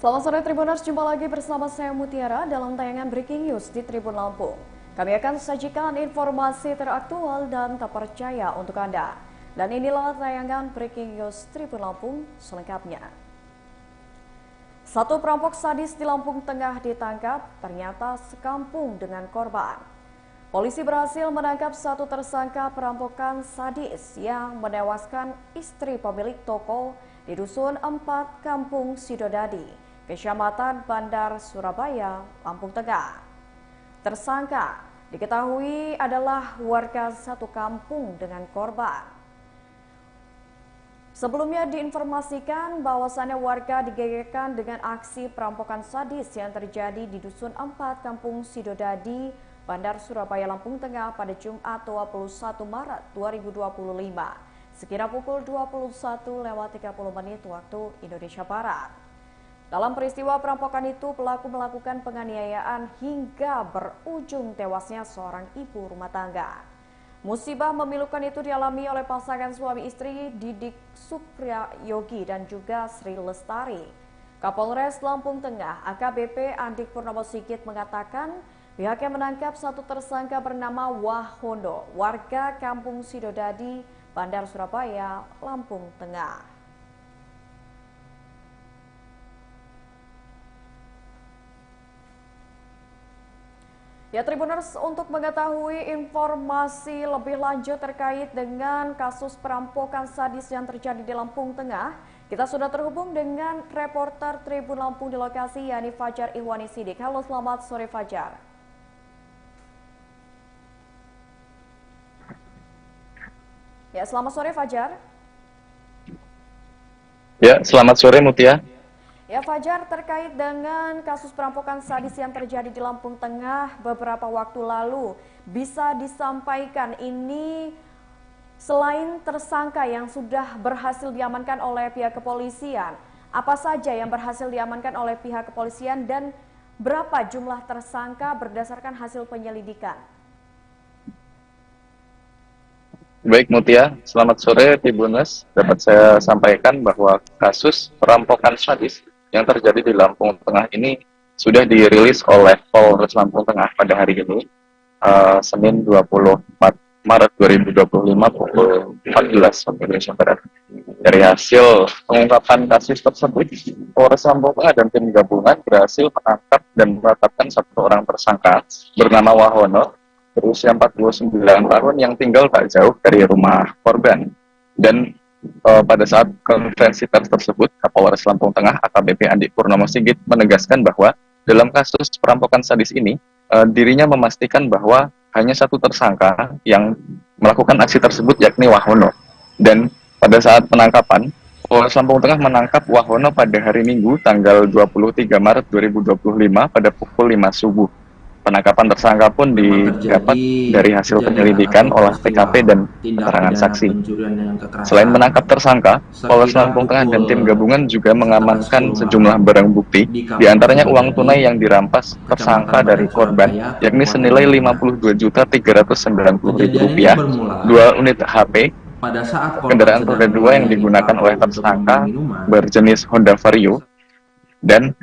Selamat sore Tribuners, jumpa lagi bersama saya Mutiara dalam tayangan Breaking News di Tribun Lampung. Kami akan sajikan informasi teraktual dan terpercaya untuk Anda. Dan inilah tayangan Breaking News Tribun Lampung selengkapnya. Satu perampok sadis di Lampung Tengah ditangkap, ternyata sekampung dengan korban. Polisi berhasil menangkap satu tersangka perampokan sadis yang menewaskan istri pemilik toko di Dusun 4 Kampung Sidodadi, Kecamatan Bandar, Surabaya, Lampung Tengah. Tersangka diketahui adalah warga satu kampung dengan korban. Sebelumnya diinformasikan bahwasannya warga digegerkan dengan aksi perampokan sadis yang terjadi di Dusun 4 Kampung Sidodadi, Bandar, Surabaya, Lampung Tengah pada Jumat 21 Maret 2025, sekira pukul 21.30 waktu Indonesia Barat. Dalam peristiwa perampokan itu, pelaku melakukan penganiayaan hingga berujung tewasnya seorang ibu rumah tangga. Musibah memilukan itu dialami oleh pasangan suami istri Didik Supriyogi dan juga Sri Lestari. Kapolres Lampung Tengah AKBP Andik Purnomo Sigit mengatakan pihaknya menangkap satu tersangka bernama Wahono, warga Kampung Sidodadi, Bandar, Surabaya, Lampung Tengah. Ya Tribuners, untuk mengetahui informasi lebih lanjut terkait dengan kasus perampokan sadis yang terjadi di Lampung Tengah, kita sudah terhubung dengan reporter Tribun Lampung di lokasi, yakni Fajar Ihwani Sidik. Halo, selamat sore Fajar. Ya, selamat sore Fajar. Ya, selamat sore Mutia. Ya Fajar, terkait dengan kasus perampokan sadis yang terjadi di Lampung Tengah beberapa waktu lalu, bisa disampaikan ini selain tersangka yang sudah berhasil diamankan oleh pihak kepolisian, apa saja yang berhasil diamankan oleh pihak kepolisian dan berapa jumlah tersangka berdasarkan hasil penyelidikan? Baik Mutia, selamat sore Tribuners. Dapat saya sampaikan bahwa kasus perampokan sadis yang terjadi di Lampung Tengah ini sudah dirilis oleh Polres Lampung Tengah pada hari ini, Senin 24 Maret 2025 pukul 14 waktu Indonesia Barat. Dari hasil pengungkapan kasus tersebut, Polres Lampung Tengah dan tim gabungan berhasil menangkap dan menetapkan satu orang tersangka bernama Wahono, berusia 49 tahun yang tinggal tak jauh dari rumah korban. Dan pada saat konferensi pers tersebut, Kapolres Lampung Tengah AKBP Andik Purnomo Sigit menegaskan bahwa dalam kasus perampokan sadis ini, dirinya memastikan bahwa hanya satu tersangka yang melakukan aksi tersebut, yakni Wahono. Dan pada saat penangkapan, Polres Lampung Tengah menangkap Wahono pada hari Minggu tanggal 23 Maret 2025 pada pukul 5 subuh. Penangkapan tersangka pun didapat dari hasil penyelidikan olah TKP dan keterangan saksi. Selain menangkap tersangka, Polres Lampung Tengah dan tim gabungan juga mengamankan sejumlah barang bukti, diantaranya uang tunai yang dirampas tersangka dari korban, yakni senilai Rp52.390.000, 2 unit HP, kendaraan roda 2 yang digunakan oleh tersangka berjenis Honda Vario, dan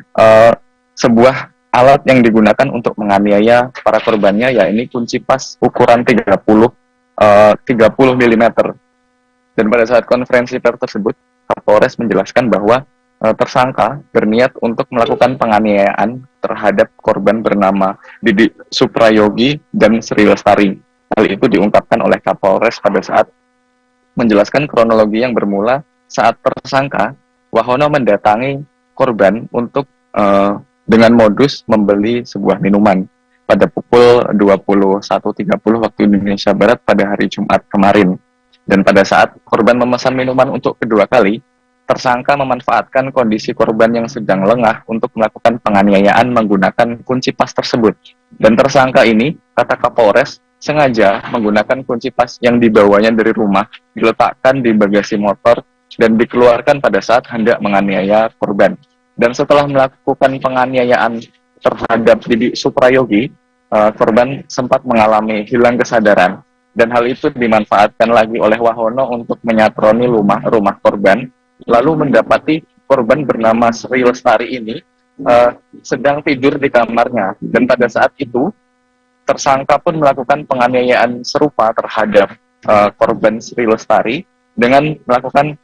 sebuah alat yang digunakan untuk menganiaya para korbannya, yakni kunci pas ukuran 30 mm. Dan pada saat konferensi pers tersebut, Kapolres menjelaskan bahwa tersangka berniat untuk melakukan penganiayaan terhadap korban bernama Didik Supriyogi dan Sri Lestari. Hal itu diungkapkan oleh Kapolres pada saat menjelaskan kronologi yang bermula saat tersangka Wahono mendatangi korban untuk dengan modus membeli sebuah minuman pada pukul 21.30 waktu Indonesia Barat pada hari Jumat kemarin. Dan pada saat korban memesan minuman untuk kedua kali, tersangka memanfaatkan kondisi korban yang sedang lengah untuk melakukan penganiayaan menggunakan kunci pas tersebut. Dan tersangka ini, kata Kapolres, sengaja menggunakan kunci pas yang dibawanya dari rumah, diletakkan di bagasi motor, dan dikeluarkan pada saat hendak menganiaya korban. Dan setelah melakukan penganiayaan terhadap Didik Supriyogi, korban sempat mengalami hilang kesadaran. Dan hal itu dimanfaatkan lagi oleh Wahono untuk menyatroni rumah korban, lalu mendapati korban bernama Sri Lestari ini sedang tidur di kamarnya, dan pada saat itu tersangka pun melakukan penganiayaan serupa terhadap korban Sri Lestari dengan melakukan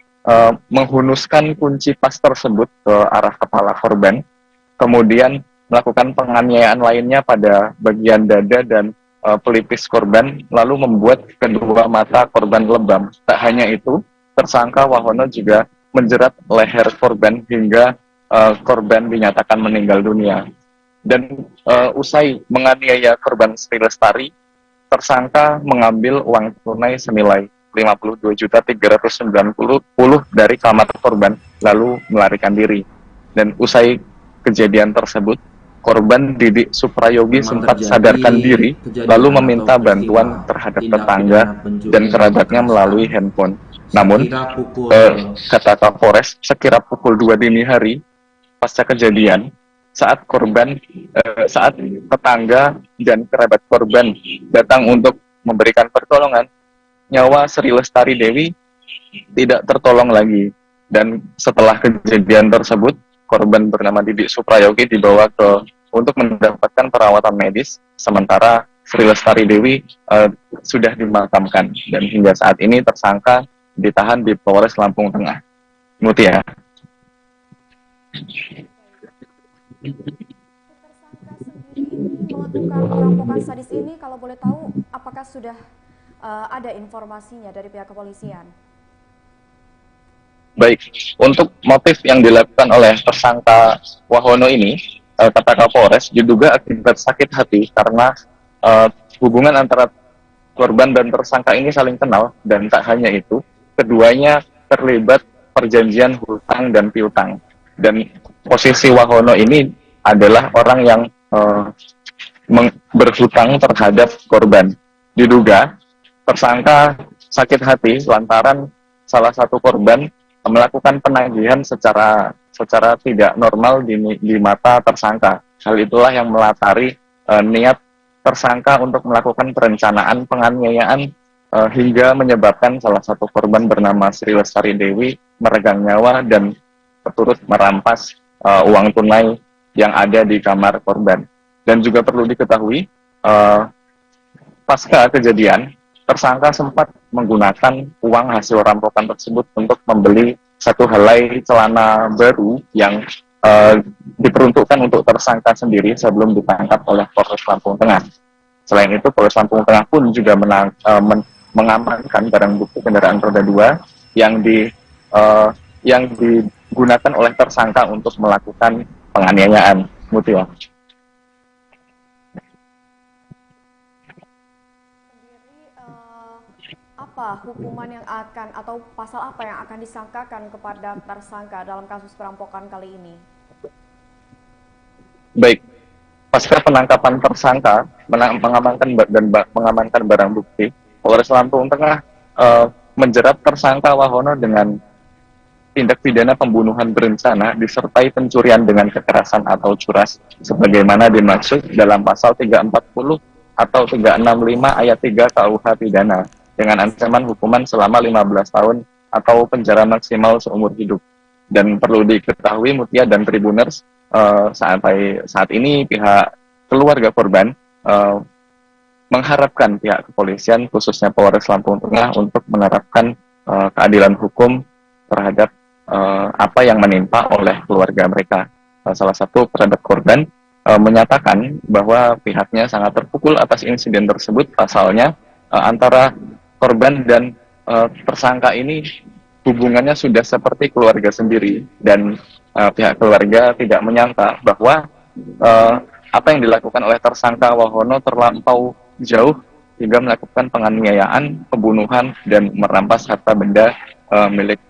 menghunuskan kunci pas tersebut ke arah kepala korban, kemudian melakukan penganiayaan lainnya pada bagian dada dan pelipis korban, lalu membuat kedua mata korban lebam. Tak hanya itu, tersangka Wahono juga menjerat leher korban hingga korban dinyatakan meninggal dunia. Dan usai menganiaya korban Sri Lestari, tersangka mengambil uang tunai senilai 52.390 dari kamar korban, lalu melarikan diri. Dan usai kejadian tersebut, korban Didik Suprayogi Memang sempat terjadi sadarkan diri, lalu kejadian atau meminta bantuan peristiwa terhadap tindak tetangga pidana pencurian dan dan kerabatnya kekerasan melalui handphone. Namun, sekira pukul kata Kapolres, sekira pukul 2 dini hari pasca kejadian, saat tetangga dan kerabat korban datang untuk memberikan pertolongan, nyawa Sri Lestari Dewi tidak tertolong lagi. Dan setelah kejadian tersebut, korban bernama Didik Suprayogi dibawa untuk mendapatkan perawatan medis, sementara Sri Lestari Dewi sudah dimakamkan, dan hingga saat ini tersangka ditahan di Polres Lampung Tengah. Mutia. Tersangka sendiri ini melakukan perampokan sadis ini, kalau boleh tahu, apakah sudah ada informasinya dari pihak kepolisian? Baik, untuk motif yang dilakukan oleh tersangka Wahono ini, kata Kapolres, diduga akibat sakit hati karena hubungan antara korban dan tersangka ini saling kenal, dan tak hanya itu, keduanya terlibat perjanjian hutang dan piutang. Dan posisi Wahono ini adalah orang yang berhutang terhadap korban. Diduga tersangka sakit hati lantaran salah satu korban melakukan penagihan secara tidak normal di mata tersangka. Hal itulah yang melatari niat tersangka untuk melakukan perencanaan penganiayaan hingga menyebabkan salah satu korban bernama Sri Lestari Dewi meregang nyawa dan turut merampas uang tunai yang ada di kamar korban. Dan juga perlu diketahui, pasca kejadian, tersangka sempat menggunakan uang hasil rampokan tersebut untuk membeli satu helai celana baru yang diperuntukkan untuk tersangka sendiri sebelum ditangkap oleh Polres Lampung Tengah. Selain itu, Polres Lampung Tengah pun juga mengamankan barang bukti kendaraan roda 2 yang digunakan oleh tersangka untuk melakukan penganiayaan. Mutia. Apa hukuman yang akan atau pasal apa yang akan disangkakan kepada tersangka dalam kasus perampokan kali ini? Baik, pasca penangkapan tersangka, mengamankan barang bukti, Polres Lampung Tengah menjerat tersangka Wahono dengan tindak pidana pembunuhan berencana disertai pencurian dengan kekerasan atau curas, sebagaimana dimaksud dalam pasal 340 atau 365 ayat 3 KUH pidana, dengan ancaman hukuman selama 15 tahun atau penjara maksimal seumur hidup. Dan perlu diketahui Mutia dan Tribuners, sampai saat ini pihak keluarga korban mengharapkan pihak kepolisian, khususnya Polres Lampung Tengah, untuk menerapkan keadilan hukum terhadap apa yang menimpa oleh keluarga mereka. Salah satu kerabat korban menyatakan bahwa pihaknya sangat terpukul atas insiden tersebut. Pasalnya antara korban dan tersangka ini hubungannya sudah seperti keluarga sendiri, dan pihak keluarga tidak menyangka bahwa apa yang dilakukan oleh tersangka Wahono terlampau jauh hingga melakukan penganiayaan, pembunuhan, dan merampas harta benda milik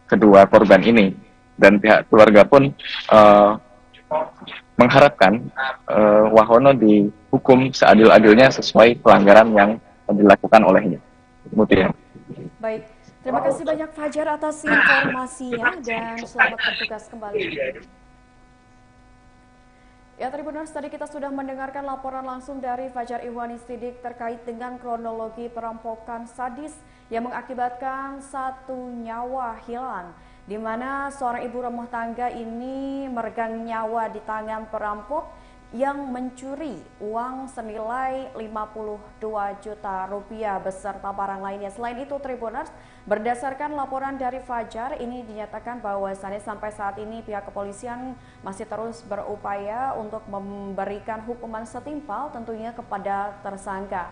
kedua korban ini. Dan pihak keluarga pun mengharapkan Wahono dihukum seadil-adilnya sesuai pelanggaran yang dilakukan olehnya. Kemudian. Baik, terima kasih banyak Fajar atas informasinya dan selamat bertugas kembali. Ya Tribuners, tadi kita sudah mendengarkan laporan langsung dari Fajar Ihwani Sidik terkait dengan kronologi perampokan sadis yang mengakibatkan satu nyawa hilang di mana seorang ibu rumah tangga ini meregang nyawa di tangan perampok yang mencuri uang senilai 52 juta rupiah beserta barang lainnya. Selain itu, Tribuners, berdasarkan laporan dari Fajar, ini dinyatakan bahwasannya sampai saat ini pihak kepolisian masih terus berupaya untuk memberikan hukuman setimpal tentunya kepada tersangka.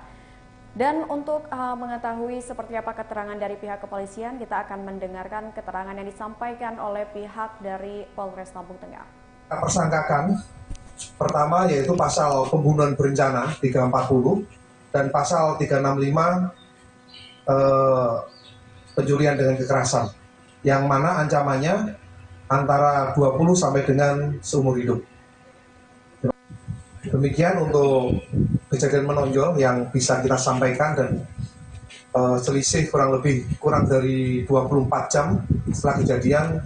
Dan untuk mengetahui seperti apa keterangan dari pihak kepolisian, kita akan mendengarkan keterangan yang disampaikan oleh pihak dari Polres Lampung Tengah. Tersangkakan pertama yaitu pasal pembunuhan berencana 340 dan pasal 365 pencurian dengan kekerasan, yang mana ancamannya antara 20 sampai dengan seumur hidup. Demikian untuk kejadian menonjol yang bisa kita sampaikan, dan selisih kurang dari 24 jam setelah kejadian,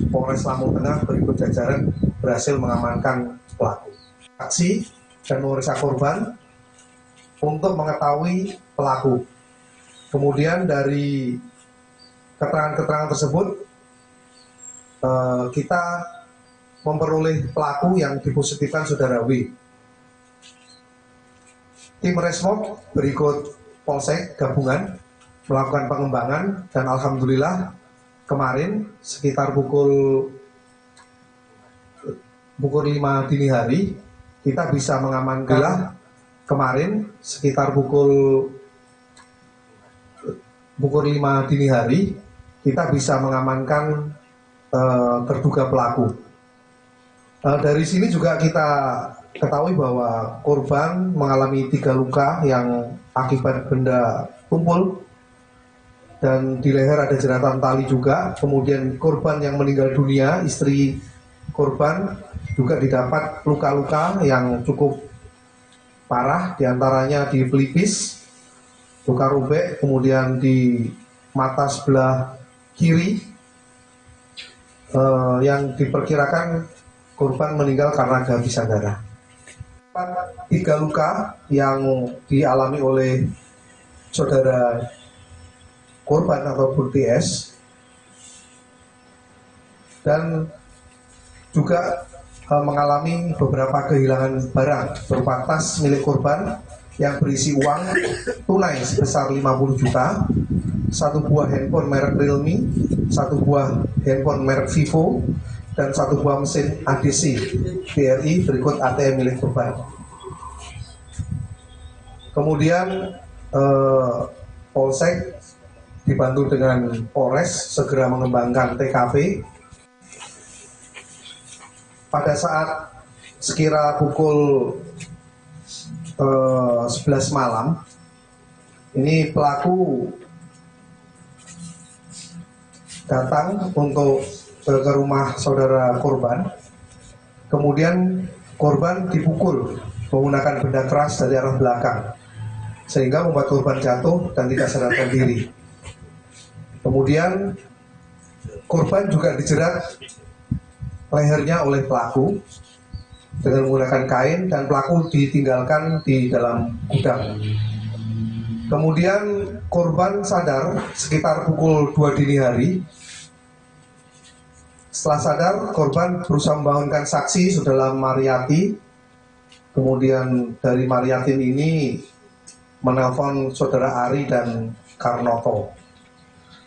Polres Lampung Tengah berikut jajaran berhasil mengamankan pelaku. Saksi dan memeriksa korban untuk mengetahui pelaku. Kemudian dari keterangan-keterangan tersebut kita memperoleh pelaku yang dipositifkan saudara W. Tim Resmob berikut Polsek gabungan melakukan pengembangan, dan alhamdulillah kemarin sekitar pukul 5 dini hari kita bisa mengamankan. Kemarin sekitar pukul 5 dini hari kita bisa mengamankan terduga pelaku. Dari sini juga kita ketahui bahwa korban mengalami 3 luka yang akibat benda tumpul, dan di leher ada jeratan tali juga. Kemudian korban yang meninggal dunia, istri korban, juga didapat luka-luka yang cukup parah, diantaranya di pelipis, luka robek, kemudian di mata sebelah kiri, yang diperkirakan korban meninggal karena kehabisan darah. 3 luka yang dialami oleh saudara korban ataupun TS, dan juga mengalami beberapa kehilangan barang berupa tas milik korban yang berisi uang tunai sebesar 50 juta, 1 buah handphone merek Realme, 1 buah handphone merek Vivo, dan 1 buah mesin ADC BRI berikut ATM milik korban. Kemudian Polsek dibantu dengan Polres segera mengembangkan TKP. Pada saat sekira pukul 11 malam, ini pelaku datang untuk ke rumah saudara korban. Kemudian korban dipukul menggunakan benda keras dari arah belakang, sehingga membuat korban jatuh dan tidak sadarkan diri. Kemudian korban juga dijerat lehernya oleh pelaku dengan menggunakan kain, dan pelaku ditinggalkan di dalam gudang. Kemudian korban sadar sekitar pukul 2 dini hari. Setelah sadar, korban berusaha membangunkan saksi saudara Mariati. Kemudian dari Mariatin ini menelpon saudara Ari dan Karnoto.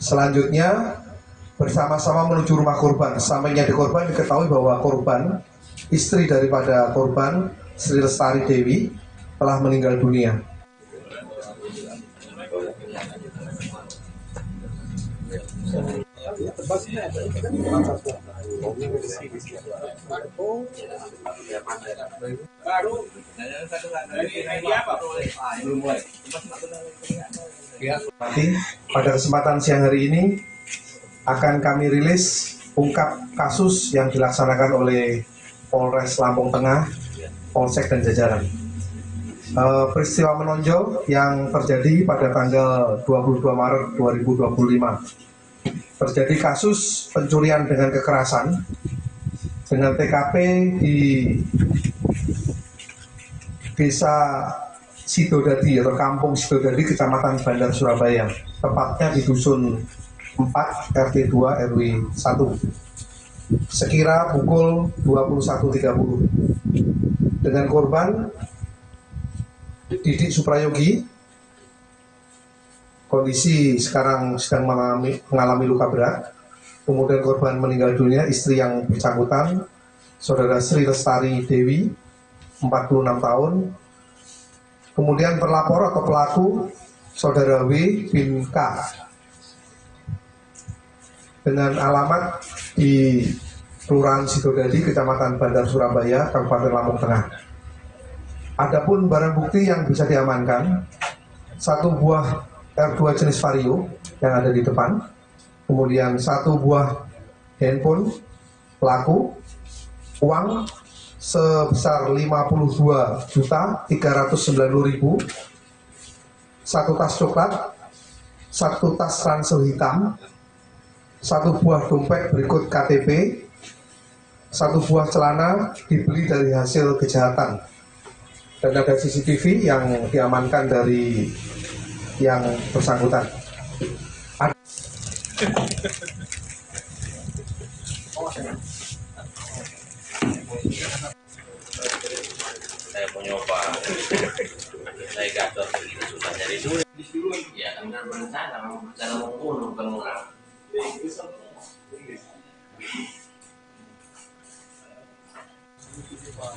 Selanjutnya bersama-sama menuju rumah korban. Sampainya di korban diketahui bahwa korban, istri daripada korban, Sri Lestari Dewi, telah meninggal dunia. Pada kesempatan siang hari ini akan kami rilis ungkap kasus yang dilaksanakan oleh Polres Lampung Tengah, Polsek dan jajaran. Peristiwa menonjol yang terjadi pada tanggal 22 Maret 2025. Terjadi kasus pencurian dengan kekerasan dengan TKP di Desa Sidodadi atau Kampung Sidodadi, Kecamatan Bandar Surabaya, tepatnya di Dusun 4 RT 2 RW 1 sekira pukul 21.30 dengan korban Didik Suprayogi. Kondisi sekarang sedang mengalami luka berat. Kemudian korban meninggal dunia istri yang bersangkutan, Saudara Sri Lestari Dewi, 46 tahun. Kemudian terlapor atau pelaku Saudara W bin K dengan alamat di Kelurahan Sidodadi, Kecamatan Bandar Surabaya, Kabupaten Lampung Tengah. Adapun barang bukti yang bisa diamankan, satu buah R2 jenis Vario yang ada di depan, kemudian satu buah handphone pelaku, uang sebesar 52.390.000, satu tas coklat, satu tas ransel hitam, satu buah dompet berikut KTP, satu buah celana dibeli dari hasil kejahatan, dan ada CCTV yang diamankan dari yang bersangkutan. Saya mau nyoba, saya gagal begitu susah nyari duit. Ya kan berencana mau bunuh bukan orang.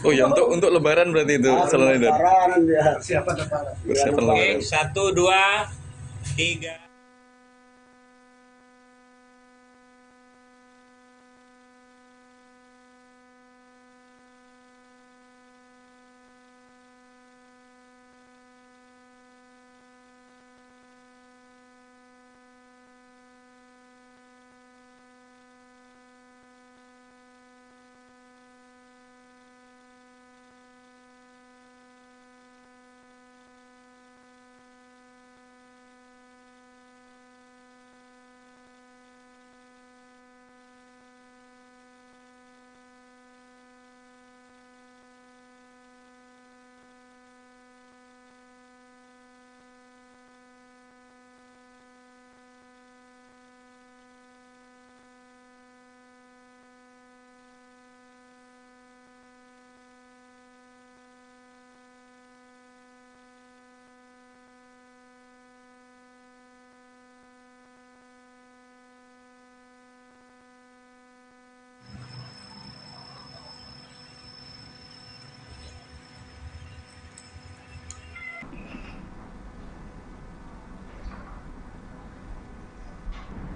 Oh ya, untuk Lebaran berarti itu selain itu. Lebaran ya. Siapa Lebaran? Persiapan Lebaran. Oke, 1, 2, 3.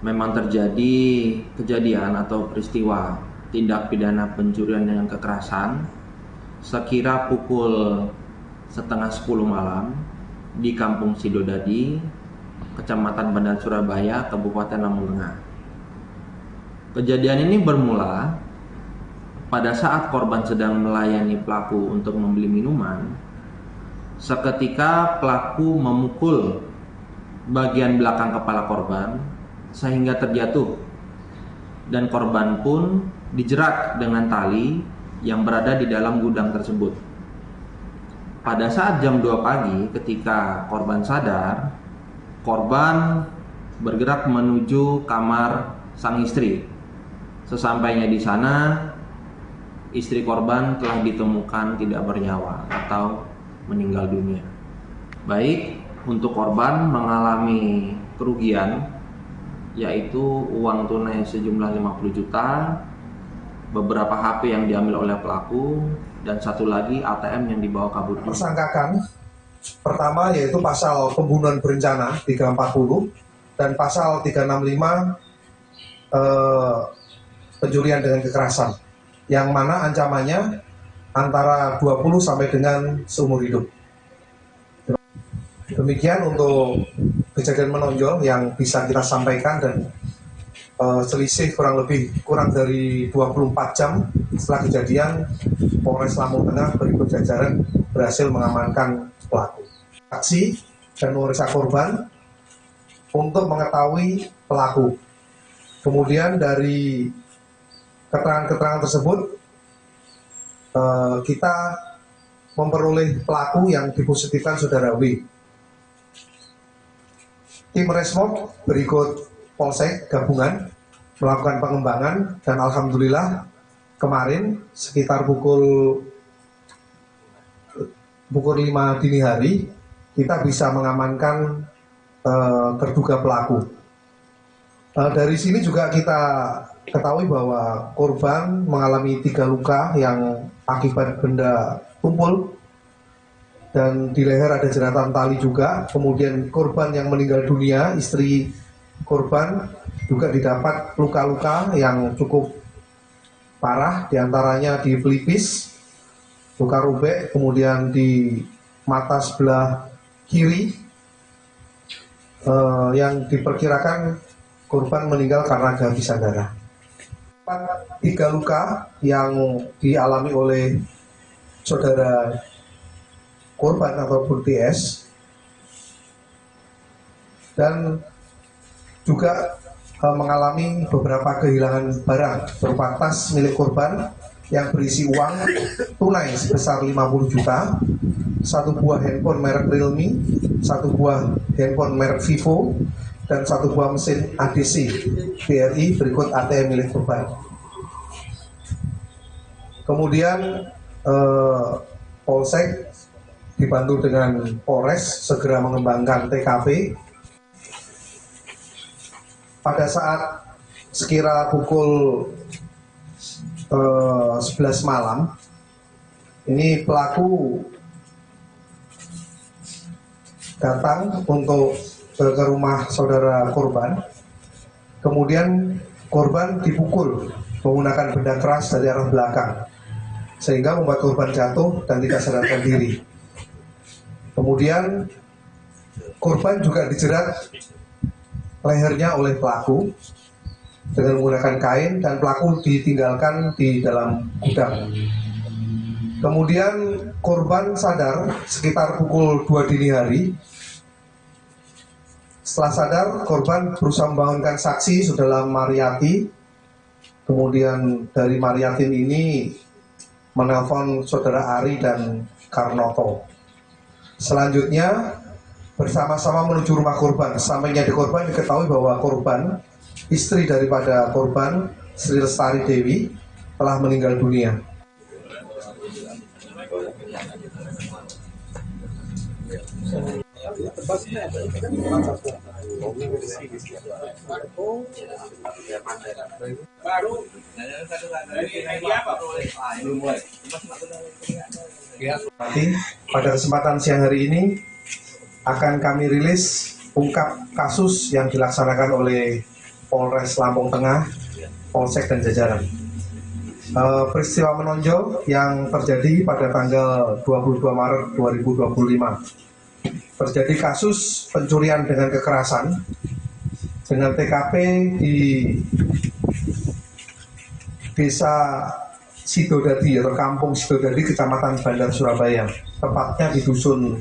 Memang terjadi kejadian atau peristiwa tindak pidana pencurian dengan kekerasan sekira pukul 9:30 malam di Kampung Sidodadi, Kecamatan Bandar Surabaya, Kabupaten Lampung Tengah. Kejadian ini bermula pada saat korban sedang melayani pelaku untuk membeli minuman. Seketika pelaku memukul bagian belakang kepala korban sehingga terjatuh, dan korban pun dijerat dengan tali yang berada di dalam gudang tersebut. Pada saat jam 2 pagi ketika korban sadar, korban bergerak menuju kamar sang istri. Sesampainya di sana, istri korban telah ditemukan tidak bernyawa atau meninggal dunia. Baik, untuk korban mengalami kerugian yaitu uang tunai sejumlah 50 juta, beberapa HP yang diambil oleh pelaku, dan satu lagi ATM yang dibawa kabur. Tersangkakan pertama yaitu pasal pembunuhan berencana 340 dan pasal 365 pencurian dengan kekerasan, yang mana ancamannya antara 20 sampai dengan seumur hidup. Demikian untuk kejadian menonjol yang bisa kita sampaikan, dan selisih kurang dari 24 jam setelah kejadian, Polres Lampung Tengah berikut jajaran berhasil mengamankan pelaku. Saksi dan memeriksa korban untuk mengetahui pelaku. Kemudian dari keterangan-keterangan tersebut kita memperoleh pelaku yang dipositifkan Saudara W. Tim Resmob berikut Polsek gabungan melakukan pengembangan dan alhamdulillah kemarin sekitar pukul 5 dini hari kita bisa mengamankan terduga pelaku. Dari sini juga kita ketahui bahwa korban mengalami 3 luka yang akibat benda tumpul dan di leher ada jeratan tali juga. Kemudian korban yang meninggal dunia, istri korban juga didapat luka-luka yang cukup parah, diantaranya di pelipis, luka robek, kemudian di mata sebelah kiri yang diperkirakan korban meninggal karena kehabisan darah. 3 luka yang dialami oleh saudara korban ataupun TS dan juga mengalami beberapa kehilangan barang berupa tas milik korban yang berisi uang tunai sebesar 50 juta, 1 buah handphone merek Realme, 1 buah handphone merek Vivo, dan 1 buah mesin ADC BRI berikut ATM milik korban. Kemudian Polsek dibantu dengan Polres segera mengembangkan TKP. Pada saat sekira pukul 11 malam, ini pelaku datang untuk ke rumah saudara korban. Kemudian korban dipukul menggunakan benda keras dari arah belakang, sehingga membuat korban jatuh dan tidak sadarkan diri. Kemudian korban juga dijerat lehernya oleh pelaku dengan menggunakan kain dan pelaku ditinggalkan di dalam gudang. Kemudian korban sadar sekitar pukul 2 dini hari. Setelah sadar, korban berusaha membangunkan saksi saudara Mariati. Kemudian dari Mariatin ini menelpon saudara Ari dan Karnoto. Selanjutnya bersama-sama menuju rumah korban. Sampainya di korban diketahui bahwa korban, istri daripada korban, Sri Lestari Dewi, telah meninggal dunia. Pada kesempatan siang hari ini akan kami rilis ungkap kasus yang dilaksanakan oleh Polres Lampung Tengah, Polsek dan jajaran. Peristiwa menonjol yang terjadi pada tanggal 22 Maret 2025. Terjadi kasus pencurian dengan kekerasan dengan TKP di Desa Sidodadi atau Kampung Sidodadi, Kecamatan Bandar Surabaya, tepatnya di Dusun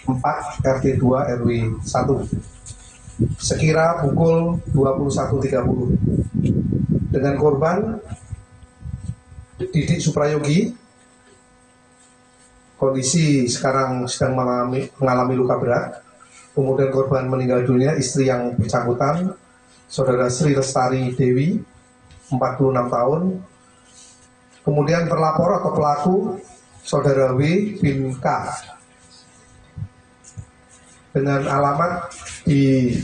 4 RT 2 RW 1 sekira pukul 21.30 dengan korban Didik Suprayogi. Kondisi sekarang sedang mengalami luka berat. Kemudian korban meninggal dunia, istri yang bersangkutan saudara Sri Lestari Dewi 46 tahun. Kemudian terlapor atau pelaku saudara W bin K dengan alamat di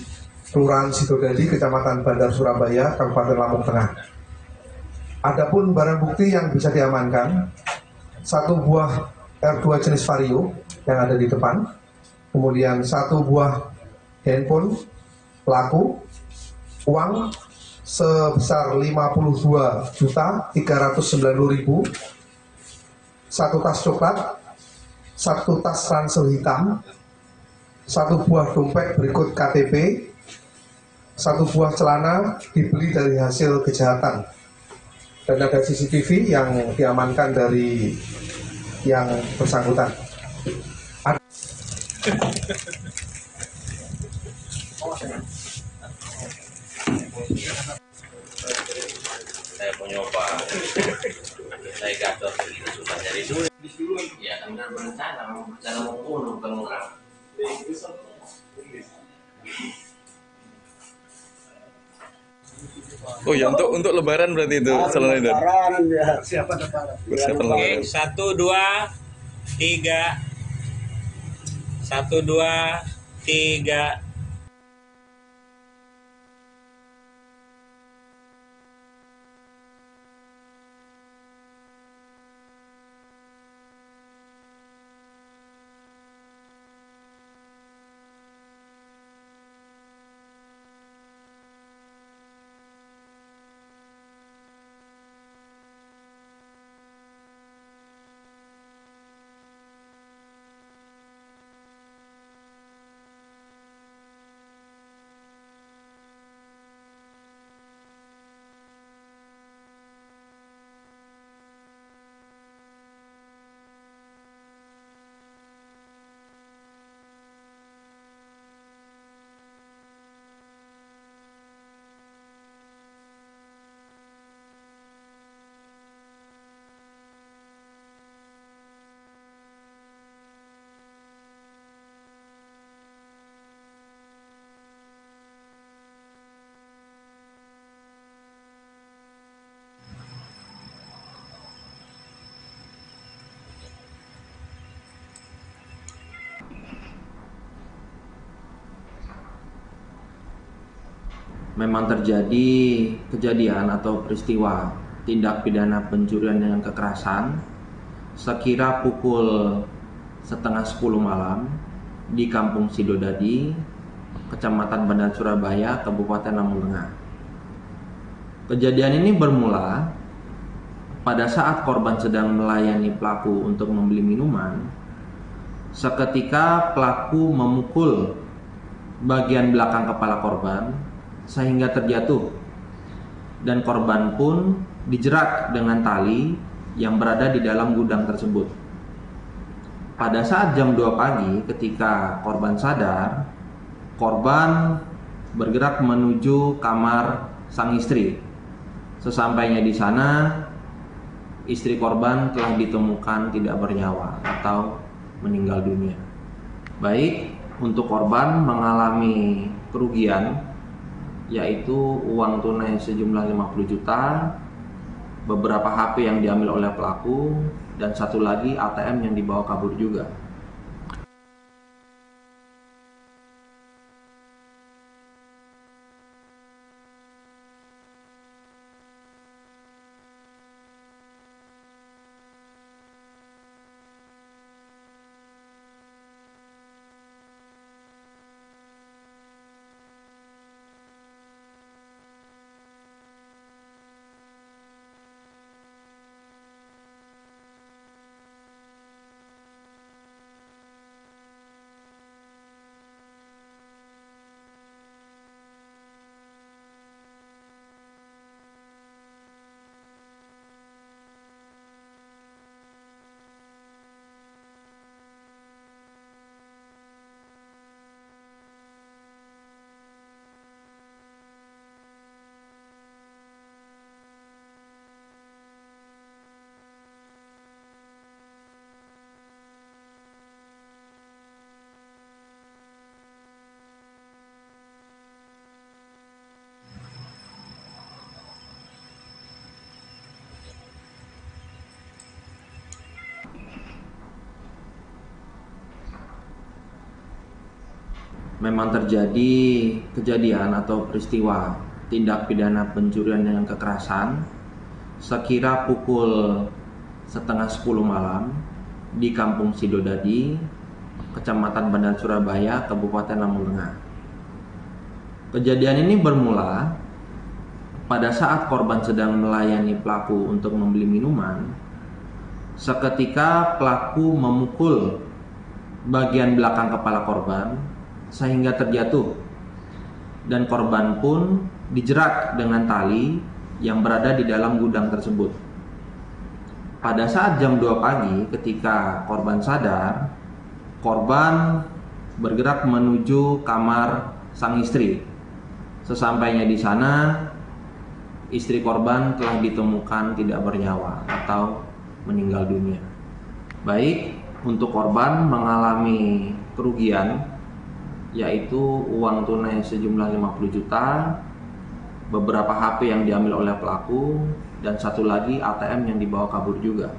Kelurahan Sidodadi, Kecamatan Bandar Surabaya, Kabupaten Lampung Tengah. Adapun barang bukti yang bisa diamankan, 1 buah R2 jenis Vario yang ada di depan, kemudian 1 buah handphone pelaku, uang sebesar 52.390.000, 1 tas coklat, 1 tas ransel hitam, 1 buah dompet berikut KTP, 1 buah celana dibeli dari hasil kejahatan, dan ada CCTV yang diamankan dari yang bersangkutan. Saya mau nyoba, saya gagal begitu susah nyari duit. Ya kan berencana membunuh kalau orang. untuk lebaran berarti itu selalu itu. Lebaran ya. Siapa lebaran? Persiapan Oke, lebaran. 1, 2, 3. 1, 2, 3. Memang terjadi kejadian atau peristiwa tindak pidana pencurian dengan kekerasan sekira pukul setengah 10 malam di Kampung Sidodadi, Kecamatan Bandar Surabaya, Kabupaten Lampung Tengah. Kejadian ini bermula pada saat korban sedang melayani pelaku untuk membeli minuman. Seketika pelaku memukul bagian belakang kepala korban sehingga terjatuh, dan korban pun dijerat dengan tali yang berada di dalam gudang tersebut. Pada saat jam 2 pagi ketika korban sadar, korban bergerak menuju kamar sang istri. Sesampainya di sana, istri korban telah ditemukan tidak bernyawa atau meninggal dunia. Baik, untuk korban mengalami kerugian yaitu uang tunai sejumlah 50 juta, beberapa HP yang diambil oleh pelaku, dan satu lagi ATM yang dibawa kabur juga. Memang terjadi kejadian atau peristiwa tindak pidana pencurian dengan kekerasan sekira pukul setengah 10 malam di Kampung Sidodadi, Kecamatan Bandar Surabaya, Kabupaten Lampung Tengah. Kejadian ini bermula pada saat korban sedang melayani pelaku untuk membeli minuman. Seketika pelaku memukul bagian belakang kepala korban sehingga terjatuh, dan korban pun dijerat dengan tali yang berada di dalam gudang tersebut. Pada saat jam 2 pagi ketika korban sadar, korban bergerak menuju kamar sang istri. Sesampainya di sana, istri korban telah ditemukan tidak bernyawa atau meninggal dunia. Baik, untuk korban mengalami kerugian yaitu uang tunai sejumlah 50 juta, beberapa HP yang diambil oleh pelaku, dan satu lagi ATM yang dibawa kabur juga.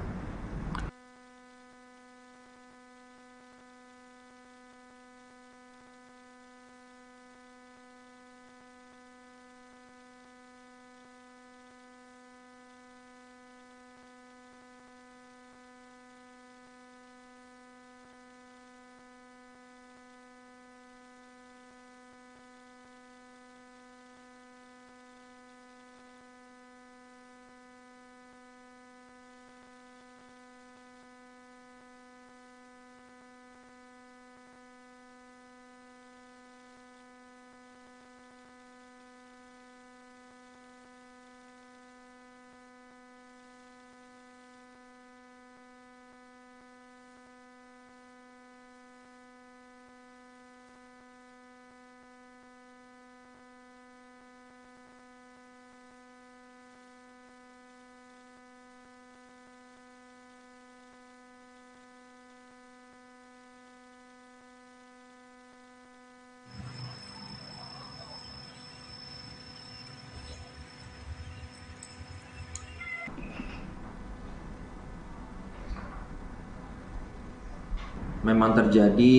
Memang terjadi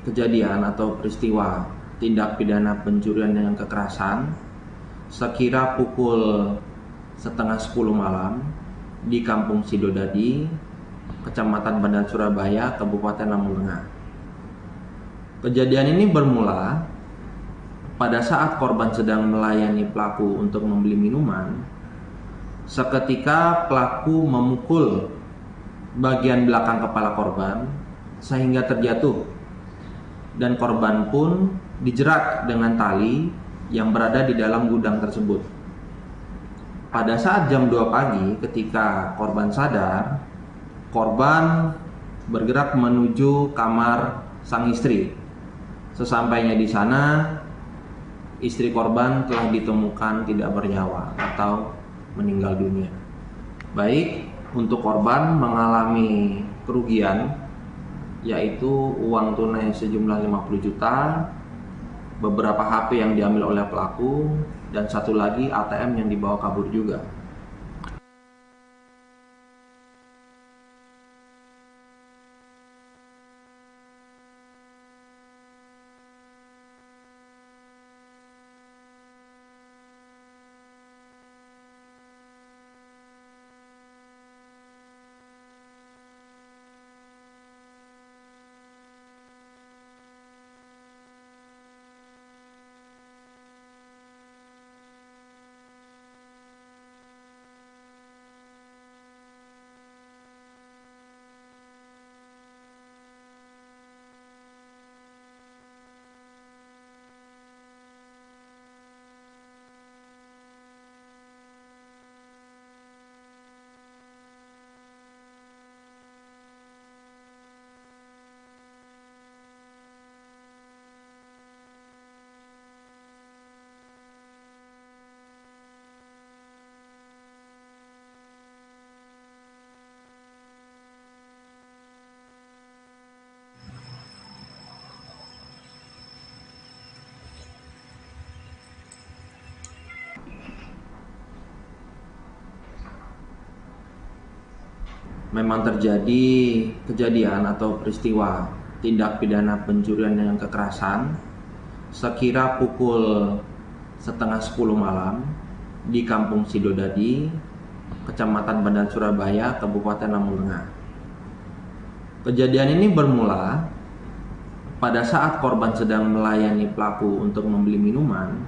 kejadian atau peristiwa tindak pidana pencurian dengan kekerasan sekira pukul setengah 10 malam di Kampung Sidodadi, Kecamatan Bandar Surabaya, Kabupaten Lampung Tengah. Kejadian ini bermula pada saat korban sedang melayani pelaku untuk membeli minuman. Seketika pelaku memukul bagian belakang kepala korban sehingga terjatuh, dan korban pun dijerat dengan tali yang berada di dalam gudang tersebut. Pada saat jam 2 pagi ketika korban sadar, korban bergerak menuju kamar sang istri. Sesampainya di sana, istri korban telah ditemukan tidak bernyawa atau meninggal dunia. Baik, untuk korban mengalami kerugian yaitu uang tunai sejumlah 50 juta, beberapa HP yang diambil oleh pelaku, dan satu lagi ATM yang dibawa kabur juga. Memang terjadi kejadian atau peristiwa tindak pidana pencurian dengan kekerasan sekira pukul setengah 10 malam di Kampung Sidodadi, Kecamatan Bandar Surabaya, Kabupaten Lampung Tengah. Kejadian ini bermula pada saat korban sedang melayani pelaku untuk membeli minuman.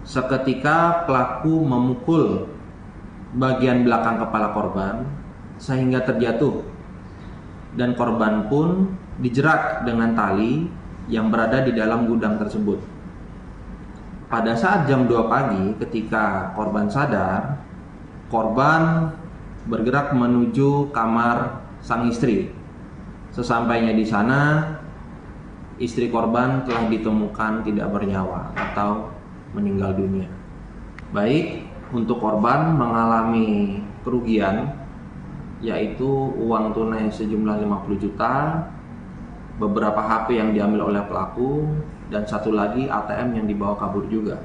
Seketika pelaku memukul bagian belakang kepala korban sehingga terjatuh, dan korban pun dijerat dengan tali yang berada di dalam gudang tersebut. Pada saat jam 2 pagi ketika korban sadar, korban bergerak menuju kamar sang istri. Sesampainya di sana, istri korban telah ditemukan tidak bernyawa atau meninggal dunia. Baik, untuk korban mengalami kerugian yaitu uang tunai sejumlah 50 juta, beberapa HP yang diambil oleh pelaku, dan satu lagi ATM yang dibawa kabur juga.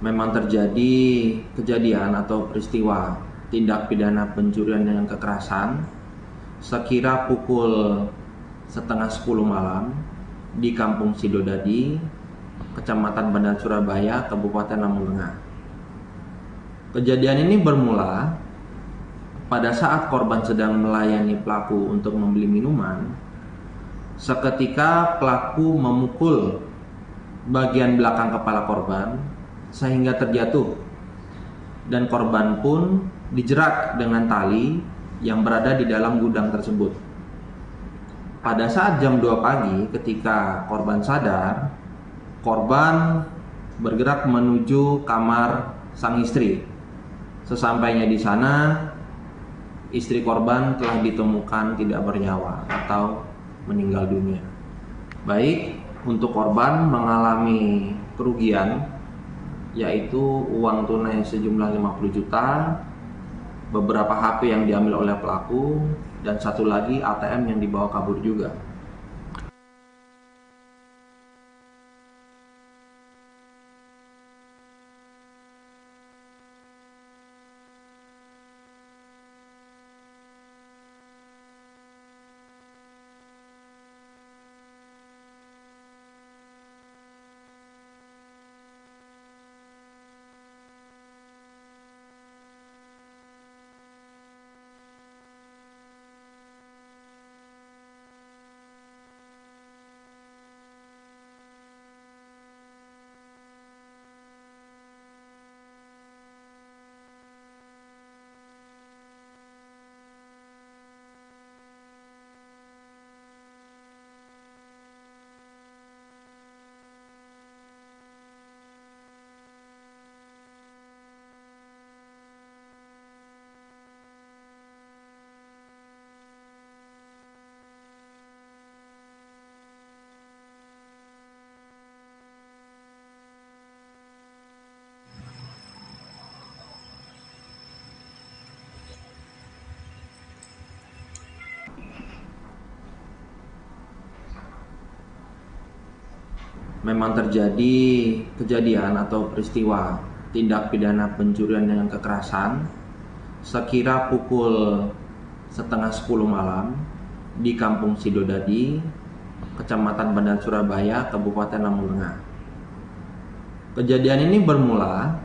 memang terjadi kejadian atau peristiwa tindak pidana pencurian dengan kekerasan sekira pukul setengah 10 malam di Kampung Sidodadi, Kecamatan Bandar Surabaya, Kabupaten Lampung Tengah. Kejadian ini bermula pada saat korban sedang melayani pelaku untuk membeli minuman. Seketika pelaku memukul bagian belakang kepala korban sehingga terjatuh, dan korban pun dijerat dengan tali yang berada di dalam gudang tersebut. Pada saat jam 2 pagi ketika korban sadar, korban bergerak menuju kamar sang istri. Sesampainya di sana, istri korban telah ditemukan tidak bernyawa atau meninggal dunia. Baik, untuk korban mengalami kerugian yaitu uang tunai sejumlah 50 juta, beberapa HP yang diambil oleh pelaku, dan satu lagi ATM yang dibawa kabur juga. Memang terjadi kejadian atau peristiwa tindak pidana pencurian dengan kekerasan sekira pukul setengah 10 malam di Kampung Sidodadi, Kecamatan Bandar Surabaya, Kabupaten Lampung Tengah. Kejadian ini bermula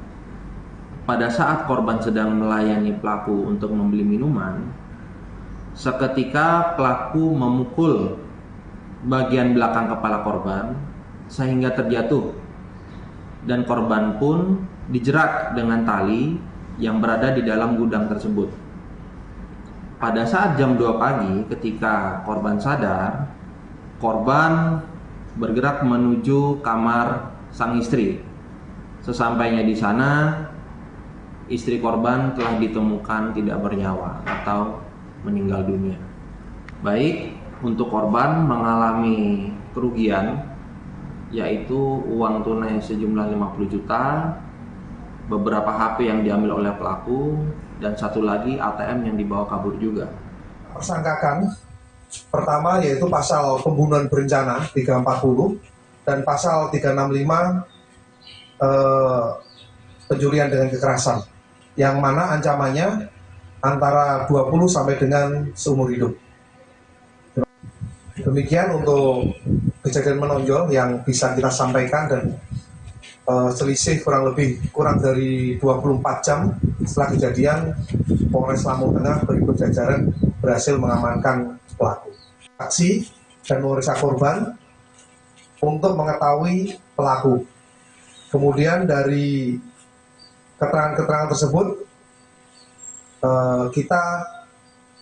pada saat korban sedang melayani pelaku untuk membeli minuman. Seketika pelaku memukul bagian belakang kepala korban sehingga terjatuh, dan korban pun dijerat dengan tali yang berada di dalam gudang tersebut. Pada saat jam 2 pagi ketika korban sadar, korban bergerak menuju kamar sang istri. Sesampainya di sana, istri korban telah ditemukan tidak bernyawa atau meninggal dunia. Baik, untuk korban mengalami kerugian yaitu uang tunai sejumlah 50 juta, beberapa HP yang diambil oleh pelaku, dan satu lagi ATM yang dibawa kabur juga. Tersangkakan pertama yaitu pasal pembunuhan berencana 340 dan pasal 365 pencurian dengan kekerasan, yang mana ancamannya antara 20 sampai dengan seumur hidup. Demikian untuk kejadian menonjol yang bisa kita sampaikan, dan selisih kurang dari 24 jam setelah kejadian, Polres Lampung Tengah berikut jajaran berhasil mengamankan pelaku. Saksi dan memeriksa korban untuk mengetahui pelaku. Kemudian dari keterangan-keterangan tersebut kita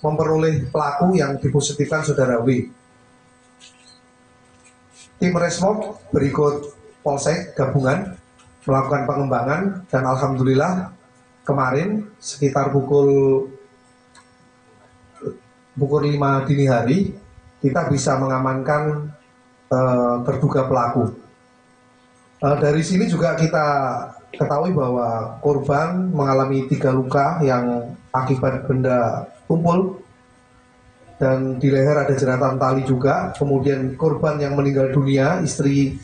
memperoleh pelaku yang dipositifkan saudara W. Tim Resmob berikut Polsek gabungan melakukan pengembangan, dan alhamdulillah kemarin sekitar pukul 5 dini hari kita bisa mengamankan terduga pelaku. Dari sini juga kita ketahui bahwa korban mengalami 3 luka yang akibat benda tumpul, dan di leher ada jeratan tali juga. Kemudian korban yang meninggal dunia, istri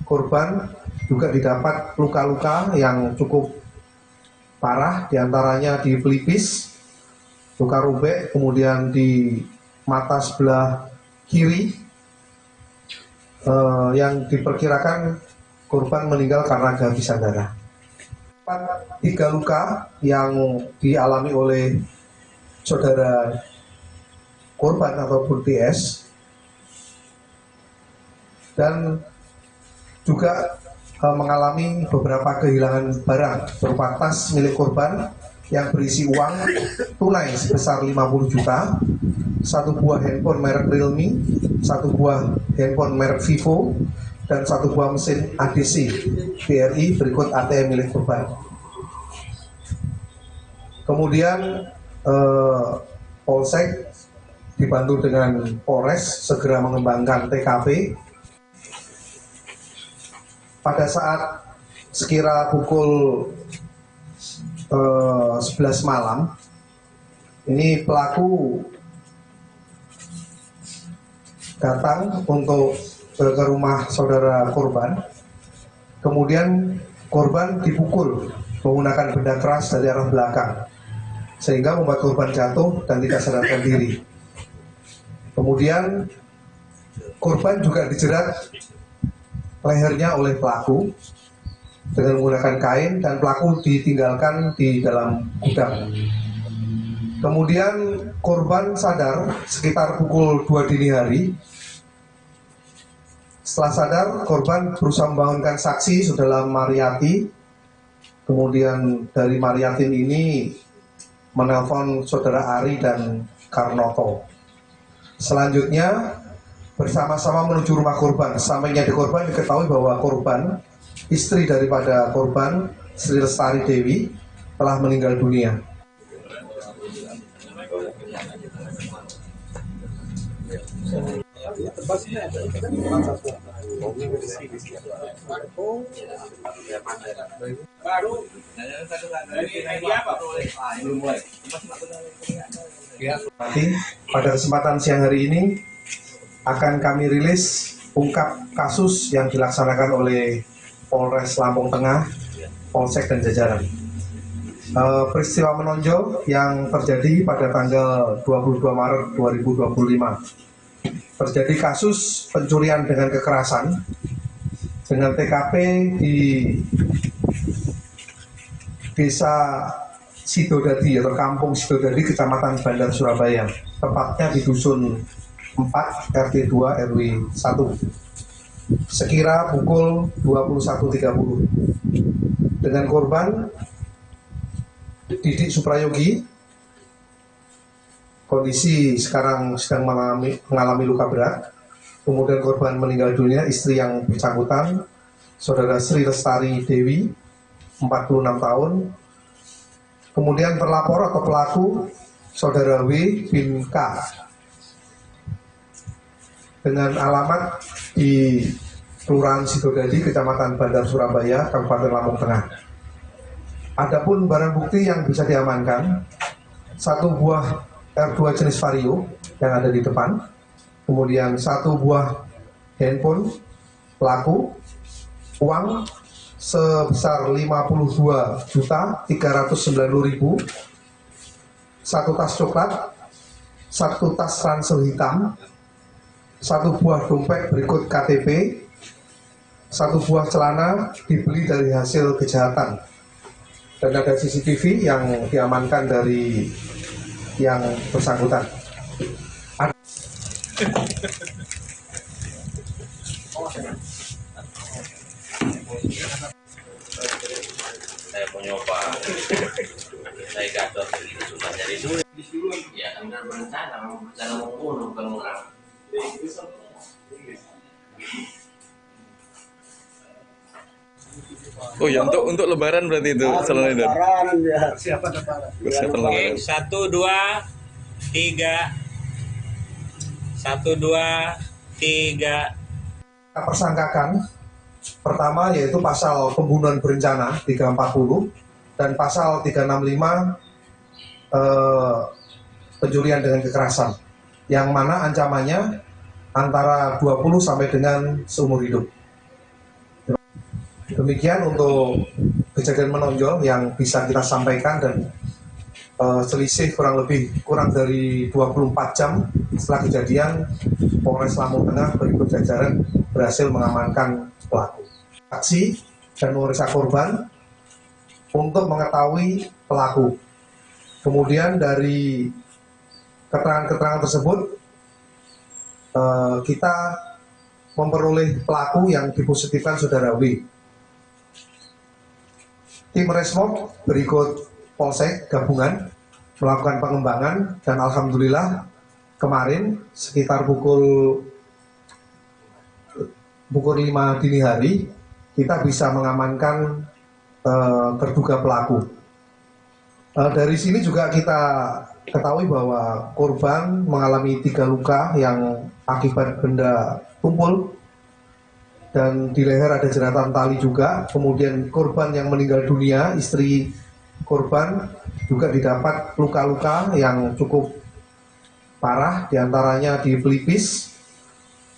korban, juga didapat luka-luka yang cukup parah, diantaranya di pelipis, luka robek, kemudian di mata sebelah kiri, yang diperkirakan korban meninggal karena kehabisan darah. 3 luka yang dialami oleh saudara korban ataupun TS, dan juga mengalami beberapa kehilangan barang berupa tas milik korban yang berisi uang tunai sebesar 50 juta, 1 buah handphone merek Realme, 1 buah handphone merek Vivo, dan 1 buah mesin ADC BRI berikut ATM milik korban. Kemudian Polsek dibantu dengan Polres segera mengembangkan TKP. Pada saat sekira pukul 11 malam, ini pelaku datang untuk ke rumah saudara korban. Kemudian korban dipukul menggunakan benda keras dari arah belakang, sehingga membuat korban jatuh dan tidak sadarkan diri. Kemudian korban juga dijerat lehernya oleh pelaku dengan menggunakan kain, dan pelaku ditinggalkan di dalam gudang. Kemudian korban sadar sekitar pukul 2 dini hari. Setelah sadar, korban berusaha membangunkan saksi saudara Mariati. Kemudian dari Mariatin ini menelpon saudara Ari dan Karnoto. Selanjutnya bersama-sama menuju rumah korban. Sampainya di korban diketahui bahwa korban, istri daripada korban, Sri Lestari Dewi, telah meninggal dunia. Pada kesempatan siang hari ini akan kami rilis ungkap kasus yang dilaksanakan oleh Polres Lampung Tengah, Polsek dan jajaran. Peristiwa menonjol yang terjadi pada tanggal 22 Maret 2025. Terjadi kasus pencurian dengan kekerasan dengan TKP di Desa Sidodadi atau Kampung Sidodadi, Kecamatan Bandar, Surabaya. Tepatnya di Dusun 4 RT 2 RW 1 sekira pukul 21.30 dengan korban Didik Suprayogi. Kondisi sekarang sedang mengalami luka berat. Kemudian korban meninggal dunia, istri yang bersangkutan saudara Sri Lestari Dewi 46 tahun. Kemudian terlapor atau pelaku saudara W bin K dengan alamat di Kelurahan Sidodadi, Kecamatan Bandar, Surabaya, Kabupaten Lampung Tengah. Adapun barang bukti yang bisa diamankan, 1 buah R2 jenis Vario yang ada di depan, kemudian 1 buah handphone pelaku, uang sebesar 52.390.000, 1 tas coklat, 1 tas ransel hitam, 1 buah dompet berikut KTP, 1 buah celana dibeli dari hasil kejahatan, dan ada CCTV yang diamankan dari yang bersangkutan. Saya mau nyoba, saya gagal begini sudah dari dulu. Ya kan udah berencana membunuh bukan orang. Oh ya, untuk Lebaran berarti itu selain itu. Lebaran ya, siapa Lebaran? Persiapan Lebaran. 1, 2, 3. 1, 2, 3. Kita persangkakan pertama yaitu pasal pembunuhan berencana 340 dan pasal 365 pencurian dengan kekerasan, yang mana ancamannya antara 20 sampai dengan seumur hidup. Demikian untuk kejadian menonjol yang bisa kita sampaikan, dan selisih kurang dari 24 jam setelah kejadian, Polres Lampung Tengah berikut jajaran berhasil mengamankan pelaku. Saksi dan memeriksa korban untuk mengetahui pelaku. Kemudian dari keterangan-keterangan tersebut kita memperoleh pelaku yang dipositifkan saudara W. Tim Resmob berikut Polsek gabungan melakukan pengembangan, dan alhamdulillah kemarin sekitar pukul 5 dini hari kita bisa mengamankan terduga pelaku. Dari sini juga kita ketahui bahwa korban mengalami 3 luka yang akibat benda tumpul, dan di leher ada jeratan tali juga. Kemudian korban yang meninggal dunia, istri korban, juga didapat luka-luka yang cukup parah, diantaranya di pelipis,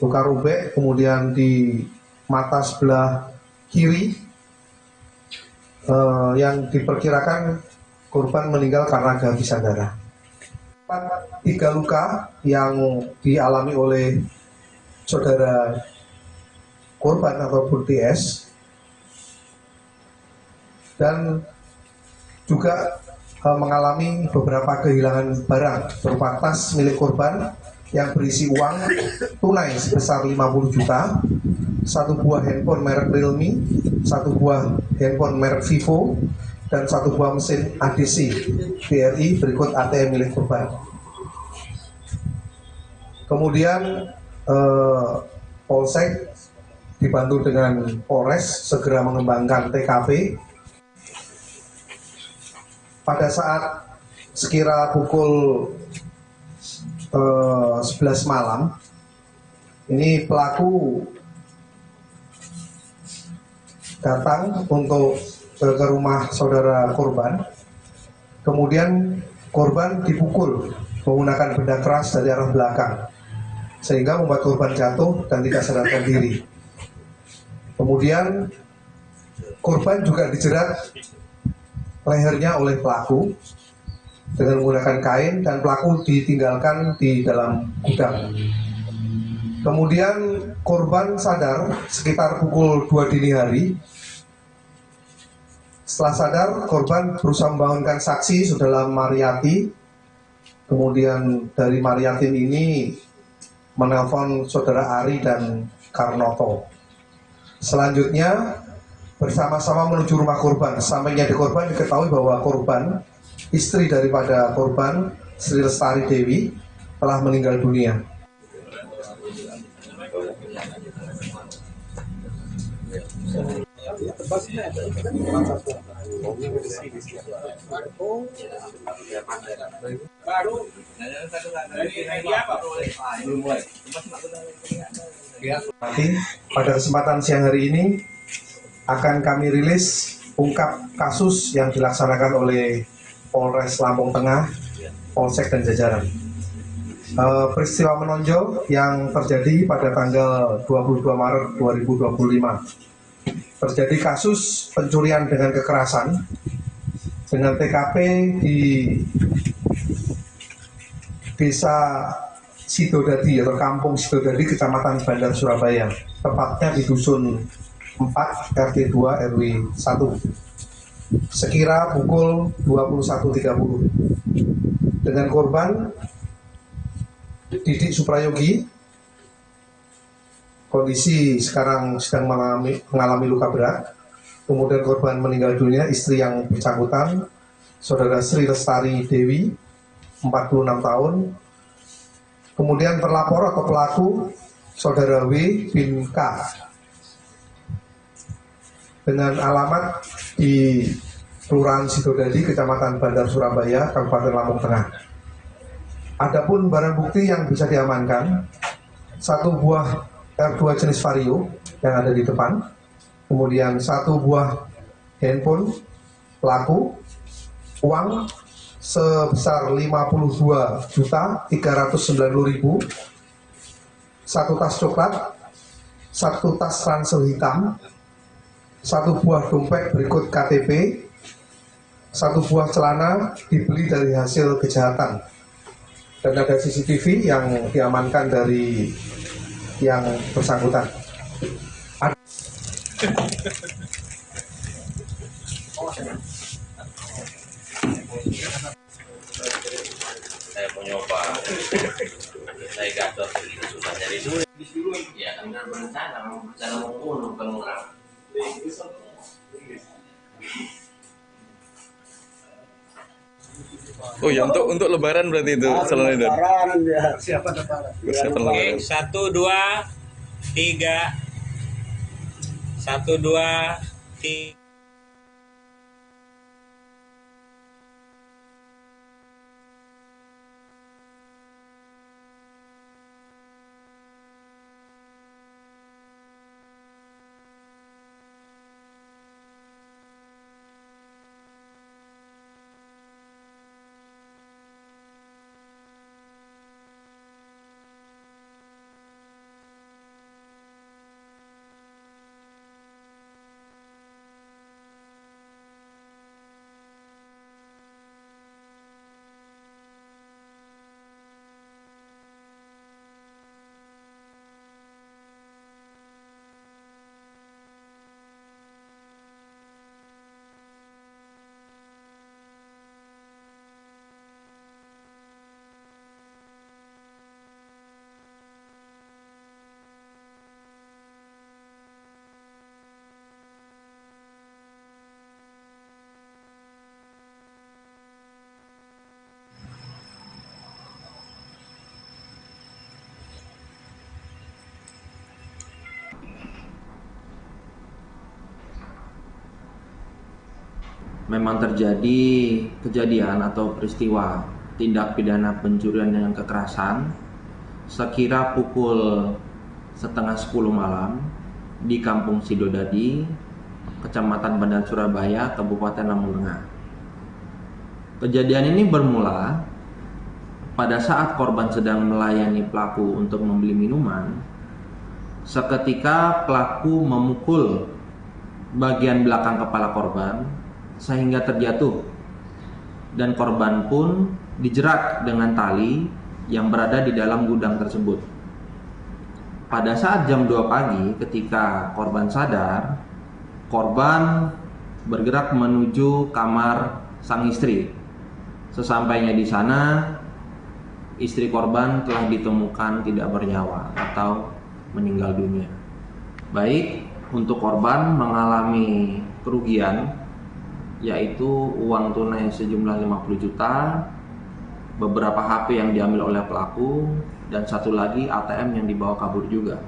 luka robek, kemudian di mata sebelah kiri, yang diperkirakan korban meninggal karena kehabisan darah. 3 luka yang dialami oleh saudara korban ataupun TS, dan juga mengalami beberapa kehilangan barang berupa tas milik korban yang berisi uang tunai sebesar 50 juta, 1 buah handphone merek Realme, 1 buah handphone merek Vivo, dan 1 buah mesin ADC BRI berikut ATM milik korban. Kemudian Polsek dibantu dengan Polres segera mengembangkan TKP. Pada saat sekira pukul 11 malam, ini pelaku datang untuk ke rumah saudara korban. Kemudian korban dipukul menggunakan benda keras dari arah belakang, sehingga membuat korban jatuh dan tidak sadarkan diri. Kemudian korban juga dijerat lehernya oleh pelaku dengan menggunakan kain, dan pelaku ditinggalkan di dalam gudang. Kemudian korban sadar sekitar pukul 2 dini hari. Setelah sadar, korban berusaha membangunkan saksi saudara Mariati. Kemudian dari Mariatin ini menelpon saudara Ari dan Karnoto. Selanjutnya bersama-sama menuju rumah korban. Sampainya di korban diketahui bahwa korban, istri daripada korban, Sri Lestari Dewi, telah meninggal dunia. Pada kesempatan siang hari ini akan kami rilis ungkap kasus yang dilaksanakan oleh Polres Lampung Tengah, Polsek dan jajaran. Peristiwa menonjol yang terjadi pada tanggal 22 Maret 2025. Terjadi kasus pencurian dengan kekerasan dengan TKP di Desa Sidodadi atau Kampung Sidodadi, Kecamatan Bandar Surabaya, tepatnya di Dusun 4 RT 2 RW 1, sekira pukul 21.30 dengan korban Didik Suprayogi. Kondisi sekarang sedang mengalami luka berat. Kemudian korban meninggal dunia, istri yang bersangkutan saudara Sri Lestari Dewi, 46 tahun. Kemudian terlapor atau pelaku saudara W bin K dengan alamat di Kelurahan Sidodadi, Kecamatan Bandar Surabaya, Kabupaten Lampung Tengah. Adapun barang bukti yang bisa diamankan, 1 buah R2 jenis Vario yang ada di depan, kemudian 1 buah handphone pelaku, uang sebesar 52.390.000, 1 tas coklat, 1 tas ransel hitam, 1 buah dompet berikut KTP, 1 buah celana dibeli dari hasil kejahatan, dan ada CCTV yang diamankan dari yang bersangkutan. Saya mau nyoba, saya gagal begini susah nyari duit. Ya kan udah berencana mau membunuh bukan orang. Oh ya, untuk Lebaran berarti itu Salon Leader. Lebaran ya, siapa lebaran? Persiapan Oke, Lebaran. 1, 2, 3. 1, 2, 3. Memang terjadi kejadian atau peristiwa tindak pidana pencurian dengan kekerasan sekira pukul setengah 10 malam di Kampung Sidodadi, Kecamatan Bandar Surabaya, Kabupaten Lampung Tengah. Kejadian ini bermula pada saat korban sedang melayani pelaku untuk membeli minuman. Seketika pelaku memukul bagian belakang kepala korban sehingga terjatuh, dan korban pun dijerat dengan tali yang berada di dalam gudang tersebut. Pada saat jam 2 pagi ketika korban sadar, korban bergerak menuju kamar sang istri. Sesampainya di sana, istri korban telah ditemukan tidak bernyawa atau meninggal dunia. Baik, untuk korban mengalami kerugian yaitu uang tunai sejumlah 50 juta, beberapa HP yang diambil oleh pelaku, dan satu lagi ATM yang dibawa kabur juga.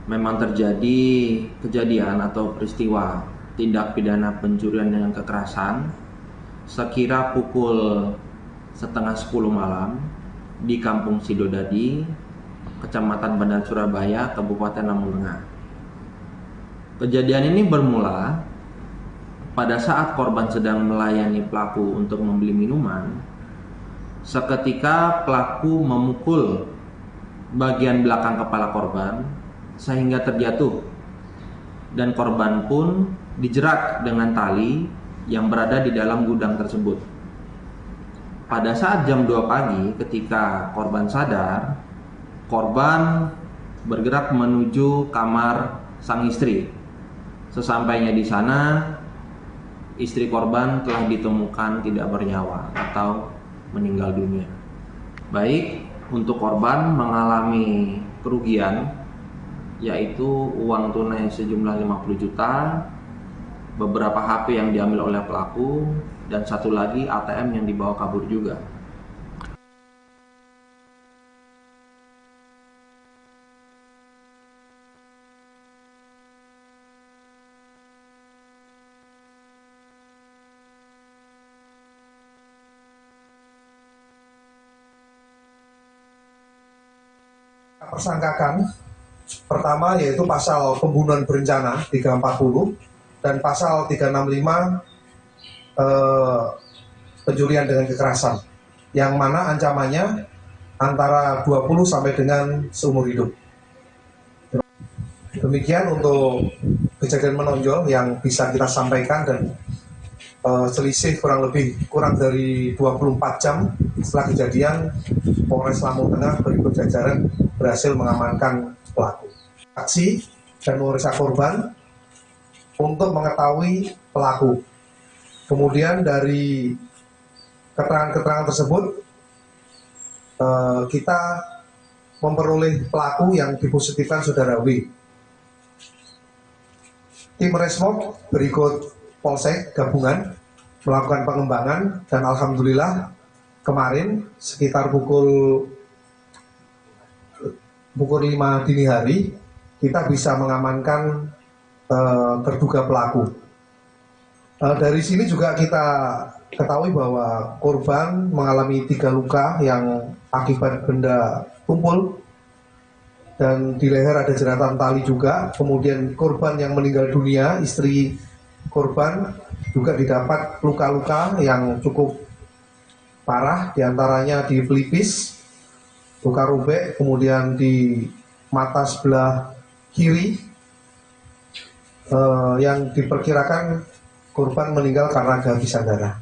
Memang terjadi kejadian atau peristiwa tindak pidana pencurian dengan kekerasan sekira pukul setengah 10 malam di Kampung Sidodadi, Kecamatan Bandar Surabaya, Kabupaten Lampung Tengah. Kejadian ini bermula pada saat korban sedang melayani pelaku untuk membeli minuman. Seketika pelaku memukul bagian belakang kepala korban sehingga terjatuh dan korban pun dijerat dengan tali yang berada di dalam gudang tersebut. Pada saat jam 2 pagi ketika korban sadar, korban bergerak menuju kamar sang istri. Sesampainya di sana, istri korban telah ditemukan tidak bernyawa atau meninggal dunia. Baik, untuk korban mengalami kerugian yaitu uang tunai sejumlah 50 juta, beberapa HP yang diambil oleh pelaku, dan satu lagi ATM yang dibawa kabur juga. Persangkakan pertama yaitu pasal pembunuhan berencana 340 dan pasal 365 pencurian dengan kekerasan, yang mana ancamannya antara 20 sampai dengan seumur hidup. Demikian untuk kejadian menonjol yang bisa kita sampaikan, dan selisih kurang dari 24 jam setelah kejadian, Polres Lampung Tengah berikut jajaran berhasil mengamankan pelaku. Saksi dan memeriksa korban untuk mengetahui pelaku. Kemudian dari keterangan-keterangan tersebut, kita memperoleh pelaku yang dipositifkan saudara W. Tim Resmob berikut Polsek gabungan melakukan pengembangan, dan alhamdulillah kemarin sekitar pukul 5 dini hari kita bisa mengamankan terduga pelaku. Dari sini juga kita ketahui bahwa korban mengalami 3 luka yang akibat benda tumpul, dan di leher ada jeratan tali juga. Kemudian korban yang meninggal dunia, istri korban, juga didapat luka-luka yang cukup parah, diantaranya di pelipis, luka robek, kemudian di mata sebelah kiri, yang diperkirakan korban meninggal karena kehabisan darah.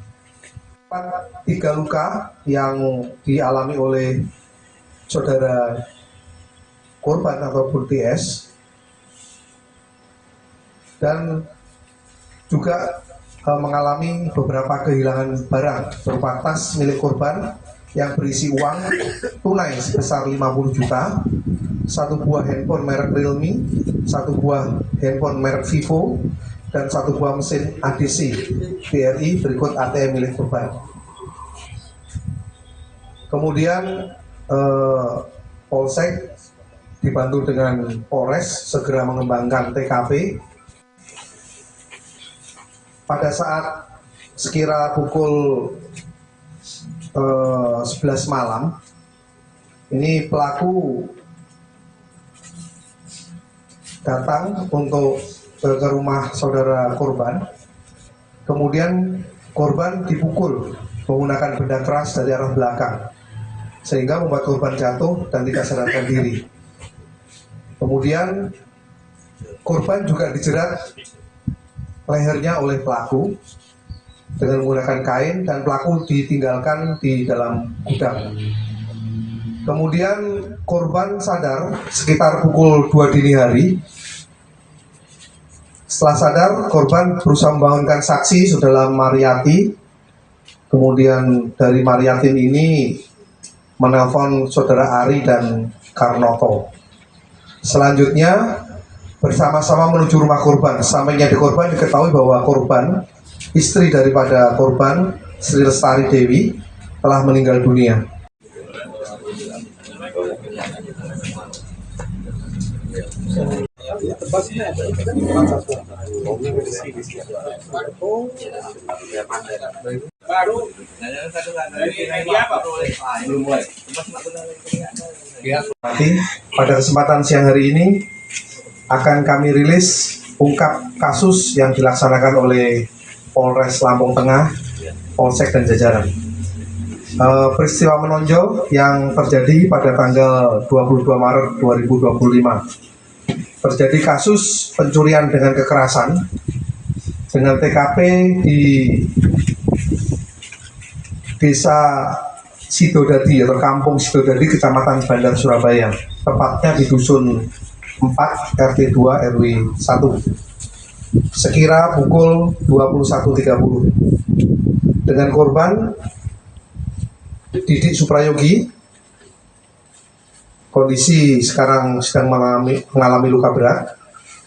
3 luka yang dialami oleh saudara korban ataupun TS, dan juga mengalami beberapa kehilangan barang berupa tas milik korban yang berisi uang tunai sebesar 50 juta, 1 buah handphone merek Realme, 1 buah handphone merek Vivo, dan 1 buah mesin ADC BRI berikut ATM milik korban. Kemudian Polsek dibantu dengan Polres segera mengembangkan TKP. Pada saat sekira pukul 11 malam, ini pelaku datang untuk ke rumah saudara korban. Kemudian korban dipukul menggunakan benda keras dari arah belakang, sehingga membuat korban jatuh dan tidak sadarkan diri. Kemudian korban juga dijerat lehernya oleh pelaku dengan menggunakan kain, dan pelaku ditinggalkan di dalam gudang. Kemudian korban sadar sekitar pukul 2 dini hari. Setelah sadar, korban berusaha membangunkan saksi saudara Mariati. Kemudian dari Mariatin ini menelpon saudara Ari dan Karnoto. Selanjutnya bersama-sama menuju rumah korban. Sampainya di korban diketahui bahwa korban, istri daripada korban, Sri Lestari Dewi, telah meninggal dunia. Nanti pada kesempatan siang hari ini akan kami rilis ungkap kasus yang dilaksanakan oleh Polres Lampung Tengah, Polsek dan jajaran. Peristiwa menonjol yang terjadi pada tanggal 22 Maret 2025. terjadi kasus pencurian dengan kekerasan dengan TKP di Desa Sidodadi atau Kampung Sidodadi, Kecamatan Bandar, Surabaya, tepatnya di Dusun 4 RT 2 RW 1, sekira pukul 21.30 dengan korban Didik Suprayogi. Kondisi sekarang sedang mengalami luka berat.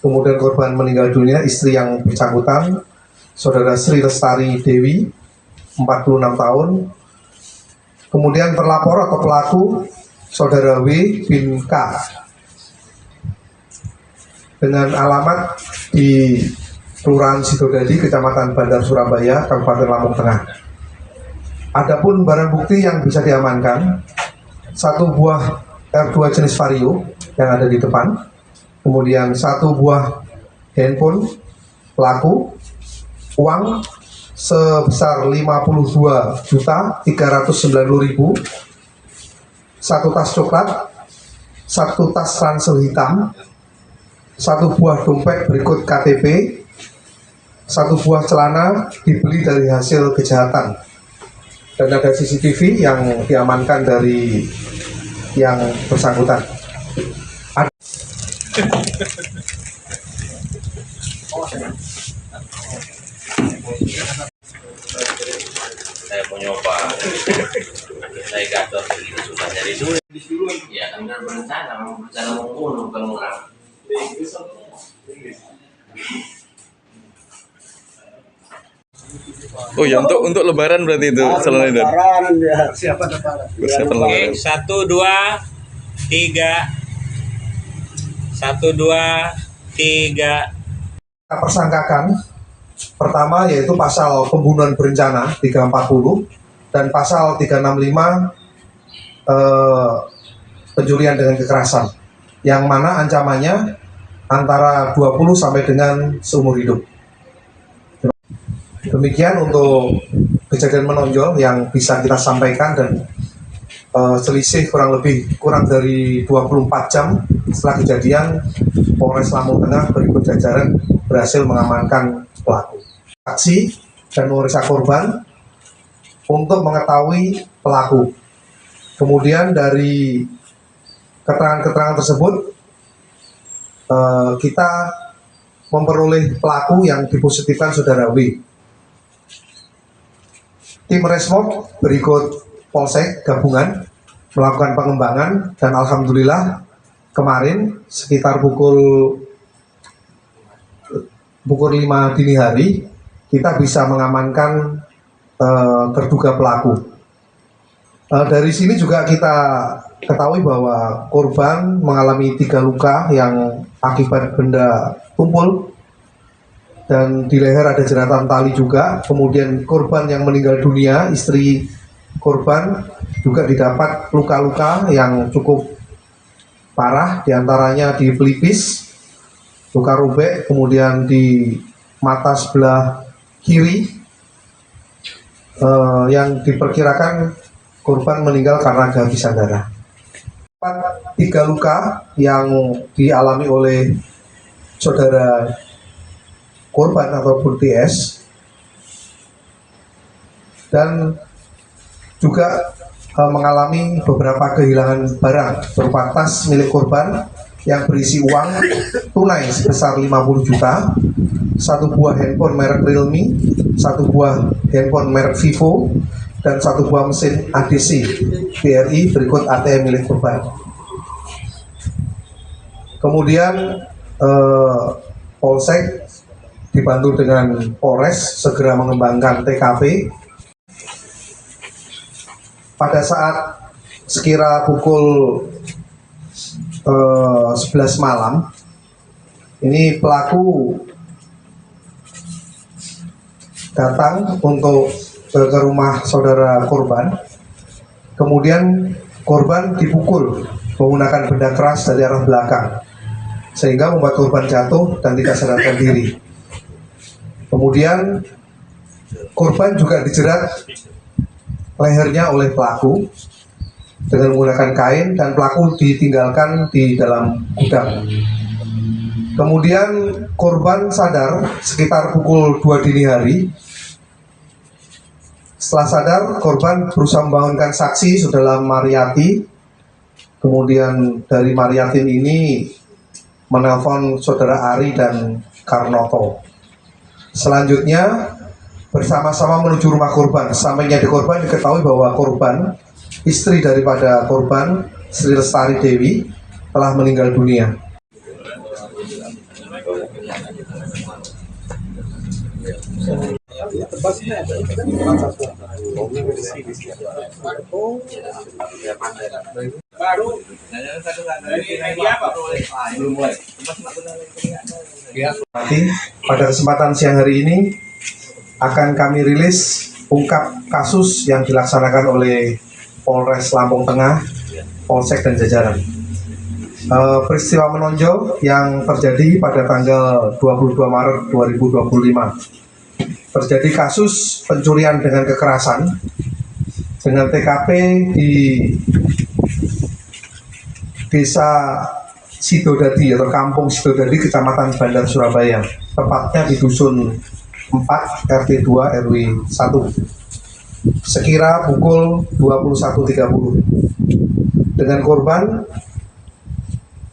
Kemudian korban meninggal dunia istri yang bersangkutan, Saudara Sri Lestari Dewi, 46 tahun. Kemudian terlapor atau pelaku Saudara W bin K dengan alamat di Kelurahan Sidodadi, Kecamatan Bandar, Surabaya, Kabupaten Lampung Tengah. Adapun barang bukti yang bisa diamankan, satu buah R2 jenis Vario yang ada di depan, kemudian satu buah handphone pelaku, uang sebesar 52.390.000, satu tas coklat, satu tas ransel hitam, satu buah dompet berikut KTP, satu buah celana dibeli dari hasil kejahatan, dan ada CCTV yang diamankan dari yang bersangkutan. Saya mau nyoba, saya gator begini susah nyari duit. Ya kan udah berencana mau membunuh kalau orang. Oh ya, untuk Lebaran berarti itu Salon Dar. Lebaran ya, siapa lebaran? Persiapan Oke, Lebaran. 1, 2, 3. 1, 2, 3. Kita persangkakan pertama yaitu pasal pembunuhan berencana 340 dan pasal 365 pencurian dengan kekerasan, yang mana ancamannya antara 20 sampai dengan seumur hidup. Demikian untuk kejadian menonjol yang bisa kita sampaikan, dan selisih kurang dari 24 jam setelah kejadian, Polres Lampung Tengah berikut jajaran berhasil mengamankan pelaku. Saksi dan memeriksa korban untuk mengetahui pelaku. Kemudian dari keterangan-keterangan tersebut kita memperoleh pelaku yang dipositifkan Saudara W. Tim Resmob berikut Polsek gabungan melakukan pengembangan, dan alhamdulillah kemarin sekitar pukul 5 dini hari kita bisa mengamankan terduga pelaku. Dari sini juga kita ketahui bahwa korban mengalami 3 luka yang akibat benda tumpul, dan di leher ada jeratan tali juga. Kemudian korban yang meninggal dunia, istri korban, juga didapat luka-luka yang cukup parah, diantaranya di pelipis, luka robek, kemudian di mata sebelah kiri, yang diperkirakan korban meninggal karena kehabisan darah. 3 luka yang dialami oleh saudara korban ataupun TS, dan juga mengalami beberapa kehilangan barang berupa tas milik korban yang berisi uang tunai sebesar 50 juta, satu buah handphone merek Realme, satu buah handphone merek Vivo, dan satu buah mesin ADC BRI berikut ATM milik korban. Kemudian Polsek dibantu dengan Polres segera mengembangkan TKP. Pada saat sekira pukul 11 malam, ini pelaku datang untuk ke rumah saudara korban. Kemudian korban dipukul menggunakan benda keras dari arah belakang, sehingga membuat korban jatuh dan tidak sadarkan diri. Kemudian korban juga dijerat lehernya oleh pelaku dengan menggunakan kain, dan pelaku ditinggalkan di dalam gudang. Kemudian korban sadar sekitar pukul 2 dini hari. Setelah sadar, korban berusaha membangunkan saksi saudara Mariati. Kemudian dari Mariatin ini menelpon saudara Ari dan Karnoto. Selanjutnya bersama-sama menuju rumah korban. Sampainya di korban diketahui bahwa korban, istri daripada korban, Sri Lestari Dewi, telah meninggal dunia. Pada kesempatan siang hari ini akan kami rilis ungkap kasus yang dilaksanakan oleh Polres Lampung Tengah, Polsek dan jajaran. Peristiwa menonjol yang terjadi pada tanggal 22 Maret 2025. Terjadi kasus pencurian dengan kekerasan dengan TKP di Desa Sidodadi atau Kampung Sidodadi, Kecamatan Bandar, Surabaya, tepatnya di Dusun 4 RT 2 RW 1 sekira pukul 21.30 dengan korban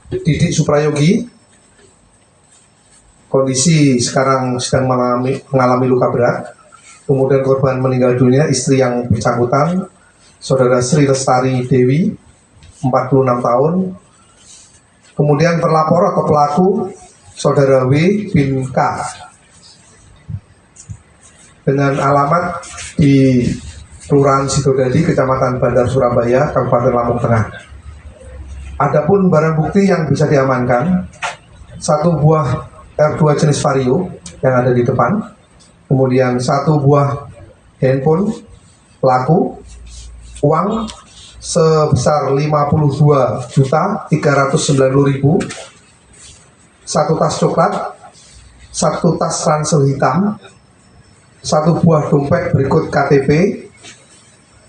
Didik Suprayogi. Kondisi sekarang sedang mengalami luka berat. Kemudian korban meninggal dunia, istri yang bersangkutan, saudara Sri Lestari Dewi, 46 tahun. Kemudian terlapor atau pelaku, saudara W bin K, dengan alamat di Kelurahan Sidodadi, Kecamatan Bandar, Surabaya, Kabupaten Lampung Tengah. Adapun barang bukti yang bisa diamankan, satu buah R2 jenis Vario yang ada di depan, kemudian satu buah handphone pelaku, uang sebesar 52.390.000, satu tas coklat, satu tas ransel hitam, satu buah dompet berikut KTP,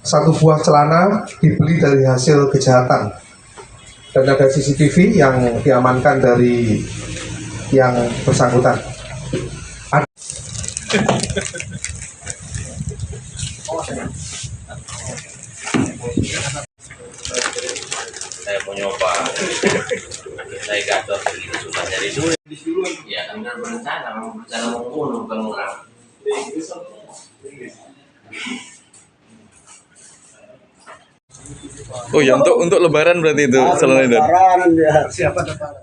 satu buah celana dibeli dari hasil kejahatan, dan ada CCTV yang diamankan dari yang bersangkutan. Saya mau nyoba naik gator begini susah nyari duit. Ya kan berencana membunuh bukan orang. Oh ya, untuk Lebaran berarti itu celana Dar. Lebaran ya. Siapa Lebaran?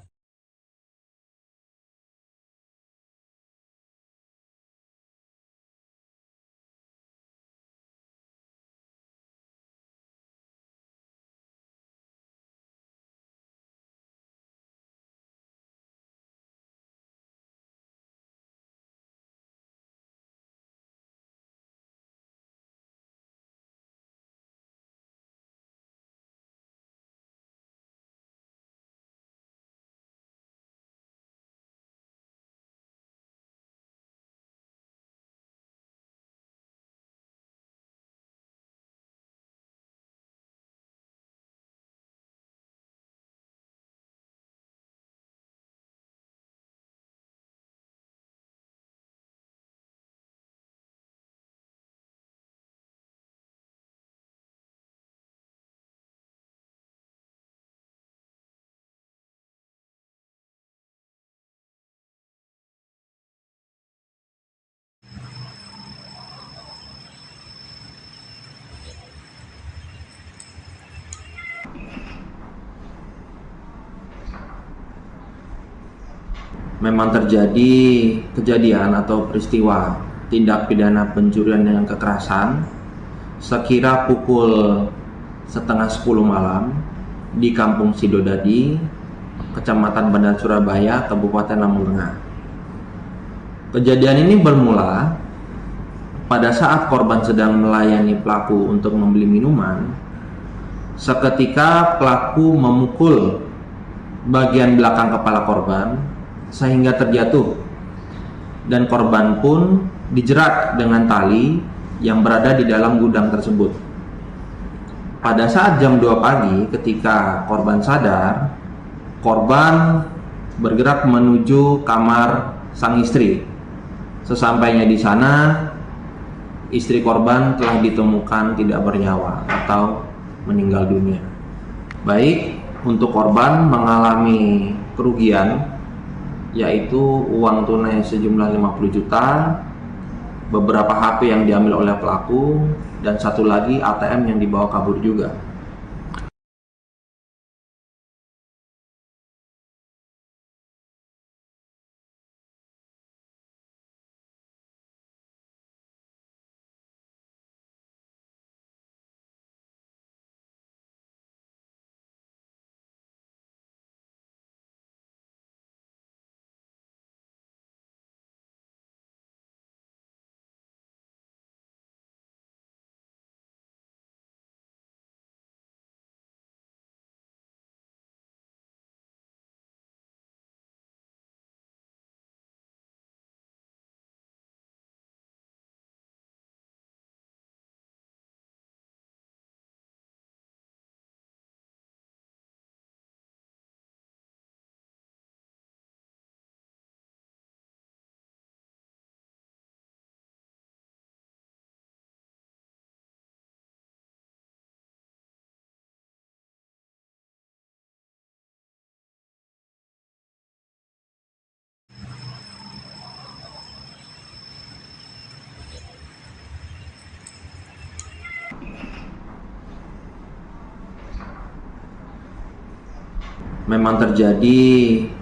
Memang terjadi kejadian atau peristiwa tindak pidana pencurian dengan kekerasan sekira pukul setengah 10 malam di Kampung Sidodadi, Kecamatan Bandar, Surabaya, Kabupaten Lampung Tengah. Kejadian ini bermula pada saat korban sedang melayani pelaku untuk membeli minuman. Seketika pelaku memukul bagian belakang kepala korban sehingga terjatuh, dan korban pun dijerat dengan tali yang berada di dalam gudang tersebut. Pada saat jam 2 pagi ketika korban sadar, korban bergerak menuju kamar sang istri. Sesampainya di sana, istri korban telah ditemukan tidak bernyawa atau meninggal dunia. Baik, untuk korban mengalami kerugian yaitu uang tunai sejumlah 50 juta, beberapa HP yang diambil oleh pelaku, dan satu lagi ATM yang dibawa kabur juga. Memang terjadi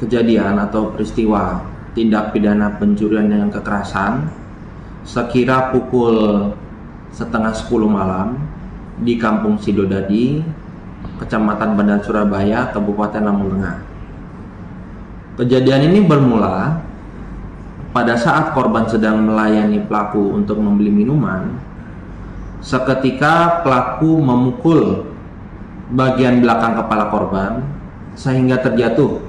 kejadian atau peristiwa tindak pidana pencurian dengan kekerasan sekira pukul setengah 10 malam di Kampung Sidodadi, Kecamatan Bandar Surabaya, Kabupaten Lampung Tengah. Kejadian ini bermula pada saat korban sedang melayani pelaku untuk membeli minuman. Seketika pelaku memukul bagian belakang kepala korban sehingga terjatuh,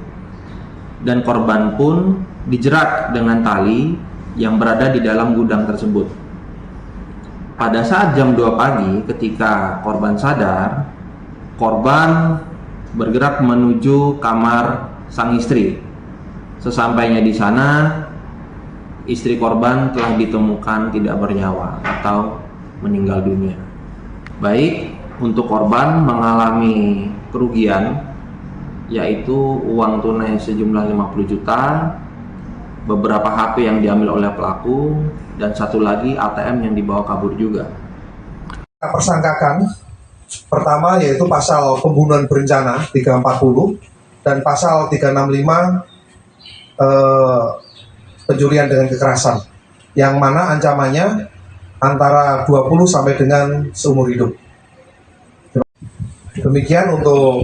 dan korban pun dijerat dengan tali yang berada di dalam gudang tersebut. Pada saat jam 2 pagi ketika korban sadar, korban bergerak menuju kamar sang istri. Sesampainya di sana, istri korban telah ditemukan tidak bernyawa atau meninggal dunia. Baik, untuk korban mengalami kerugian yaitu uang tunai sejumlah 50 juta, beberapa HP yang diambil oleh pelaku, dan satu lagi ATM yang dibawa kabur juga. Kita persangkakan pertama yaitu pasal pembunuhan berencana 340 dan pasal 365 pencurian dengan kekerasan, yang mana ancamannya antara 20 sampai dengan seumur hidup. Demikian untuk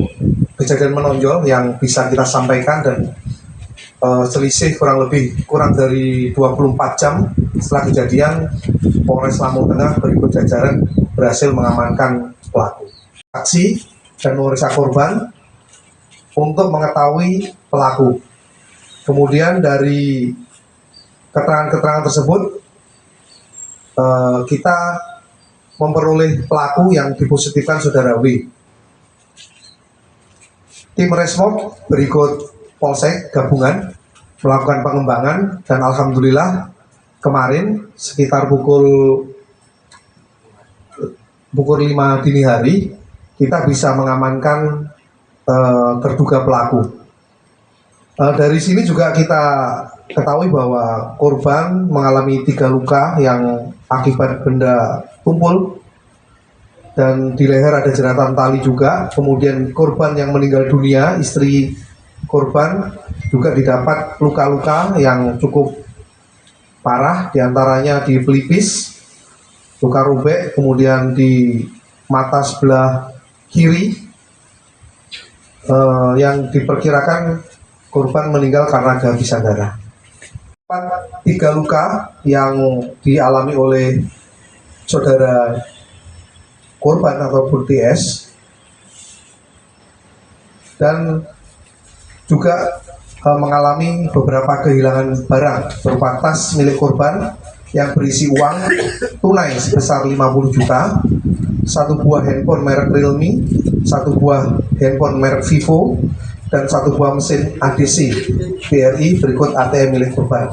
kejadian menonjol yang bisa kita sampaikan, dan selisih kurang dari 24 jam setelah kejadian, Polres Lampung Tengah berikut jajaran berhasil mengamankan pelaku. Saksi dan memeriksa korban untuk mengetahui pelaku. Kemudian dari keterangan-keterangan tersebut kita memperoleh pelaku yang dipositifkan saudara W. Tim Resmob berikut Polsek gabungan melakukan pengembangan, dan alhamdulillah kemarin sekitar pukul 5 dini hari kita bisa mengamankan terduga pelaku. Dari sini juga kita ketahui bahwa korban mengalami 3 luka yang akibat benda tumpul, dan di leher ada jeratan tali juga. Kemudian korban yang meninggal dunia, istri korban, juga didapat luka-luka yang cukup parah, diantaranya di pelipis, luka robek, kemudian di mata sebelah kiri, yang diperkirakan korban meninggal karena kehabisan darah. 3 luka yang dialami oleh saudara korban ataupun TS, dan juga mengalami beberapa kehilangan barang berupa tas milik korban yang berisi uang tunai sebesar 50 juta, 1 buah handphone merek Realme, 1 buah handphone merek Vivo, dan 1 buah mesin ADC BRI berikut ATM milik korban.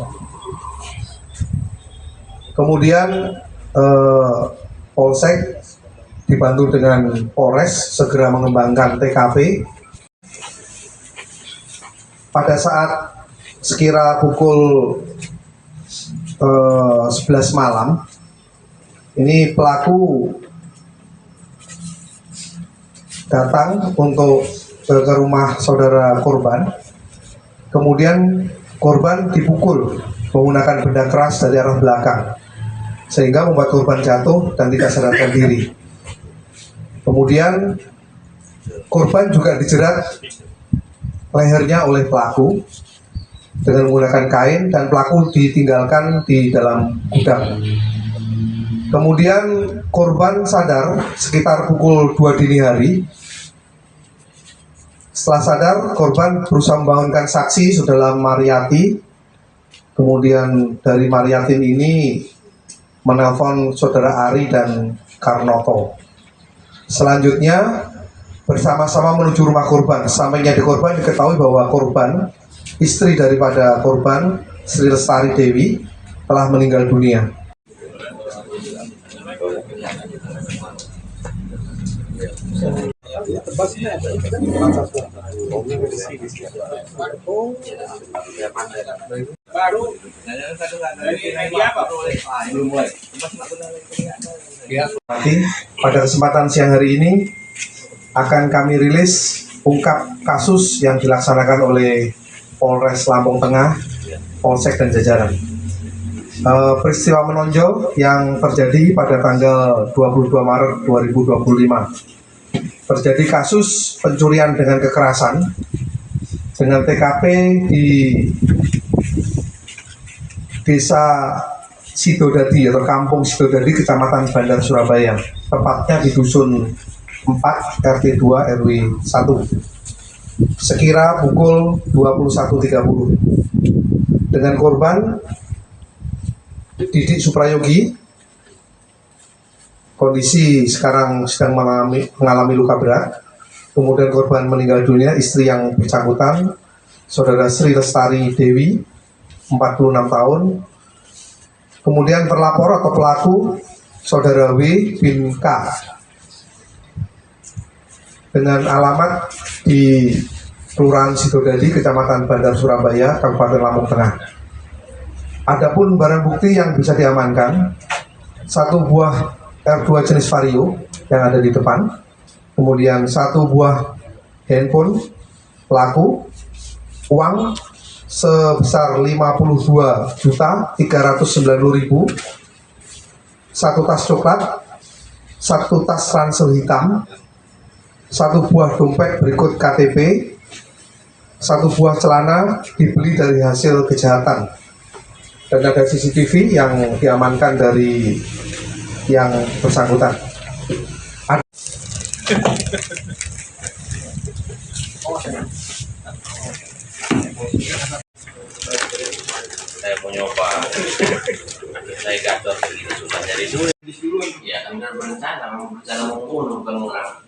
Kemudian Polsek dibantu dengan Polres segera mengembangkan TKP. Pada saat sekira pukul 11 malam, ini pelaku datang untuk ke rumah saudara korban. Kemudian korban dipukul menggunakan benda keras dari arah belakang, sehingga membuat korban jatuh dan tidak sadarkan diri. Kemudian korban juga dijerat lehernya oleh pelaku dengan menggunakan kain dan pelaku ditinggalkan di dalam gudang. Kemudian korban sadar sekitar pukul 2 dini hari. Setelah sadar, korban berusaha membangunkan saksi saudara Mariati. Kemudian dari Mariatin ini menelpon saudara Ari dan Karnoto. Selanjutnya bersama-sama menuju rumah korban. Sampainya di korban diketahui bahwa korban, istri daripada korban, Sri Lestari Dewi, telah meninggal dunia. Pada kesempatan siang hari ini akan kami rilis ungkap kasus yang dilaksanakan oleh Polres Lampung Tengah, Polsek dan jajaran. Peristiwa menonjol yang terjadi pada tanggal 22 Maret 2025. Terjadi kasus pencurian dengan kekerasan dengan TKP di Desa Sidodadi atau Kampung Sidodadi, Kecamatan Bandar Surabaya, tepatnya di Dusun 4 RT 2 RW 1, sekira pukul 21.30 dengan korban Didik Suprayogi. Kondisi sekarang sedang mengalami luka berat. Kemudian korban meninggal dunia, istri yang bersangkutan, saudara Sri Lestari Dewi, 46 tahun. Kemudian terlapor atau pelaku, saudara W bin K, dengan alamat di Kelurahan Sidodadi, Kecamatan Bandar Surabaya, Kabupaten Lampung Tengah. Adapun barang bukti yang bisa diamankan, 1 buah R2 jenis Vario yang ada di depan, kemudian 1 buah handphone pelaku, uang sebesar 52.390.000, 1 tas coklat, 1 tas ransel hitam, 1 buah dompet berikut KTP, 1 buah celana dibeli dari hasil kejahatan, dan ada CCTV yang diamankan dari yang bersangkutan. Saya mau nyoba naik gator begini susah nyari duit. Ya kan berencana mau membunuh bukan orang.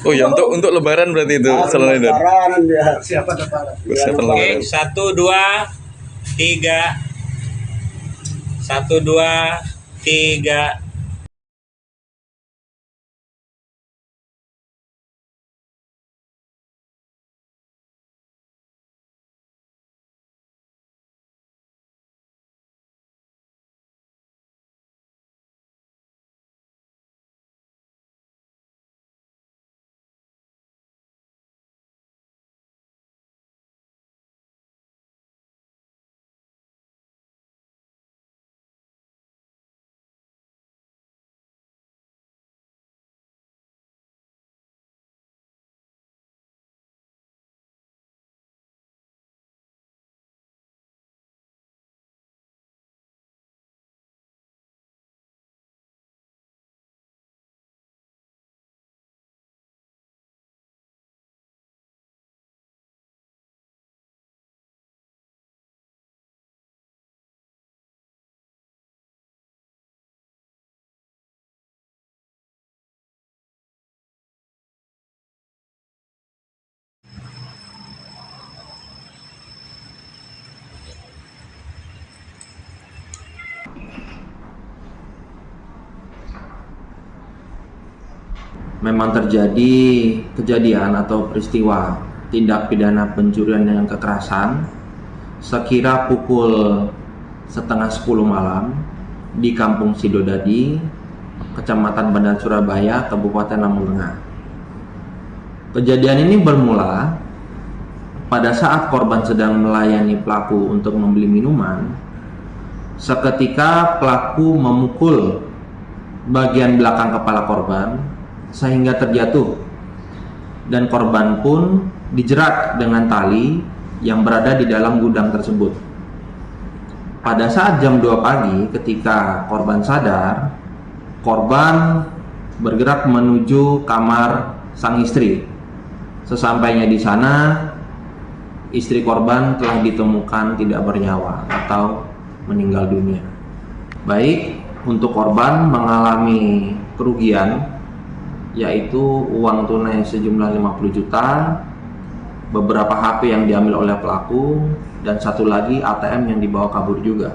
Oh ya, untuk Lebaran berarti itu selain itu. Lebaran ya, siapa lebaran? Persiapan Oke, Lebaran. 1, 2, 3. 1, 2, 3. memang terjadi kejadian atau peristiwa tindak pidana pencurian dengan kekerasan sekira pukul setengah 10 malam di Kampung Sidodadi, Kecamatan Bandar Surabaya, Kabupaten Lampung Tengah. Kejadian ini bermula pada saat korban sedang melayani pelaku untuk membeli minuman. Seketika pelaku memukul bagian belakang kepala korban sehingga terjatuh, dan korban pun dijerat dengan tali yang berada di dalam gudang tersebut. Pada saat jam 2 pagi ketika korban sadar, korban bergerak menuju kamar sang istri. Sesampainya di sana, istri korban telah ditemukan tidak bernyawa atau meninggal dunia. Baik, untuk korban mengalami kerugian yaitu uang tunai sejumlah 50 juta, beberapa HP yang diambil oleh pelaku, dan satu lagi ATM yang dibawa kabur juga.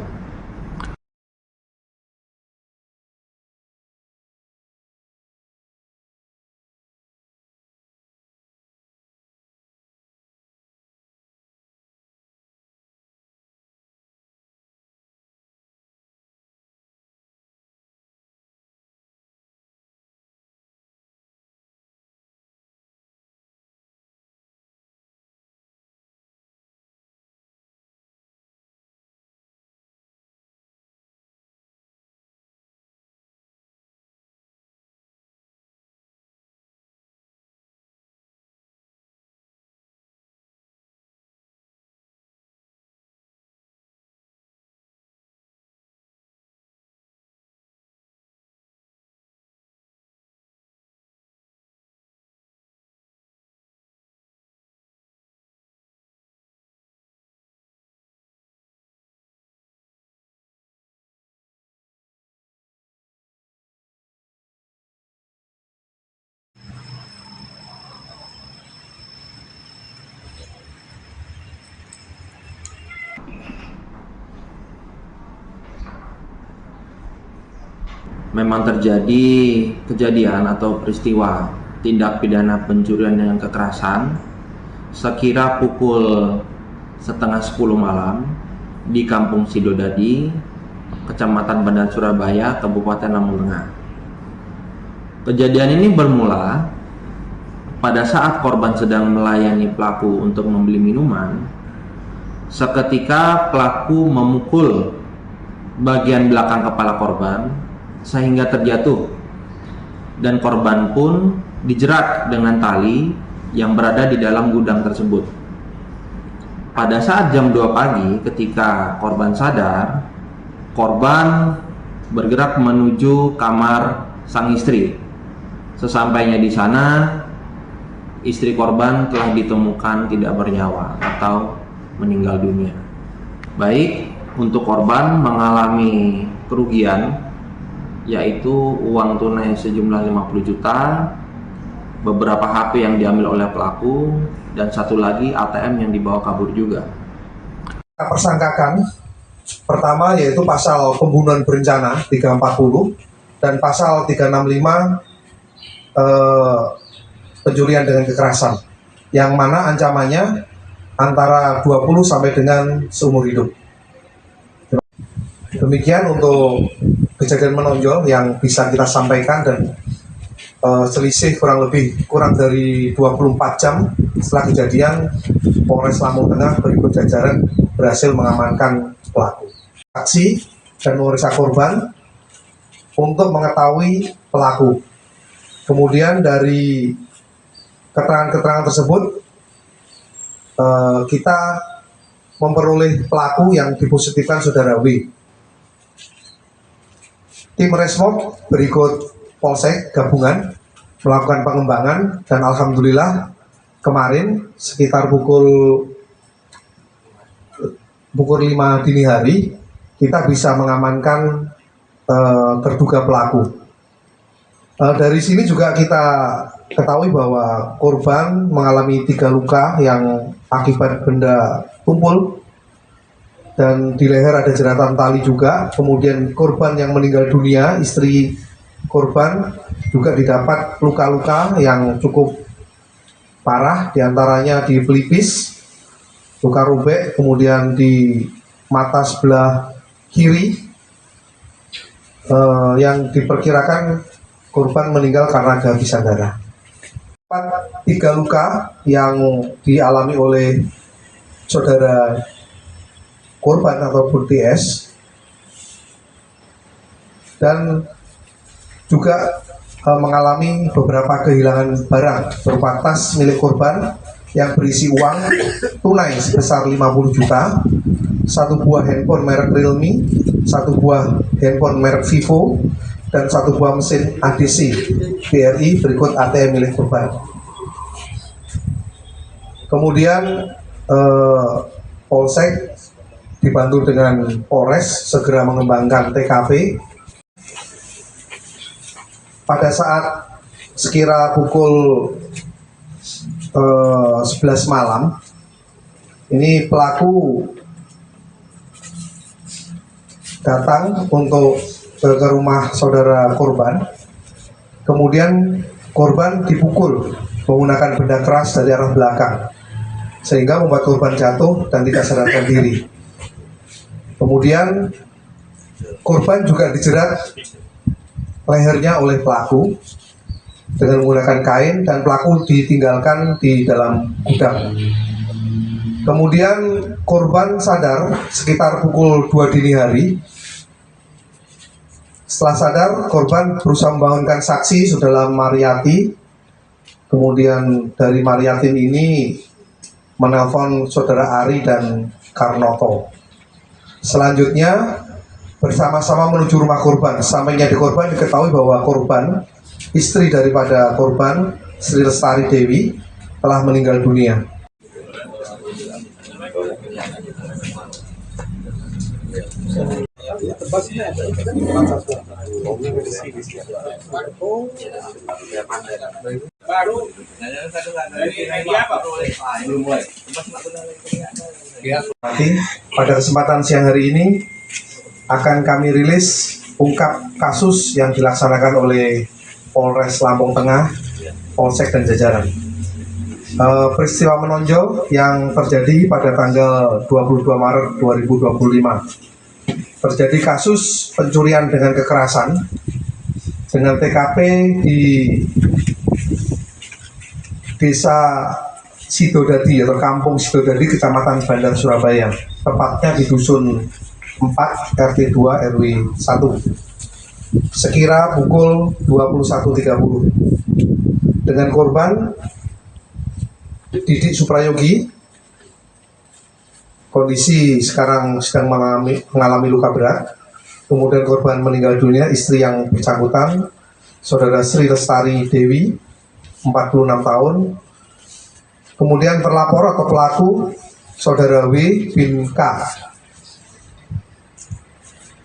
Memang terjadi kejadian atau peristiwa tindak pidana pencurian dengan kekerasan sekira pukul setengah 10 malam di Kampung Sidodadi, Kecamatan Bandar Surabaya, Kabupaten Lampung Tengah. Kejadian ini bermula pada saat korban sedang melayani pelaku untuk membeli minuman. Seketika pelaku memukul bagian belakang kepala korban sehingga terjatuh, dan korban pun dijerat dengan tali yang berada di dalam gudang tersebut. Pada saat jam 2 pagi ketika korban sadar, korban bergerak menuju kamar sang istri. Sesampainya di sana, istri korban telah ditemukan tidak bernyawa atau meninggal dunia. Baik, untuk korban mengalami kerugian yaitu uang tunai sejumlah 50 juta, beberapa HP yang diambil oleh pelaku, dan satu lagi ATM yang dibawa kabur juga. Kita persangkakan pertama yaitu pasal pembunuhan berencana 340 dan pasal 365 pencurian dengan kekerasan, yang mana ancamannya antara 20 sampai dengan seumur hidup. Demikian untuk kejadian menonjol yang bisa kita sampaikan, dan selisih kurang dari 24 jam setelah kejadian, Polres Lampung Tengah berikut jajaran berhasil mengamankan pelaku. Saksi dan memeriksa korban untuk mengetahui pelaku. Kemudian dari keterangan-keterangan tersebut kita memperoleh pelaku yang dipositifkan saudara W. Tim Resmob berikut Polsek gabungan melakukan pengembangan, dan alhamdulillah kemarin sekitar pukul 5 dini hari kita bisa mengamankan terduga pelaku. Dari sini juga kita ketahui bahwa korban mengalami 3 luka yang akibat benda tumpul, dan di leher ada jeratan tali juga. Kemudian korban yang meninggal dunia, istri korban juga didapat luka-luka yang cukup parah, diantaranya di pelipis, luka robek, kemudian di mata sebelah kiri, yang diperkirakan korban meninggal karena kehabisan darah. 3 luka yang dialami oleh saudara korban ataupun TS, dan juga mengalami beberapa kehilangan barang berupa tas milik korban yang berisi uang tunai sebesar 50 juta, 1 buah handphone merek Realme, 1 buah handphone merek Vivo, dan 1 buah mesin ADC BRI berikut ATM milik korban. Kemudian Polsek dibantu dengan Polres segera mengembangkan TKP. Pada saat sekira pukul 11 malam, ini pelaku datang untuk ke rumah saudara korban. Kemudian korban dipukul menggunakan benda keras dari arah belakang, sehingga membuat korban jatuh dan tidak sadarkan diri. Kemudian korban juga dijerat lehernya oleh pelaku dengan menggunakan kain, dan pelaku ditinggalkan di dalam gudang. Kemudian korban sadar sekitar pukul 2 dini hari. Setelah sadar, korban berusaha membangunkan saksi saudara Mariati. Kemudian dari Mariatin ini menelpon saudara Ari dan Karnoto. Selanjutnya bersama-sama menuju rumah korban. Sampainya di korban diketahui bahwa korban, istri daripada korban, Sri Lestari Dewi, telah meninggal dunia. Pada kesempatan siang hari ini akan kami rilis ungkap kasus yang dilaksanakan oleh Polres Lampung Tengah, Polsek dan jajaran. Peristiwa menonjol yang terjadi pada tanggal 22 Maret 2025. Terjadi kasus pencurian dengan kekerasan dengan TKP di Desa Sidodadi atau Kampung Sidodadi, Kecamatan Bandar, Surabaya, tepatnya di Dusun 4 RT 2 RW 1, sekira pukul 21.30 dengan korban Didik Suprayogi. Kondisi sekarang sedang mengalami luka berat. Kemudian korban meninggal dunia, istri yang bersangkutan saudara Sri Lestari Dewi, 46 tahun. Kemudian terlapor atau pelaku saudara W bin K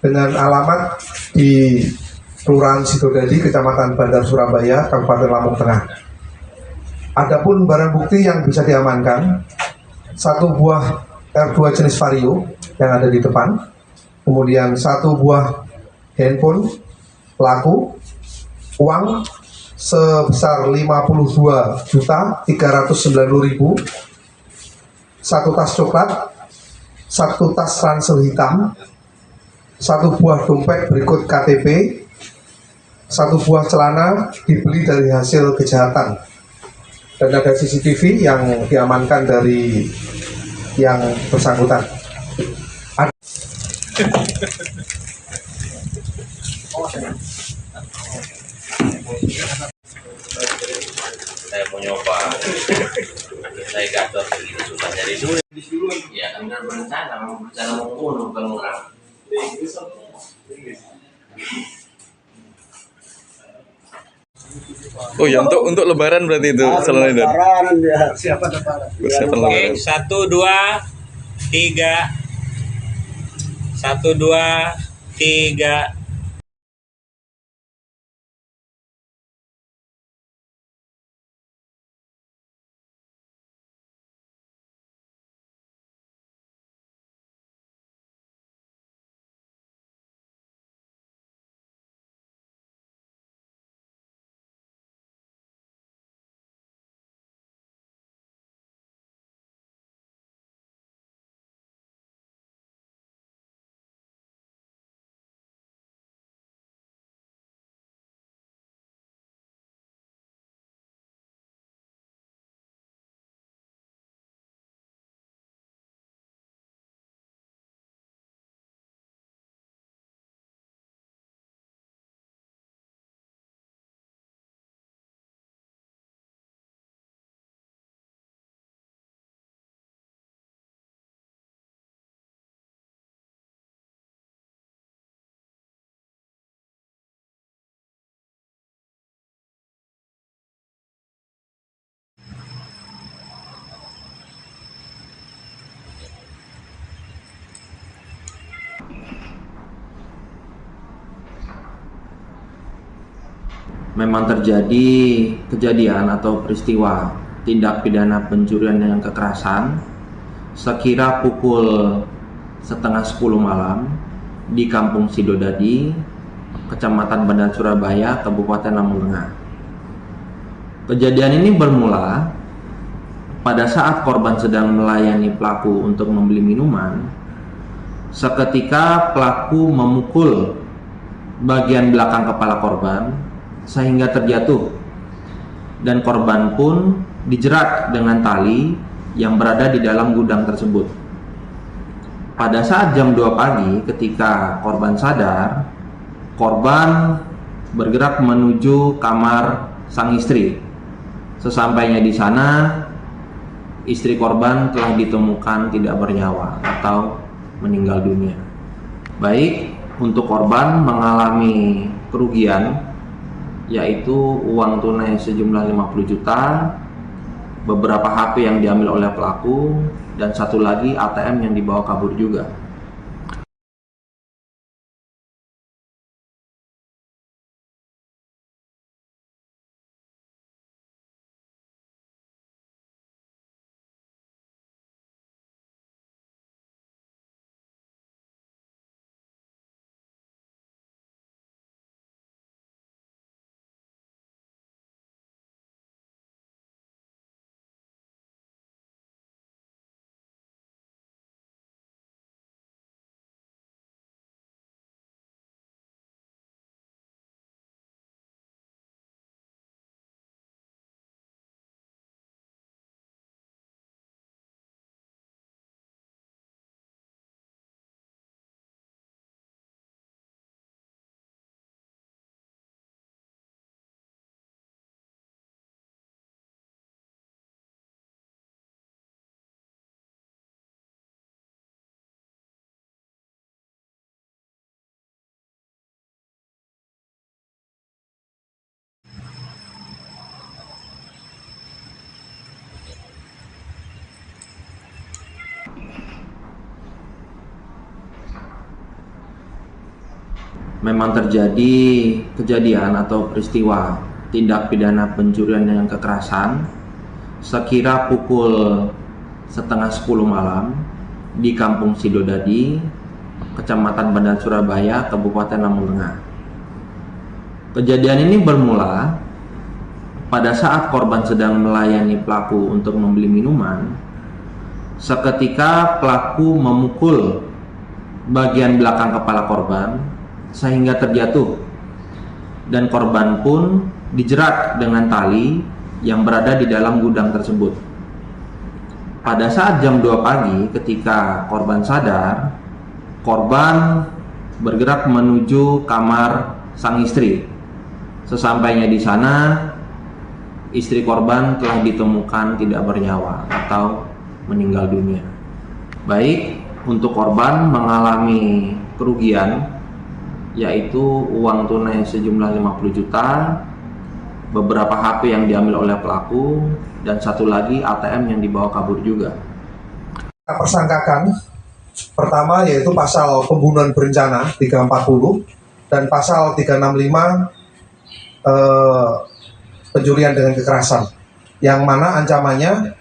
dengan alamat di Kelurahan Sidodadi, Kecamatan Bandar, Surabaya, Kabupaten Lampung Tengah. Adapun barang bukti yang bisa diamankan, 1 buah R2 jenis Vario yang ada di depan, kemudian 1 buah handphone pelaku, uang sebesar 52.390.000, 1 tas coklat, 1 tas ransel hitam, 1 buah dompet berikut KTP, 1 buah celana dibeli dari hasil kejahatan, dan ada CCTV yang diamankan dari yang bersangkutan. Saya mau nyoba, saya gatot begini susah dari dulu. Ya kan berencana mau membunuh kalau orang. Oh ya, untuk Lebaran berarti itu selain itu. Lebaran ya, siapa Lebaran? Persiapan Oke, Lebaran. 1, 2, 3. 1, 2, 3. memang terjadi kejadian atau peristiwa tindak pidana pencurian dengan kekerasan sekira pukul setengah 10 malam di Kampung Sidodadi, Kecamatan Bandar Surabaya, Kabupaten Lampung Tengah. Kejadian ini bermula pada saat korban sedang melayani pelaku untuk membeli minuman. Seketika pelaku memukul bagian belakang kepala korban sehingga terjatuh, dan korban pun dijerat dengan tali yang berada di dalam gudang tersebut. Pada saat jam 2 pagi ketika korban sadar, korban bergerak menuju kamar sang istri. Sesampainya di sana, istri korban telah ditemukan tidak bernyawa atau meninggal dunia. Baik, untuk korban mengalami kerugian yaitu uang tunai sejumlah 50 juta, beberapa HP yang diambil oleh pelaku, dan satu lagi ATM yang dibawa kabur juga. Memang terjadi kejadian atau peristiwa tindak pidana pencurian dengan kekerasan sekira pukul setengah 10 malam di Kampung Sidodadi, Kecamatan Bandar Surabaya, Kabupaten Lampung Tengah. Kejadian ini bermula pada saat korban sedang melayani pelaku untuk membeli minuman. Seketika pelaku memukul bagian belakang kepala korban sehingga terjatuh, dan korban pun dijerat dengan tali yang berada di dalam gudang tersebut. Pada saat jam 2 pagi ketika korban sadar, korban bergerak menuju kamar sang istri. Sesampainya di sana, istri korban telah ditemukan tidak bernyawa atau meninggal dunia. Baik, untuk korban mengalami kerugian yaitu uang tunai sejumlah 50 juta, beberapa HP yang diambil oleh pelaku, dan satu lagi ATM yang dibawa kabur juga. Kita persangkakan pertama yaitu pasal pembunuhan berencana 340 dan pasal 365 pencurian dengan kekerasan, yang mana ancamannya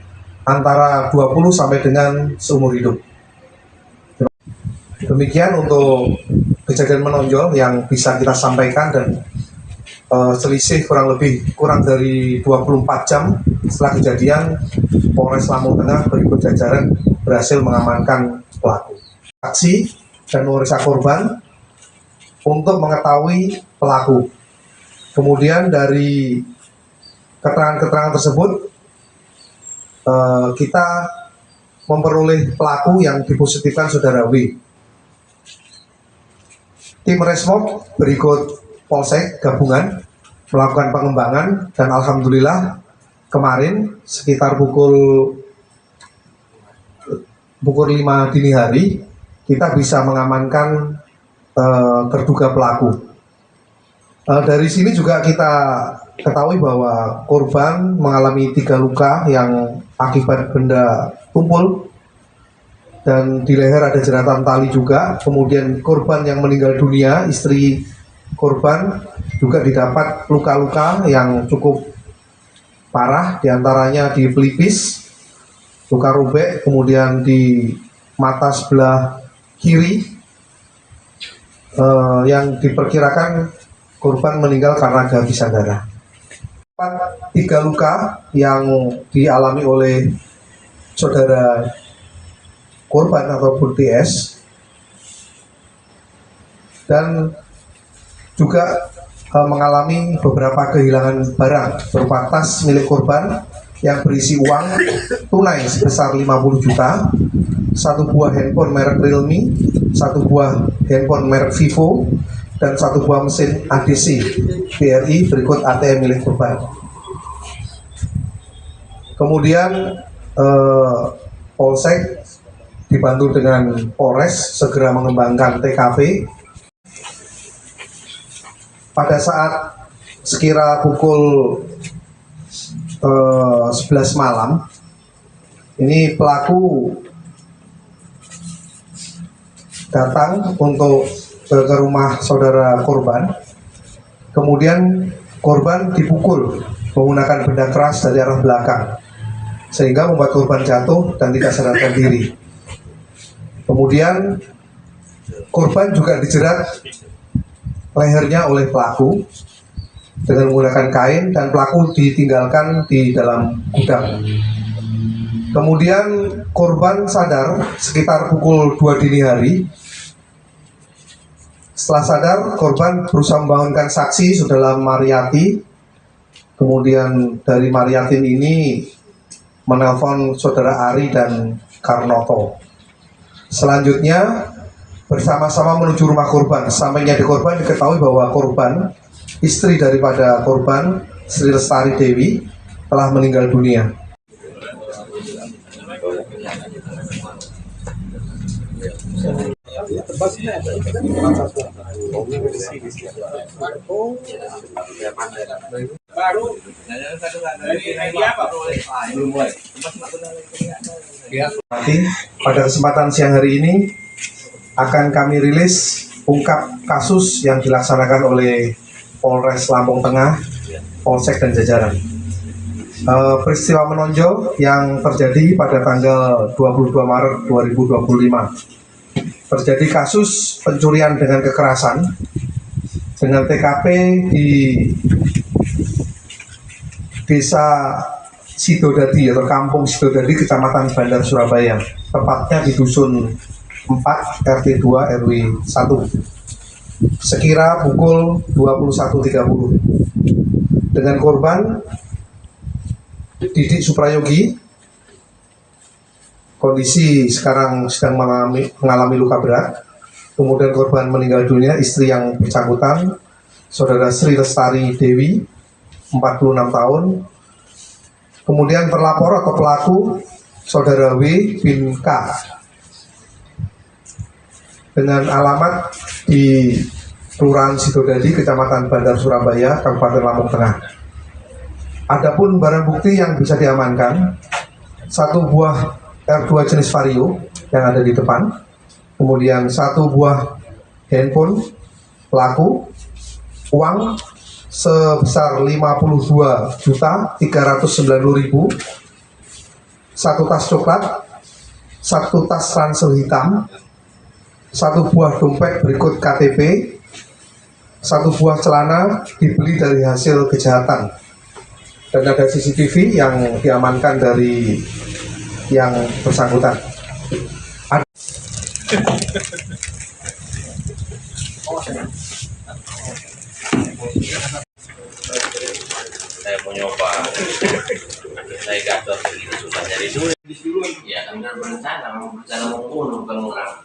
antara 20 sampai dengan seumur hidup. Demikian untuk kejadian menonjol yang bisa kita sampaikan, dan selisih kurang dari 24 jam setelah kejadian, Polres Lampung Tengah berikut jajaran berhasil mengamankan pelaku. Saksi dan memeriksa korban untuk mengetahui pelaku. Kemudian dari keterangan-keterangan tersebut kita memperoleh pelaku yang dipositifkan saudara W. Tim Resmob berikut Polsek gabungan melakukan pengembangan, dan alhamdulillah kemarin sekitar pukul 5 dini hari kita bisa mengamankan terduga pelaku. Dari sini juga kita ketahui bahwa korban mengalami 3 luka yang akibat benda tumpul, dan di leher ada jeratan tali juga. Kemudian korban yang meninggal dunia, istri korban juga didapat luka-luka yang cukup parah, diantaranya di pelipis, luka robek, kemudian di mata sebelah kiri, yang diperkirakan korban meninggal karena kehabisan darah. 3 luka yang dialami oleh saudara korban ataupun TS, dan juga mengalami beberapa kehilangan barang berupa tas milik korban yang berisi uang tunai sebesar 50 juta, 1 buah handphone merek Realme, 1 buah handphone merek Vivo, dan 1 buah mesin ADC BRI berikut ATM milik korban. Kemudian Polsek dibantu dengan Polres segera mengembangkan TKP. Pada saat sekira pukul 11 malam, ini pelaku datang untuk ke rumah saudara korban. Kemudian korban dipukul menggunakan benda keras dari arah belakang, sehingga membuat korban jatuh dan tidak sadarkan diri. Kemudian korban juga dijerat lehernya oleh pelaku dengan menggunakan kain, dan pelaku ditinggalkan di dalam gudang. Kemudian korban sadar sekitar pukul 2 dini hari. Setelah sadar, korban berusaha membangunkan saksi saudara Mariati. Kemudian dari Mariatin ini menelpon saudara Ari dan Karnoto. Selanjutnya bersama-sama menuju rumah korban. Sampainya di korban diketahui bahwa korban, istri daripada korban, Sri Lestari Dewi, telah meninggal dunia. Pada kesempatan siang hari ini akan kami rilis ungkap kasus yang dilaksanakan oleh Polres Lampung Tengah, Polsek dan jajaran. Peristiwa menonjol yang terjadi pada tanggal 22 Maret 2025. Terjadi kasus pencurian dengan kekerasan dengan TKP di Desa Sidodadi atau Kampung Sidodadi, Kecamatan Bandar, Surabaya, tepatnya di Dusun 4 RT 2 RW 1, sekira pukul 21.30 dengan korban Didik Suprayogi. Kondisi sekarang sedang mengalami luka berat. Kemudian korban meninggal dunia, istri yang bersangkutan, saudara Sri Lestari Dewi, 46 tahun. Kemudian terlapor atau pelaku, saudara W bin K, dengan alamat di Kelurahan Sidodadi, Kecamatan Bandar, Surabaya, Kabupaten Lampung Tengah. Adapun barang bukti yang bisa diamankan, 1 buah R2 jenis Vario yang ada di depan, kemudian 1 buah handphone pelaku, uang sebesar 52.390.000, 1 tas coklat, 1 tas ransel hitam, 1 buah dompet berikut KTP, 1 buah celana dibeli dari hasil kejahatan, dan ada CCTV yang diamankan dari yang bersangkutan. Saya mau nyoba, saya gatot begini susah nyari duit. Ya kan berencana mau membunuh, bukan orang.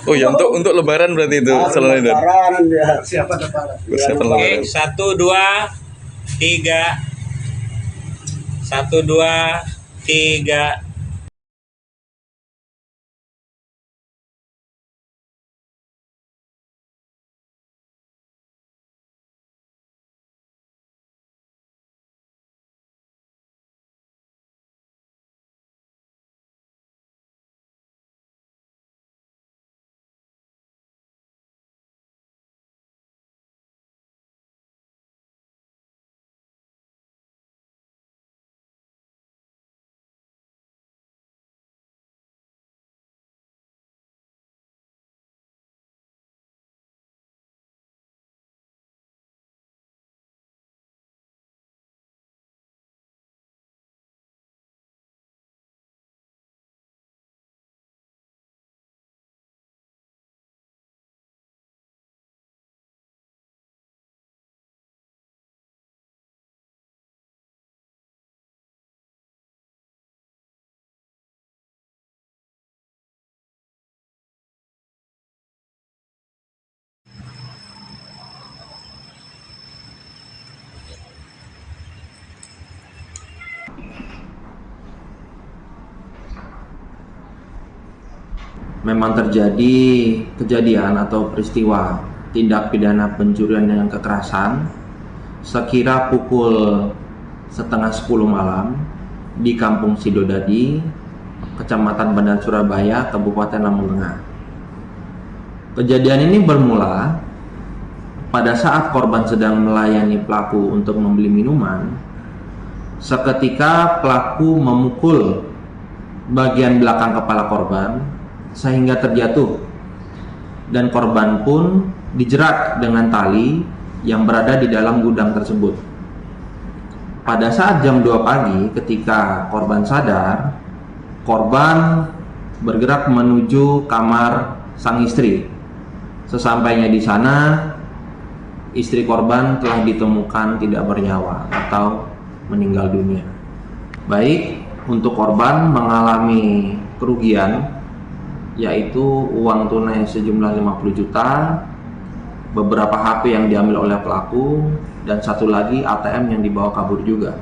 Oh ya, untuk Lebaran berarti itu selalu itu. Lebaran ya, siapa lebaran? Persiapan Oke, Lebaran. 1, 2, 3. 1, 2, 3. memang terjadi kejadian atau peristiwa tindak pidana pencurian dengan kekerasan sekira pukul setengah 10 malam di Kampung Sidodadi, Kecamatan Bandar Surabaya, Kabupaten Lampung Tengah. Kejadian ini bermula pada saat korban sedang melayani pelaku untuk membeli minuman. Seketika pelaku memukul bagian belakang kepala korban sehingga terjatuh, dan korban pun dijerat dengan tali yang berada di dalam gudang tersebut. Pada saat jam 2 pagi ketika korban sadar, korban bergerak menuju kamar sang istri. Sesampainya di sana, istri korban telah ditemukan tidak bernyawa atau meninggal dunia. Baik, untuk korban mengalami kerugian yaitu uang tunai sejumlah 50 juta, beberapa HP yang diambil oleh pelaku, dan satu lagi ATM yang dibawa kabur juga.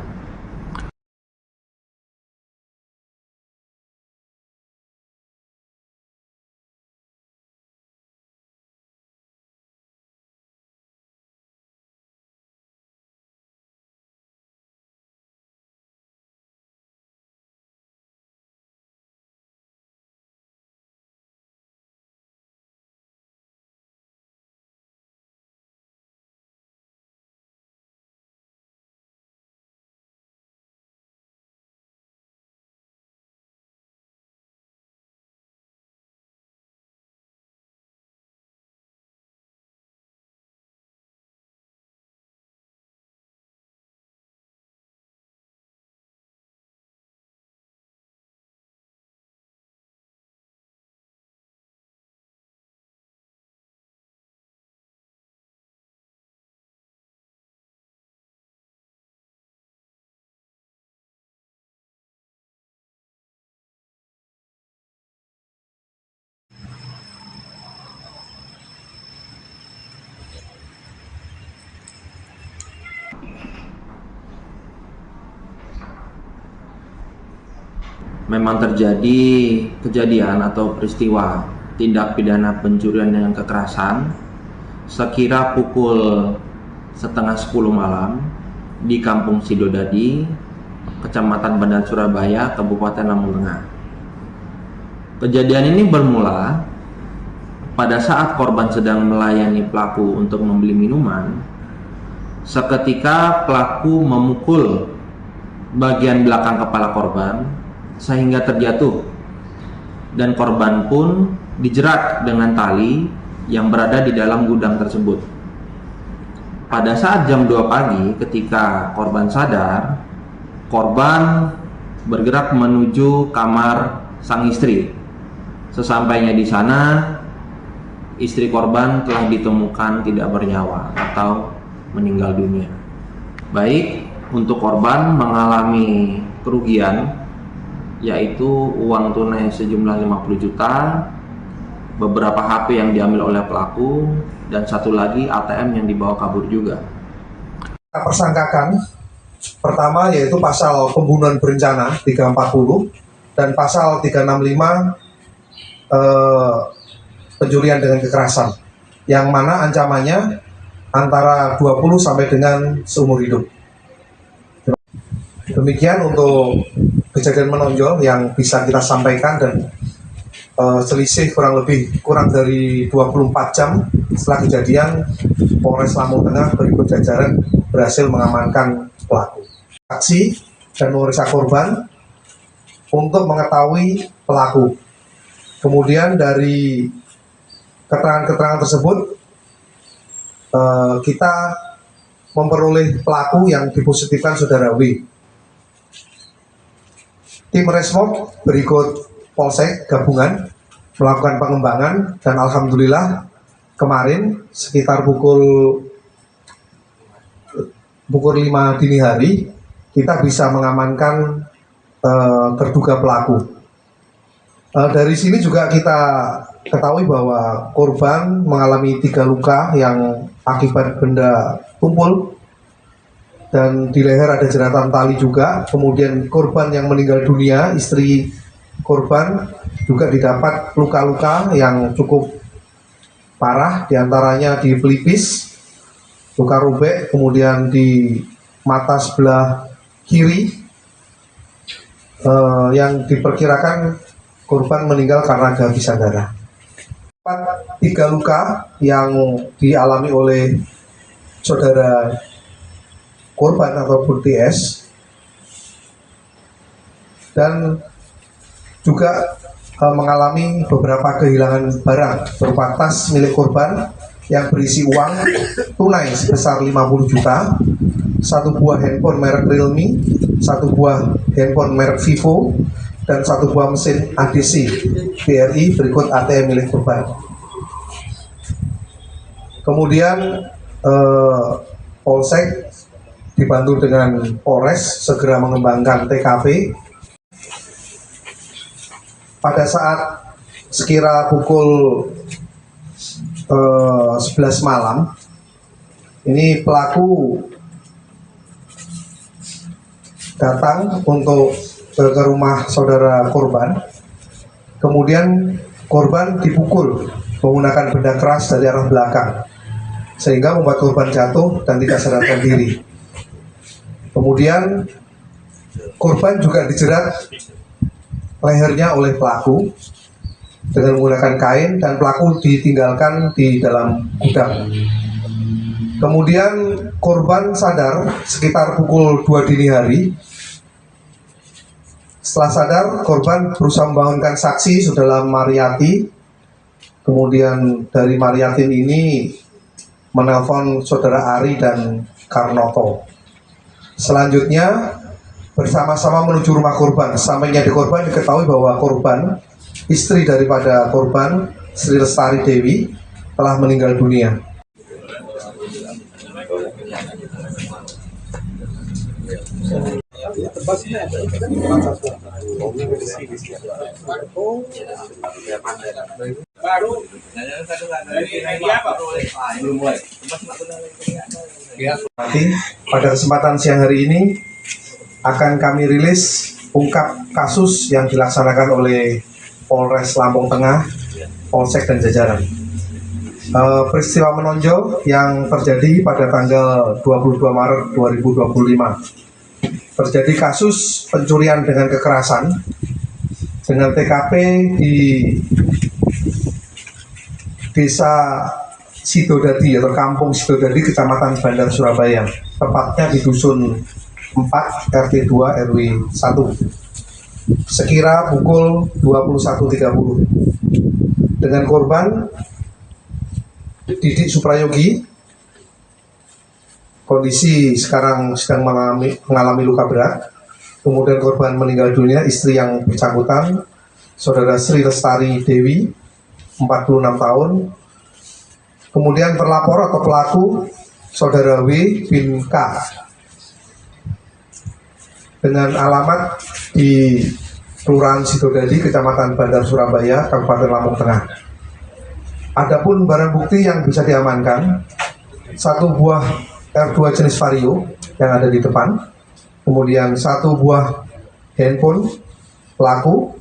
Memang terjadi kejadian atau peristiwa tindak pidana pencurian dengan kekerasan sekira pukul setengah 10 malam di Kampung Sidodadi, Kecamatan Bandar Surabaya, Kabupaten Lampung Tengah. Kejadian ini bermula pada saat korban sedang melayani pelaku untuk membeli minuman. Seketika pelaku memukul bagian belakang kepala korban sehingga terjatuh, dan korban pun dijerat dengan tali yang berada di dalam gudang tersebut. Pada saat jam 2 pagi ketika korban sadar, korban bergerak menuju kamar sang istri. Sesampainya di sana, istri korban telah ditemukan tidak bernyawa atau meninggal dunia. Baik, untuk korban mengalami kerugian yaitu uang tunai sejumlah 50 juta, beberapa HP yang diambil oleh pelaku, dan satu lagi ATM yang dibawa kabur juga. Kita persangkakan pertama yaitu pasal pembunuhan berencana 340 dan pasal 365 pencurian dengan kekerasan, yang mana ancamannya antara 20 sampai dengan seumur hidup. Demikian untuk kejadian menonjol yang bisa kita sampaikan, dan selisih kurang dari 24 jam setelah kejadian, Polres Lampung Tengah berikut jajaran berhasil mengamankan pelaku. Saksi dan memeriksa korban untuk mengetahui pelaku. Kemudian dari keterangan-keterangan tersebut kita memperoleh pelaku yang dipositifkan saudara W. Tim Resmob berikut Polsek gabungan melakukan pengembangan, dan alhamdulillah kemarin sekitar pukul 5 dini hari kita bisa mengamankan terduga pelaku. Dari sini juga kita ketahui bahwa korban mengalami 3 luka yang akibat benda tumpul, dan di leher ada jeratan tali juga. Kemudian korban yang meninggal dunia, istri korban juga didapat luka-luka yang cukup parah, diantaranya di pelipis, luka robek, kemudian di mata sebelah kiri, yang diperkirakan korban meninggal karena kehabisan darah. 3 luka yang dialami oleh saudara korban ataupun TS, dan juga mengalami beberapa kehilangan barang berupa tas milik korban yang berisi uang tunai sebesar 50 juta, 1 buah handphone merek Realme, 1 buah handphone merek Vivo, dan 1 buah mesin ADC BRI berikut ATM milik korban. Kemudian Polsek dibantu dengan Polres segera mengembangkan TKP. Pada saat sekira pukul 11 malam, ini pelaku datang untuk ke rumah saudara korban. Kemudian korban dipukul menggunakan benda keras dari arah belakang, sehingga membuat korban jatuh dan tidak sadarkan diri. Kemudian korban juga dijerat lehernya oleh pelaku dengan menggunakan kain, dan pelaku ditinggalkan di dalam gudang. Kemudian korban sadar sekitar pukul 2 dini hari. Setelah sadar, korban berusaha membangunkan saksi saudara Mariati. Kemudian dari Mariatin ini menelpon saudara Ari dan Karnoto. Selanjutnya bersama-sama menuju rumah korban. Sampainya di korban diketahui bahwa korban, istri daripada korban, Sri Lestari Dewi, telah meninggal dunia. Pada kesempatan siang hari ini akan kami rilis ungkap kasus yang dilaksanakan oleh Polres Lampung Tengah, Polsek dan jajaran. Peristiwa menonjol yang terjadi pada tanggal 22 Maret 2025. Terjadi kasus pencurian dengan kekerasan dengan TKP di Desa Sidodadi atau Kampung Sidodadi, Kecamatan Bandar, Surabaya. Tepatnya di Dusun 4 RT 2 RW 1 sekira pukul 21.30 dengan korban Didik Suprayogi. Kondisi sekarang sedang mengalami luka berat. Kemudian korban meninggal dunia, istri yang bersangkutan saudara Sri Lestari Dewi 46 tahun. Kemudian terlapor atau pelaku saudara W bin K dengan alamat di Kelurahan Sidodadi, Kecamatan Bandar, Surabaya, Kabupaten Lampung Tengah. Adapun barang bukti yang bisa diamankan, 1 buah R2 jenis Vario yang ada di depan, kemudian 1 buah handphone pelaku,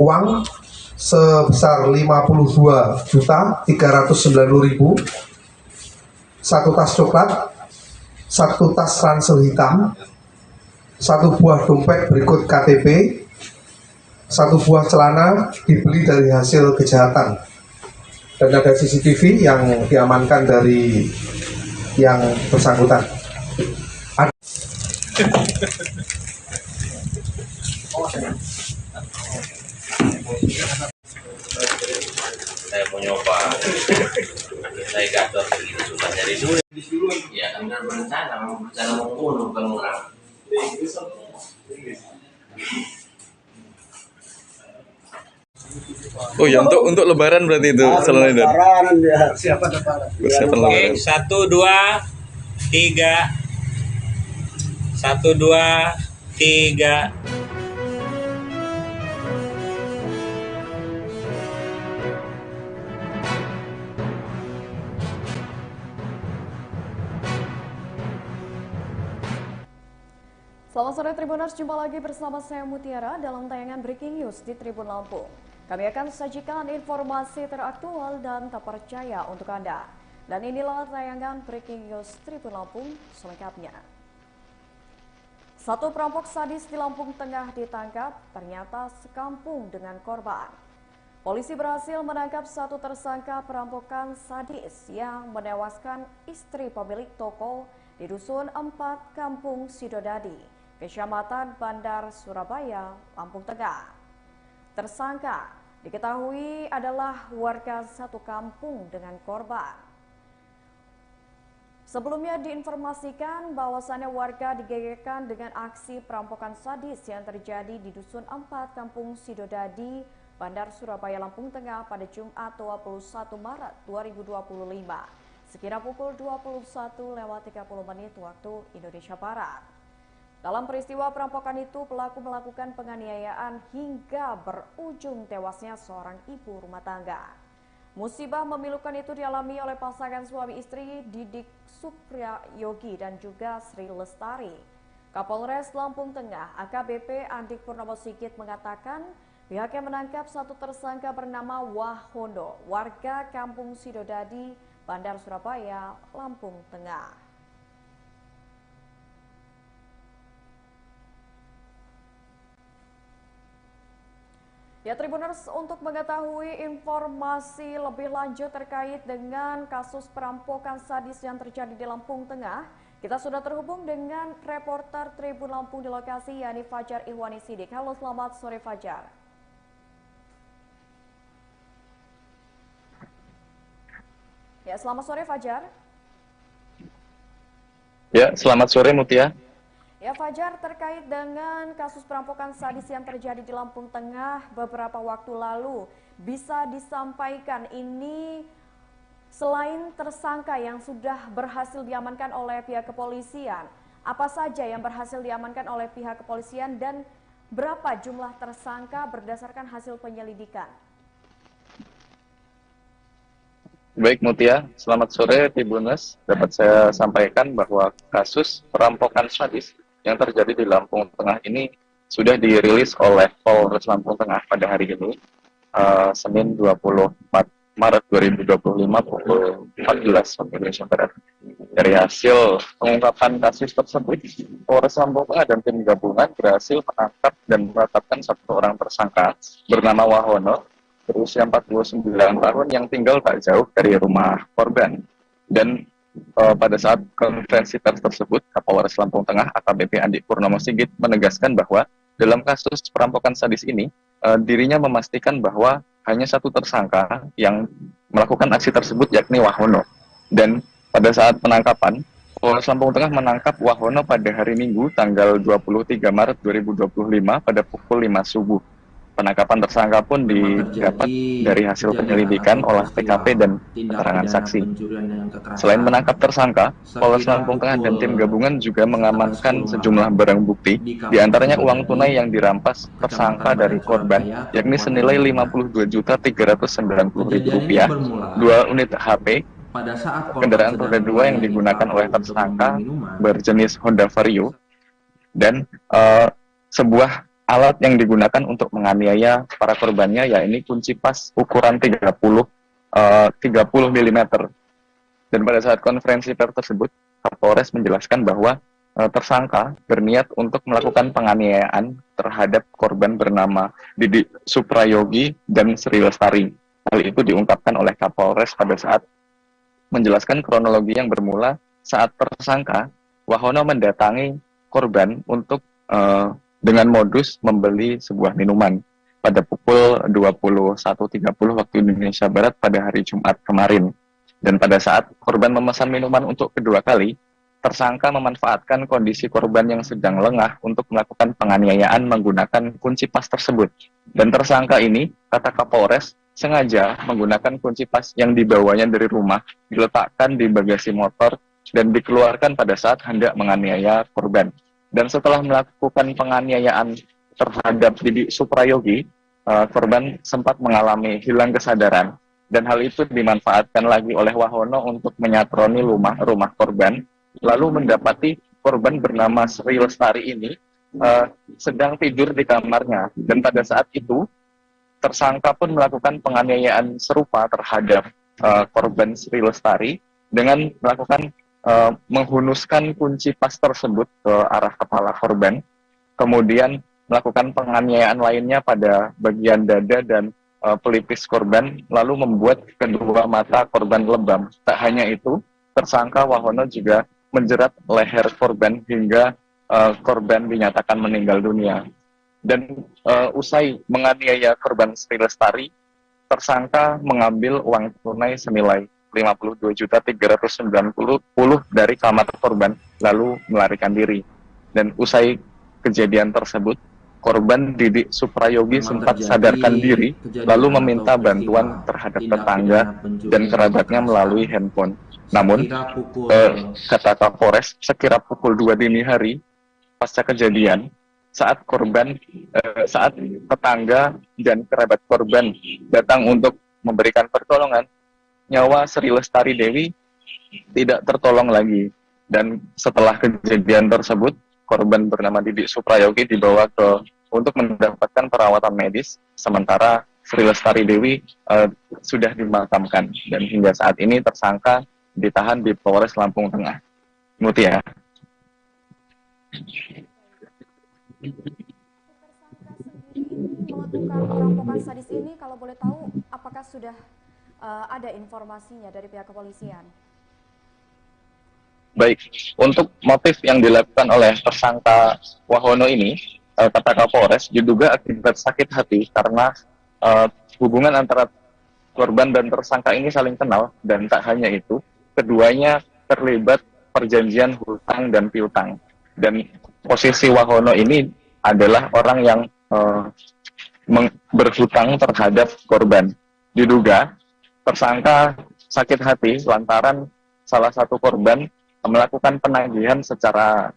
uang sebesar 52.390.000, 1 tas coklat, 1 tas ransel hitam, 1 buah dompet berikut KTP, 1 buah celana dibeli dari hasil kejahatan, dan ada CCTV yang diamankan dari yang bersangkutan. Saya mau nyoba, saya gatot begini susah dari dulu. Ya kan berencana mau membunuh kalau orang. Oh ya, untuk Lebaran berarti itu selain itu. Lebaran ya, siapa lebaran? Persiapan Oke, Lebaran. 1, 2, 3. 1, 2, 3. Selamat sore Tribuners, jumpa lagi bersama saya Mutiara dalam tayangan Breaking News di Tribun Lampung. Kami akan sajikan informasi teraktual dan terpercaya untuk Anda. Dan inilah tayangan Breaking News Tribun Lampung selengkapnya. Satu perampok sadis di Lampung Tengah ditangkap, ternyata sekampung dengan korban. Polisi berhasil menangkap satu tersangka perampokan sadis yang menewaskan istri pemilik toko di Dusun 4 Kampung Sidodadi, Kecamatan Bandar, Surabaya, Lampung Tengah. Tersangka diketahui adalah warga satu kampung dengan korban. Sebelumnya diinformasikan bahwasannya warga digegerkan dengan aksi perampokan sadis yang terjadi di Dusun 4 Kampung Sidodadi, Bandar, Surabaya, Lampung Tengah pada Jumat 21 Maret 2025. Sekira pukul 21.30 waktu Indonesia Barat. Dalam peristiwa perampokan itu, pelaku melakukan penganiayaan hingga berujung tewasnya seorang ibu rumah tangga. Musibah memilukan itu dialami oleh pasangan suami istri Didik Suprayogi dan juga Sri Lestari. Kapolres Lampung Tengah AKBP Andik Purnomo Sigit mengatakan pihaknya menangkap satu tersangka bernama Wahono, warga Kampung Sidodadi, Bandar, Surabaya, Lampung Tengah. Ya Tribuners, untuk mengetahui informasi lebih lanjut terkait dengan kasus perampokan sadis yang terjadi di Lampung Tengah, kita sudah terhubung dengan reporter Tribun Lampung di lokasi, yakni Fajar Ihwani Sidik. Halo, selamat sore Fajar. Ya, selamat sore Fajar. Ya, selamat sore Mutia. Ya Fajar, terkait dengan kasus perampokan sadis yang terjadi di Lampung Tengah beberapa waktu lalu, bisa disampaikan ini selain tersangka yang sudah berhasil diamankan oleh pihak kepolisian, apa saja yang berhasil diamankan oleh pihak kepolisian dan berapa jumlah tersangka berdasarkan hasil penyelidikan? Baik Mutia, selamat sore Tribuners. Dapat saya sampaikan bahwa kasus perampokan sadis yang terjadi di Lampung Tengah ini sudah dirilis oleh Polres Lampung Tengah pada hari ini, Senin 24 Maret 2025 pukul 14 waktu Indonesia Barat. Dari hasil pengungkapan kasus tersebut, Polres Lampung Tengah dan tim gabungan berhasil menangkap dan menetapkan satu orang tersangka bernama Wahono, berusia 49 tahun yang tinggal tak jauh dari rumah korban. Dan pada saat konferensi pers tersebut, Kapolres Lampung Tengah AKBP Andik Purnomo Sigit menegaskan bahwa dalam kasus perampokan sadis ini, dirinya memastikan bahwa hanya satu tersangka yang melakukan aksi tersebut, yakni Wahono. Dan pada saat penangkapan, Polres Lampung Tengah menangkap Wahono pada hari Minggu tanggal 23 Maret 2025 pada pukul 5 subuh. Penangkapan tersangka pun didapat dari hasil penyelidikan olah TKP dan keterangan saksi. Selain menangkap tersangka, Polres Lampung Tengah dan tim gabungan juga mengamankan sejumlah barang bukti, diantaranya uang tunai yang dirampas tersangka dari korban, yakni senilai Rp52.390.000, 2 unit HP, kendaraan roda 2 yang digunakan oleh tersangka berjenis Honda Vario, dan sebuah alat yang digunakan untuk menganiaya para korbannya, yakni kunci pas ukuran 30 mm. Dan pada saat konferensi pers tersebut, Kapolres menjelaskan bahwa tersangka berniat untuk melakukan penganiayaan terhadap korban bernama Didik Suprayogi dan Sri Lestari. Hal itu diungkapkan oleh Kapolres pada saat menjelaskan kronologi yang bermula saat tersangka Wahono mendatangi korban untuk dengan modus membeli sebuah minuman pada pukul 21.30 waktu Indonesia Barat pada hari Jumat kemarin. Dan pada saat korban memesan minuman untuk kedua kali, tersangka memanfaatkan kondisi korban yang sedang lengah untuk melakukan penganiayaan menggunakan kunci pas tersebut. Dan tersangka ini, kata Kapolres, sengaja menggunakan kunci pas yang dibawanya dari rumah, diletakkan di bagasi motor, dan dikeluarkan pada saat hendak menganiaya korban. Dan setelah melakukan penganiayaan terhadap Didik Suprayogi, korban sempat mengalami hilang kesadaran. Dan hal itu dimanfaatkan lagi oleh Wahono untuk menyatroni rumah korban, lalu mendapati korban bernama Sri Lestari ini sedang tidur di kamarnya, dan pada saat itu tersangka pun melakukan penganiayaan serupa terhadap korban Sri Lestari dengan melakukan menghunuskan kunci pas tersebut ke arah kepala korban, kemudian melakukan penganiayaan lainnya pada bagian dada dan pelipis korban, lalu membuat kedua mata korban lebam. Tak hanya itu, tersangka Wahono juga menjerat leher korban hingga korban dinyatakan meninggal dunia. Dan usai menganiaya korban Sri Lestari, tersangka mengambil uang tunai senilai 52.390.000 dari kamar korban, lalu melarikan diri. Dan usai kejadian tersebut, korban Didik Suprayogi sempat sadarkan diri, lalu meminta bantuan terhadap tetangga dan kerabatnya melalui handphone. Namun, kata Kapolres, sekira pukul 2 dini hari pasca kejadian, saat tetangga dan kerabat korban datang untuk memberikan pertolongan, nyawa Sri Lestari Dewi tidak tertolong lagi. Dan setelah kejadian tersebut, korban bernama Didik Suprayogi dibawa untuk mendapatkan perawatan medis, sementara Sri Lestari Dewi sudah dimakamkan, dan hingga saat ini tersangka ditahan di Polres Lampung Tengah. Mutia. Melakukan perampokan sadis ini, kalau boleh tahu, apakah sudah ada informasinya dari pihak kepolisian? Baik, untuk motif yang dilakukan oleh tersangka Wahono ini, kata Kapolres, diduga akibat sakit hati karena hubungan antara korban dan tersangka ini saling kenal, dan tak hanya itu, keduanya terlibat perjanjian hutang dan piutang. Dan posisi Wahono ini adalah orang yang berhutang terhadap korban. Diduga tersangka sakit hati lantaran salah satu korban melakukan penagihan secara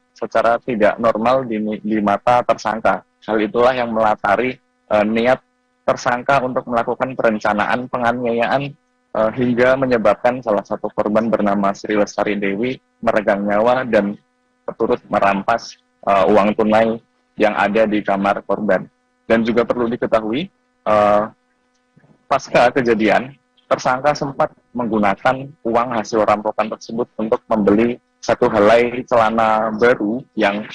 tidak normal di mata tersangka. Hal itulah yang melatari niat tersangka untuk melakukan perencanaan penganiayaan hingga menyebabkan salah satu korban bernama Sri Lestari Dewi meregang nyawa dan turut merampas uang tunai yang ada di kamar korban. Dan juga perlu diketahui, pasca kejadian, tersangka sempat menggunakan uang hasil rampokan tersebut untuk membeli satu helai celana baru yang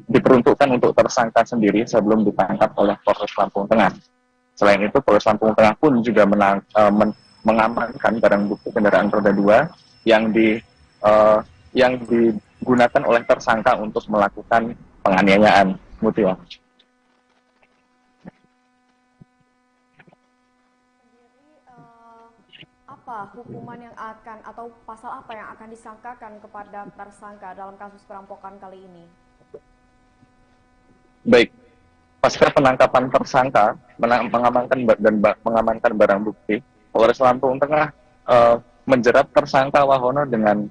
diperuntukkan untuk tersangka sendiri sebelum ditangkap oleh Polres Lampung Tengah. Selain itu, Polres Lampung Tengah pun juga mengamankan barang bukti kendaraan roda 2 yang digunakan oleh tersangka untuk melakukan penganiayaan. Mutia. Apa hukuman yang akan atau pasal apa yang akan disangkakan kepada tersangka dalam kasus perampokan kali ini? Baik, pasca penangkapan tersangka, mengamankan barang bukti, Polres Lampung Tengah menjerat tersangka Wahono dengan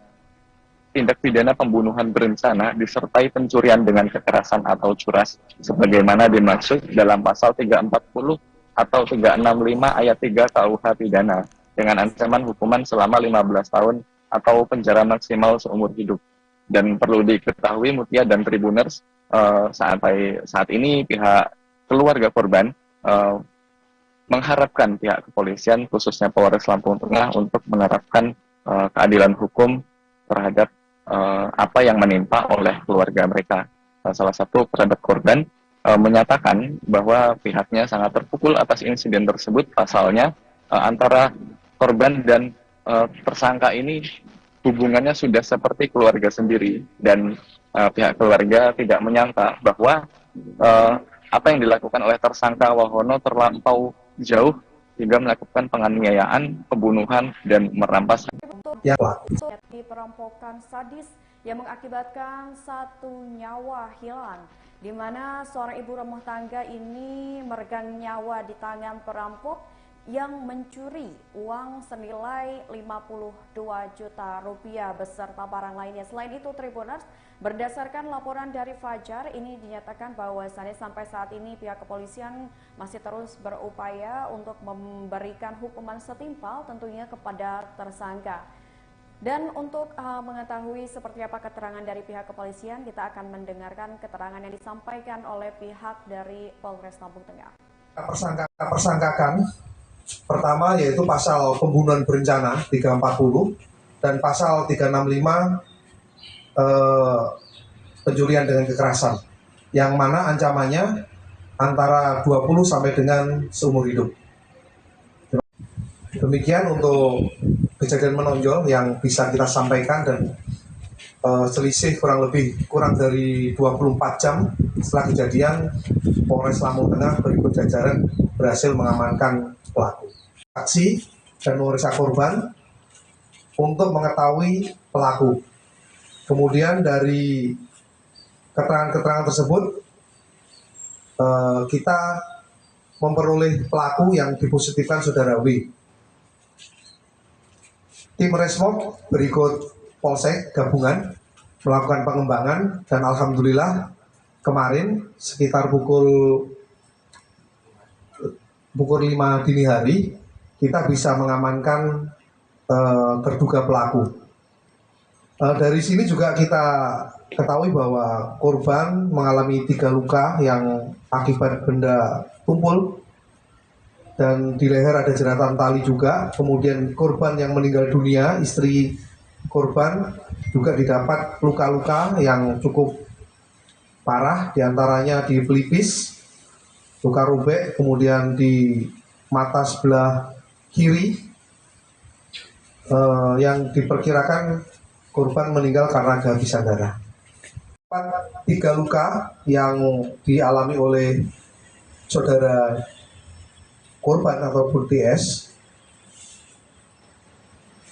tindak pidana pembunuhan berencana disertai pencurian dengan kekerasan atau curas, sebagaimana dimaksud dalam pasal 340 atau 365 ayat 3 KUH pidana, dengan ancaman hukuman selama 15 tahun atau penjara maksimal seumur hidup. Dan perlu diketahui Mutia dan Tribuners, saat ini pihak keluarga korban mengharapkan pihak kepolisian, khususnya Polres Lampung Tengah, untuk menerapkan keadilan hukum terhadap apa yang menimpa oleh keluarga mereka. Salah satu kerabat korban menyatakan bahwa pihaknya sangat terpukul atas insiden tersebut. Pasalnya antara korban dan tersangka ini hubungannya sudah seperti keluarga sendiri, dan pihak keluarga tidak menyangka bahwa apa yang dilakukan oleh tersangka Wahono terlampau jauh hingga melakukan penganiayaan, pembunuhan, dan merampas di perampokan sadis yang mengakibatkan satu nyawa hilang, di mana seorang ibu rumah tangga ini meregang nyawa di tangan perampok yang mencuri uang senilai 52 juta rupiah beserta barang lainnya. Selain itu, Tribuners, berdasarkan laporan dari Fajar, ini dinyatakan bahwasannya sampai saat ini pihak kepolisian masih terus berupaya untuk memberikan hukuman setimpal tentunya kepada tersangka. Dan untuk mengetahui seperti apa keterangan dari pihak kepolisian, kita akan mendengarkan keterangan yang disampaikan oleh pihak dari Polres Lampung Tengah. Persangkakan pertama yaitu pasal pembunuhan berencana 340 dan pasal 365 pencurian dengan kekerasan, yang mana ancamannya antara 20 sampai dengan seumur hidup. Demikian untuk kejadian menonjol yang bisa kita sampaikan, dan selisih kurang dari 24 jam setelah kejadian, Polres Lampung Tengah berikut jajaran berhasil mengamankan pelaku. Saksi dan memeriksa korban untuk mengetahui pelaku. Kemudian dari keterangan-keterangan tersebut kita memperoleh pelaku yang dipositifkan saudara W. Tim Resmob berikut Polsek gabungan melakukan pengembangan, dan alhamdulillah kemarin sekitar pukul 5 dini hari kita bisa mengamankan terduga pelaku. Dari sini juga kita ketahui bahwa korban mengalami 3 luka yang akibat benda tumpul, dan di leher ada jeratan tali juga. Kemudian korban yang meninggal dunia, istri korban, juga didapat luka-luka yang cukup parah, diantaranya di pelipis, luka robek, kemudian di mata sebelah kiri, yang diperkirakan korban meninggal karena kehabisan darah. 3 luka yang dialami oleh saudara korban ataupun TS,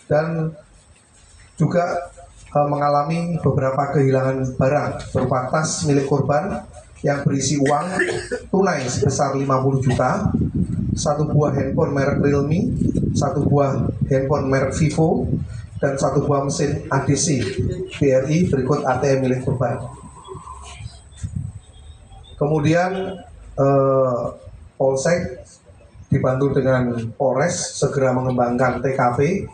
dan juga mengalami beberapa kehilangan barang berupa tas milik korban yang berisi uang tunai sebesar 50 juta, 1 buah handphone merek Realme, 1 buah handphone merek Vivo, dan 1 buah mesin ADC BRI berikut ATM milik korban. Kemudian Polsek dibantu dengan Polres segera mengembangkan TKP.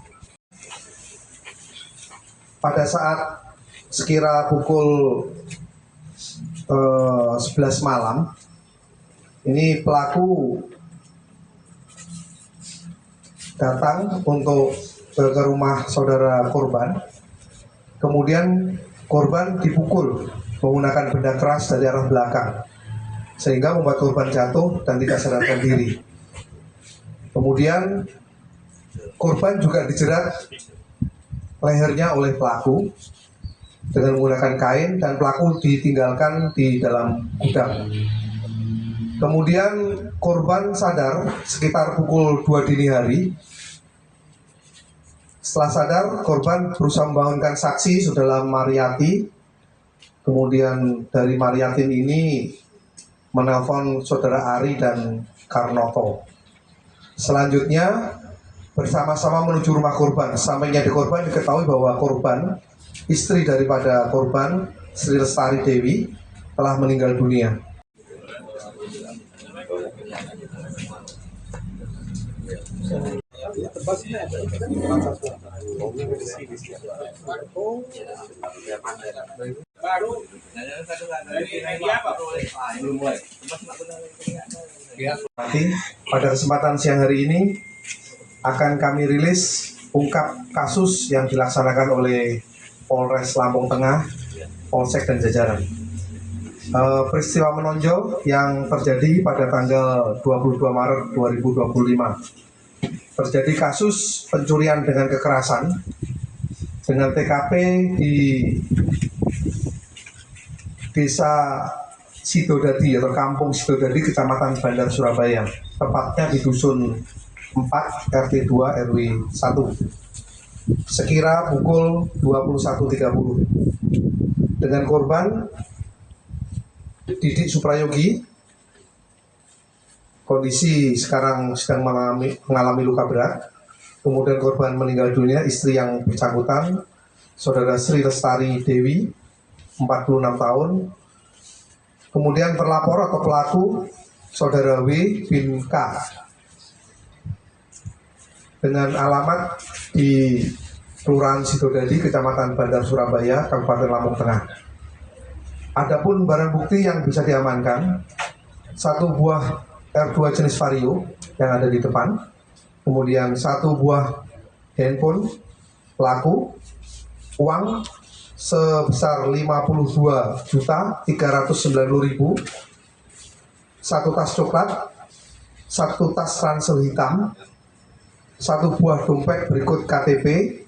Pada saat sekira pukul 11 malam, ini pelaku datang untuk ke rumah saudara korban. Kemudian korban dipukul menggunakan benda keras dari arah belakang, sehingga membuat korban jatuh dan tidak sadarkan diri. Kemudian korban juga dijerat lehernya oleh pelaku dengan menggunakan kain, dan pelaku ditinggalkan di dalam gudang. Kemudian korban sadar sekitar pukul 2 dini hari. Setelah sadar, korban berusaha membangunkan saksi saudara Mariati. Kemudian dari Mariatin ini menelpon saudara Ari dan Karnoto. Selanjutnya bersama-sama menuju rumah korban. Sampainya di korban diketahui bahwa korban, istri daripada korban, Sri Lestari Dewi, telah meninggal dunia. Pada kesempatan siang hari ini akan kami rilis ungkap kasus yang dilaksanakan oleh Polres Lampung Tengah, Polsek dan jajaran. Peristiwa menonjol yang terjadi pada tanggal 22 Maret 2025. Terjadi kasus pencurian dengan kekerasan dengan TKP di Desa Sidodadi atau Kampung Sidodadi, Kecamatan Bandar Surabaya, tepatnya di Dusun 4 RT 2 RW 1, sekira pukul 21.30 dengan korban Didik Suprayogi. Kondisi sekarang sedang mengalami luka berat. Kemudian korban meninggal dunia, istri yang bersangkutan saudara Sri Lestari Dewi, 46 tahun. Kemudian terlapor atau pelaku saudara W bin K dengan alamat di Kelurahan Sidodadi, Kecamatan Bandar Surabaya, Kabupaten Lampung Tengah. Adapun barang bukti yang bisa diamankan, satu buah R2 jenis Vario yang ada di depan, kemudian satu buah handphone pelaku, uang sebesar 52.390.000, satu tas coklat, satu tas ransel hitam, satu buah dompet berikut KTP,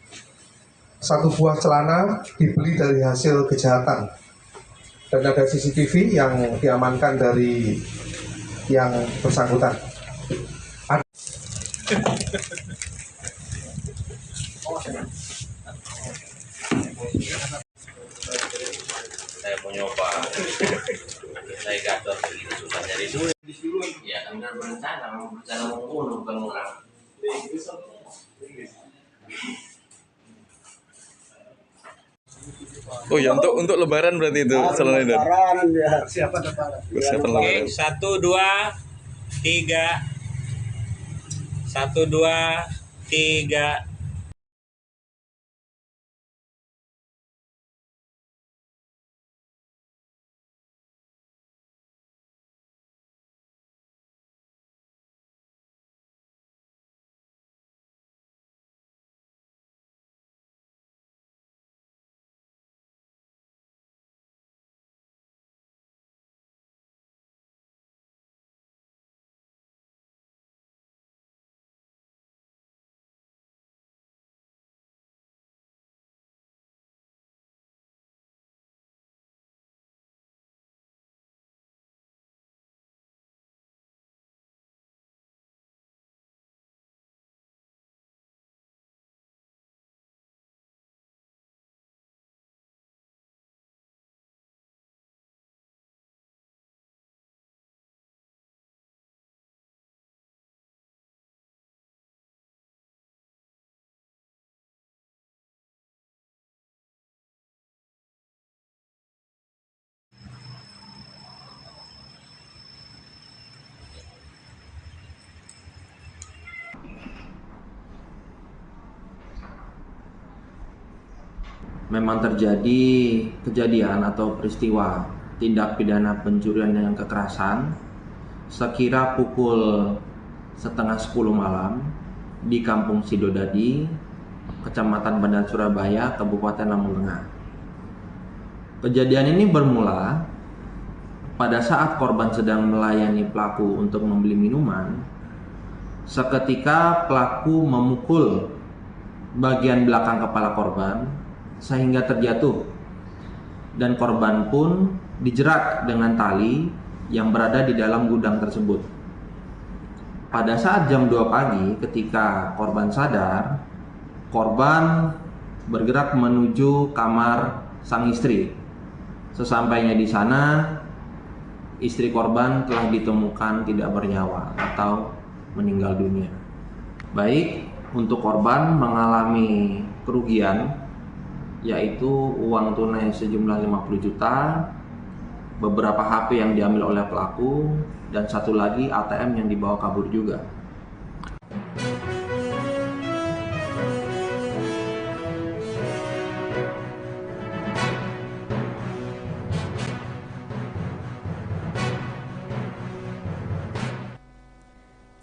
satu buah celana dibeli dari hasil kejahatan. Dan ada CCTV yang diamankan dari yang bersangkutan. Saya mau nyoba, saya gator begini susah nyari duit. Ya kan berencana mau membunuh bukan orang. Oh ya, untuk Lebaran berarti itu salahnya Don. Lebaran ya, siapa lebaran? Persiapan Oke, Lebaran. 1, 2, 3. 1, 2, 3. Memang terjadi kejadian atau peristiwa tindak pidana pencurian dengan kekerasan sekira pukul setengah 10 malam di Kampung Sidodadi, Kecamatan Bandar Surabaya, Kabupaten Lampung Tengah. Kejadian ini bermula pada saat korban sedang melayani pelaku untuk membeli minuman. Seketika pelaku memukul bagian belakang kepala korban sehingga terjatuh, dan korban pun dijerat dengan tali yang berada di dalam gudang tersebut. Pada saat jam 2 pagi ketika korban sadar, korban bergerak menuju kamar sang istri. Sesampainya di sana, istri korban telah ditemukan tidak bernyawa atau meninggal dunia. Baik, untuk korban mengalami kerugian yaitu uang tunai sejumlah 50 juta, beberapa HP yang diambil oleh pelaku, dan satu lagi ATM yang dibawa kabur juga.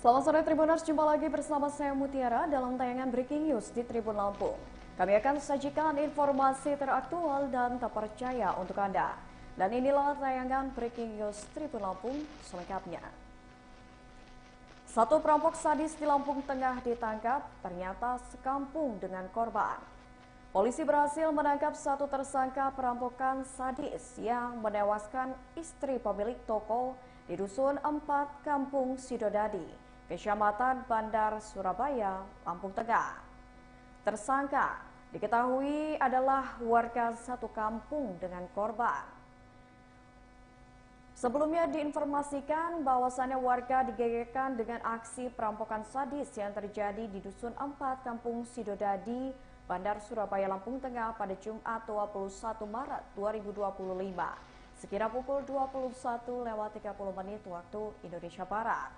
Selamat sore Tribuners, jumpa lagi bersama saya Mutiara dalam tayangan Breaking News di Tribun Lampung. Kami akan sajikan informasi teraktual dan terpercaya untuk Anda. Dan inilah tayangan Breaking News Tribun Lampung selengkapnya. Satu perampok sadis di Lampung Tengah ditangkap, ternyata sekampung dengan korban. Polisi berhasil menangkap satu tersangka perampokan sadis yang menewaskan istri pemilik toko di Dusun 4 Kampung Sidodadi, Kecamatan Bandar Surabaya, Lampung Tengah. Tersangka diketahui adalah warga satu kampung dengan korban. Sebelumnya diinformasikan bahwasannya warga digegerkan dengan aksi perampokan sadis yang terjadi di Dusun 4 Kampung Sidodadi, Bandar Surabaya, Lampung Tengah pada Jumat 21 Maret 2025, sekira pukul 21:30 waktu Indonesia Barat.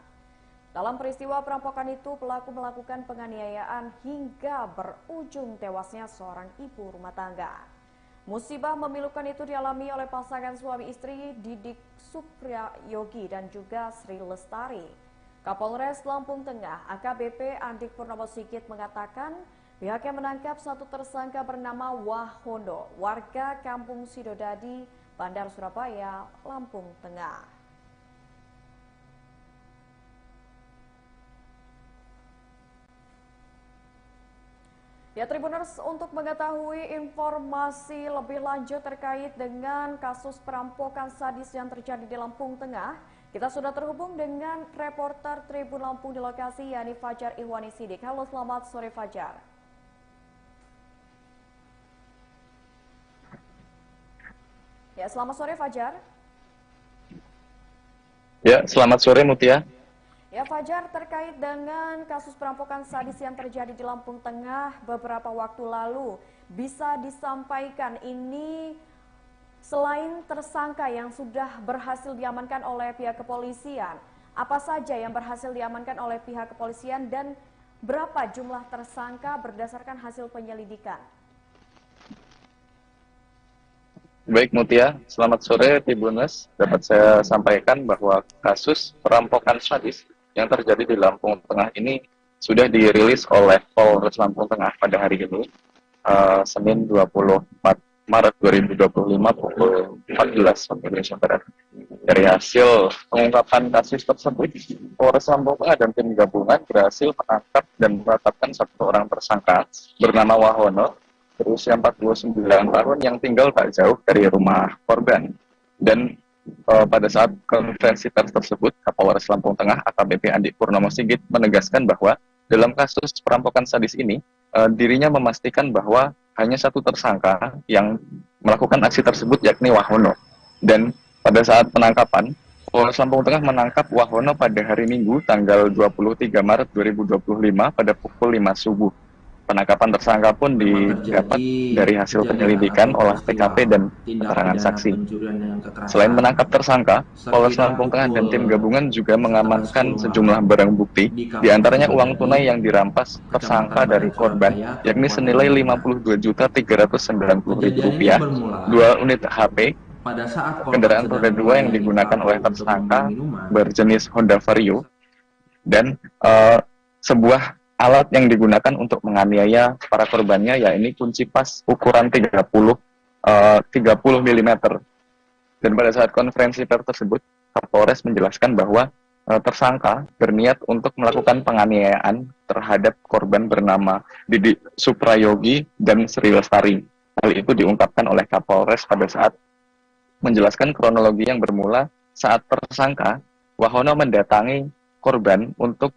Dalam peristiwa perampokan itu, pelaku melakukan penganiayaan hingga berujung tewasnya seorang ibu rumah tangga. Musibah memilukan itu dialami oleh pasangan suami istri Didik Suprayogi dan juga Sri Lestari. Kapolres Lampung Tengah AKBP Andik Purnomo Sigit mengatakan pihaknya menangkap satu tersangka bernama Wahono, warga Kampung Sidodadi, Bandar Surabaya, Lampung Tengah. Ya Tribuners, untuk mengetahui informasi lebih lanjut terkait dengan kasus perampokan sadis yang terjadi di Lampung Tengah, kita sudah terhubung dengan reporter Tribun Lampung di lokasi, yakni Fajar Ihwani Sidik. Halo, selamat sore Fajar. Ya, selamat sore Fajar. Ya, selamat sore Mutia. Ya Fajar, terkait dengan kasus perampokan sadis yang terjadi di Lampung Tengah beberapa waktu lalu, bisa disampaikan ini selain tersangka yang sudah berhasil diamankan oleh pihak kepolisian, apa saja yang berhasil diamankan oleh pihak kepolisian dan berapa jumlah tersangka berdasarkan hasil penyelidikan? Baik Mutia, selamat sore Tribuners. Dapat saya sampaikan bahwa kasus perampokan sadis yang terjadi di Lampung Tengah ini sudah dirilis oleh Polres Lampung Tengah pada hari ini, Senin 24 Maret 2025 pukul 14 waktu Indonesia Barat. Dari hasil pengungkapan kasus tersebut, Polres Lampung Tengah dan tim gabungan berhasil menangkap dan menetapkan satu orang tersangka bernama Wahono, berusia 49 tahun yang tinggal tak jauh dari rumah korban. Dan pada saat konferensi pers tersebut, Kapolres Lampung Tengah AKBP Andik Purnomo Sigit menegaskan bahwa dalam kasus perampokan sadis ini, dirinya memastikan bahwa hanya satu tersangka yang melakukan aksi tersebut, yakni Wahono. Dan pada saat penangkapan, Polres Lampung Tengah menangkap Wahono pada hari Minggu tanggal 23 Maret 2025 pada pukul 5 subuh. Penangkapan tersangka pun didapat dari hasil penyelidikan olah TKP dan keterangan saksi. Selain menangkap tersangka, Polres Lampung Tengah dan tim gabungan juga mengamankan sejumlah barang bukti, diantaranya uang tunai yang dirampas tersangka dari korban, yakni senilai Rp52.390.000, 2 unit HP, kendaraan roda 2 yang digunakan oleh tersangka berjenis Honda Vario, dan sebuah alat yang digunakan untuk menganiaya para korbannya, yakni kunci pas ukuran 30 mm. Dan pada saat konferensi pers tersebut, Kapolres menjelaskan bahwa tersangka berniat untuk melakukan penganiayaan terhadap korban bernama Didik Suprayogi dan Sri Lestari. Hal itu diungkapkan oleh Kapolres pada saat menjelaskan kronologi yang bermula saat tersangka Wahono mendatangi korban untuk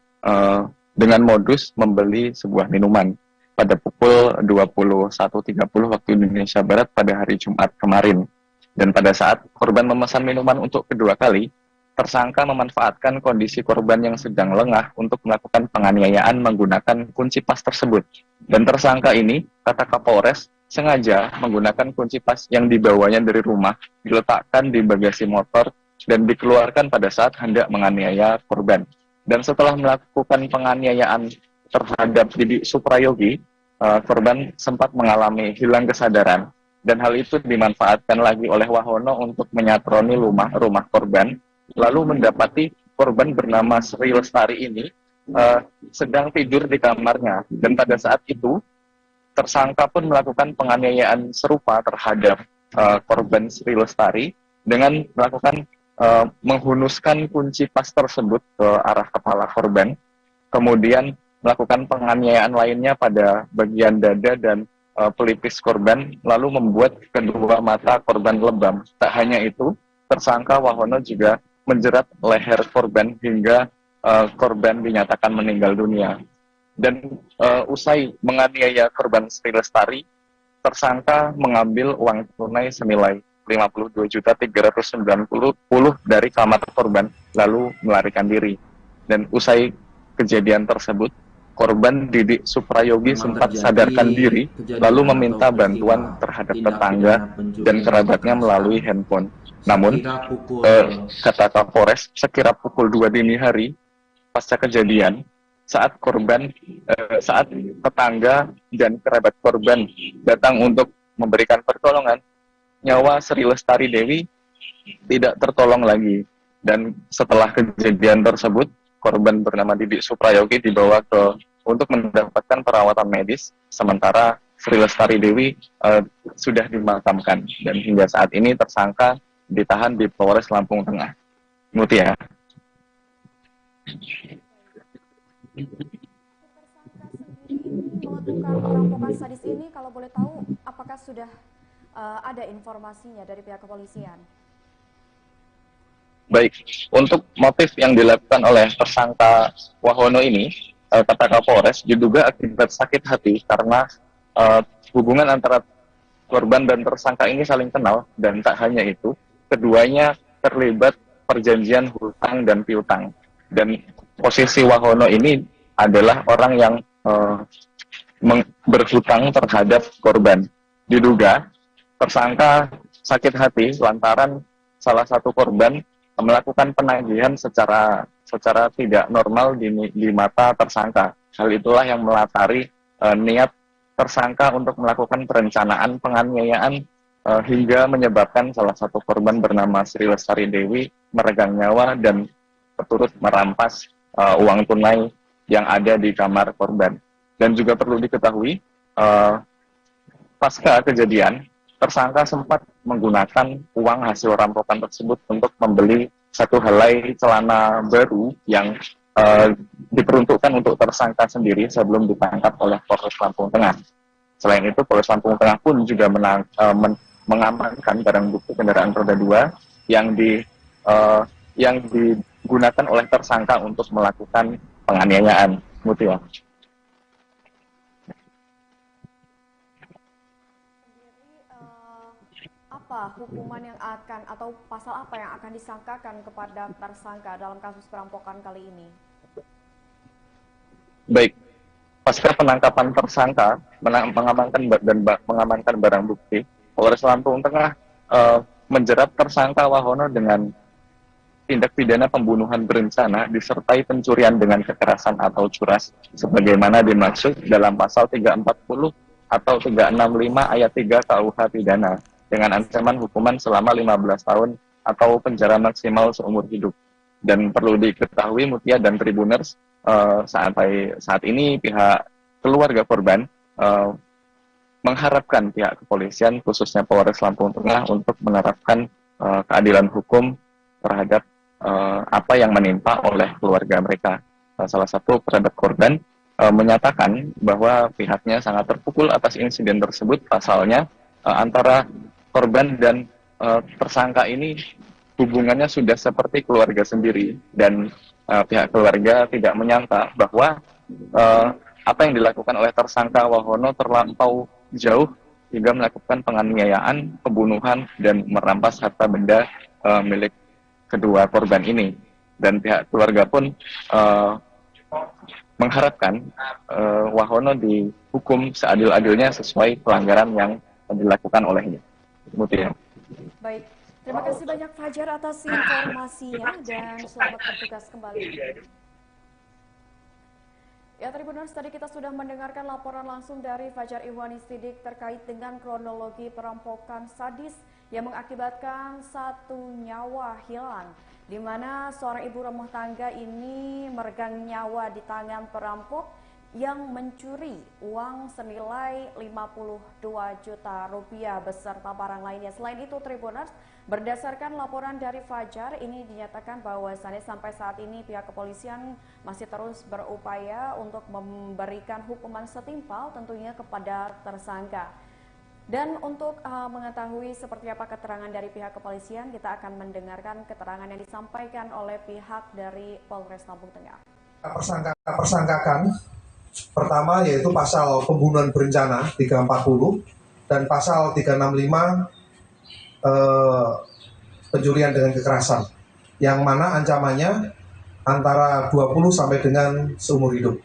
dengan modus membeli sebuah minuman pada pukul 21.30 waktu Indonesia Barat pada hari Jumat kemarin. Dan pada saat korban memesan minuman untuk kedua kali, tersangka memanfaatkan kondisi korban yang sedang lengah untuk melakukan penganiayaan menggunakan kunci pas tersebut. Dan tersangka ini, kata Kapolres, sengaja menggunakan kunci pas yang dibawanya dari rumah, diletakkan di bagasi motor, dan dikeluarkan pada saat hendak menganiaya korban. Dan setelah melakukan penganiayaan terhadap Didik Suprayogi, korban sempat mengalami hilang kesadaran. Dan hal itu dimanfaatkan lagi oleh Wahono untuk menyatroni rumah korban, lalu mendapati korban bernama Sri Lestari ini sedang tidur di kamarnya. Dan pada saat itu, tersangka pun melakukan penganiayaan serupa terhadap korban Sri Lestari dengan melakukan menghunuskan kunci pas tersebut ke arah kepala korban, kemudian melakukan penganiayaan lainnya pada bagian dada dan pelipis korban, lalu membuat kedua mata korban lebam. Tak hanya itu, tersangka Wahono juga menjerat leher korban hingga korban dinyatakan meninggal dunia. Dan usai menganiaya korban Sri Lestari, tersangka mengambil uang tunai senilai Rp52.390.000 dari kamar korban, lalu melarikan diri. Dan usai kejadian tersebut, korban Didik Suprayogi sempat sadarkan diri, lalu meminta bantuan terhadap tetangga dan kerabatnya melalui handphone. Namun, kata Kapolres, sekira pukul 2 dini hari, pasca kejadian saat saat tetangga dan kerabat korban datang untuk memberikan pertolongan, nyawa Sri Lestari Dewi tidak tertolong lagi. Dan setelah kejadian tersebut, korban bernama Didik Suprayogi dibawa untuk mendapatkan perawatan medis, sementara Sri Lestari Dewi sudah dimakamkan, dan hingga saat ini tersangka ditahan di Polres Lampung Tengah. Mutia. Melakukan perampokan sadis ini, kalau boleh tahu, apakah sudah ada informasinya dari pihak kepolisian? Baik, untuk motif yang dilakukan oleh tersangka Wahono ini, kata Kapolres, diduga akibat sakit hati karena hubungan antara korban dan tersangka ini saling kenal, dan tak hanya itu, keduanya terlibat perjanjian hutang dan piutang. Dan posisi Wahono ini adalah orang yang berhutang terhadap korban. Diduga tersangka sakit hati lantaran salah satu korban melakukan penagihan secara tidak normal di mata tersangka. Hal itulah yang melatari niat tersangka untuk melakukan perencanaan penganiayaan hingga menyebabkan salah satu korban bernama Sri Lestari Dewi meregang nyawa dan turut merampas uang tunai yang ada di kamar korban. Dan juga perlu diketahui, pasca kejadian, tersangka sempat menggunakan uang hasil rampokan tersebut untuk membeli satu helai celana baru yang diperuntukkan untuk tersangka sendiri sebelum ditangkap oleh Polres Lampung Tengah. Selain itu, Polres Lampung Tengah pun juga mengamankan barang bukti kendaraan roda 2 yang digunakan oleh tersangka untuk melakukan penganiayaan. Mutia. Apa hukuman yang akan atau pasal apa yang akan disangkakan kepada tersangka dalam kasus perampokan kali ini? Baik, pasca penangkapan tersangka, mengamankan barang bukti, Polres Lampung Tengah menjerat tersangka Wahono dengan tindak pidana pembunuhan berencana disertai pencurian dengan kekerasan atau curas, sebagaimana dimaksud dalam pasal 340 atau 365 ayat 3 KUH pidana, dengan ancaman hukuman selama 15 tahun atau penjara maksimal seumur hidup. Dan perlu diketahui Mutia dan Tribuners, sampai saat ini pihak keluarga korban mengharapkan pihak kepolisian, khususnya Polres Lampung Tengah, untuk menerapkan keadilan hukum terhadap apa yang menimpa oleh keluarga mereka. Salah satu kerabat korban menyatakan bahwa pihaknya sangat terpukul atas insiden tersebut. Pasalnya antara korban dan tersangka ini hubungannya sudah seperti keluarga sendiri, dan pihak keluarga tidak menyangka bahwa apa yang dilakukan oleh tersangka Wahono terlampau jauh hingga melakukan penganiayaan, pembunuhan, dan merampas harta benda milik kedua korban ini. Dan pihak keluarga pun mengharapkan Wahono dihukum seadil-adilnya sesuai pelanggaran yang dilakukan olehnya. Mutia. Baik, terima kasih banyak Fajar atas informasinya dan selamat bertugas kembali. Ya, Tribuners, tadi kita sudah mendengarkan laporan langsung dari Fajar Ihwani Sidik terkait dengan kronologi perampokan sadis yang mengakibatkan satu nyawa hilang, di mana seorang ibu rumah tangga ini meregang nyawa di tangan perampok yang mencuri uang senilai 52 juta rupiah beserta barang lainnya. Selain itu, Tribuners, berdasarkan laporan dari Fajar, ini dinyatakan bahwasannya sampai saat ini pihak kepolisian masih terus berupaya untuk memberikan hukuman setimpal tentunya kepada tersangka. Dan untuk mengetahui seperti apa keterangan dari pihak kepolisian, kita akan mendengarkan keterangan yang disampaikan oleh pihak dari Polres Lampung Tengah. Persangkakan pertama yaitu pasal pembunuhan berencana 340 dan pasal 365 pencurian dengan kekerasan, yang mana ancamannya antara 20 sampai dengan seumur hidup.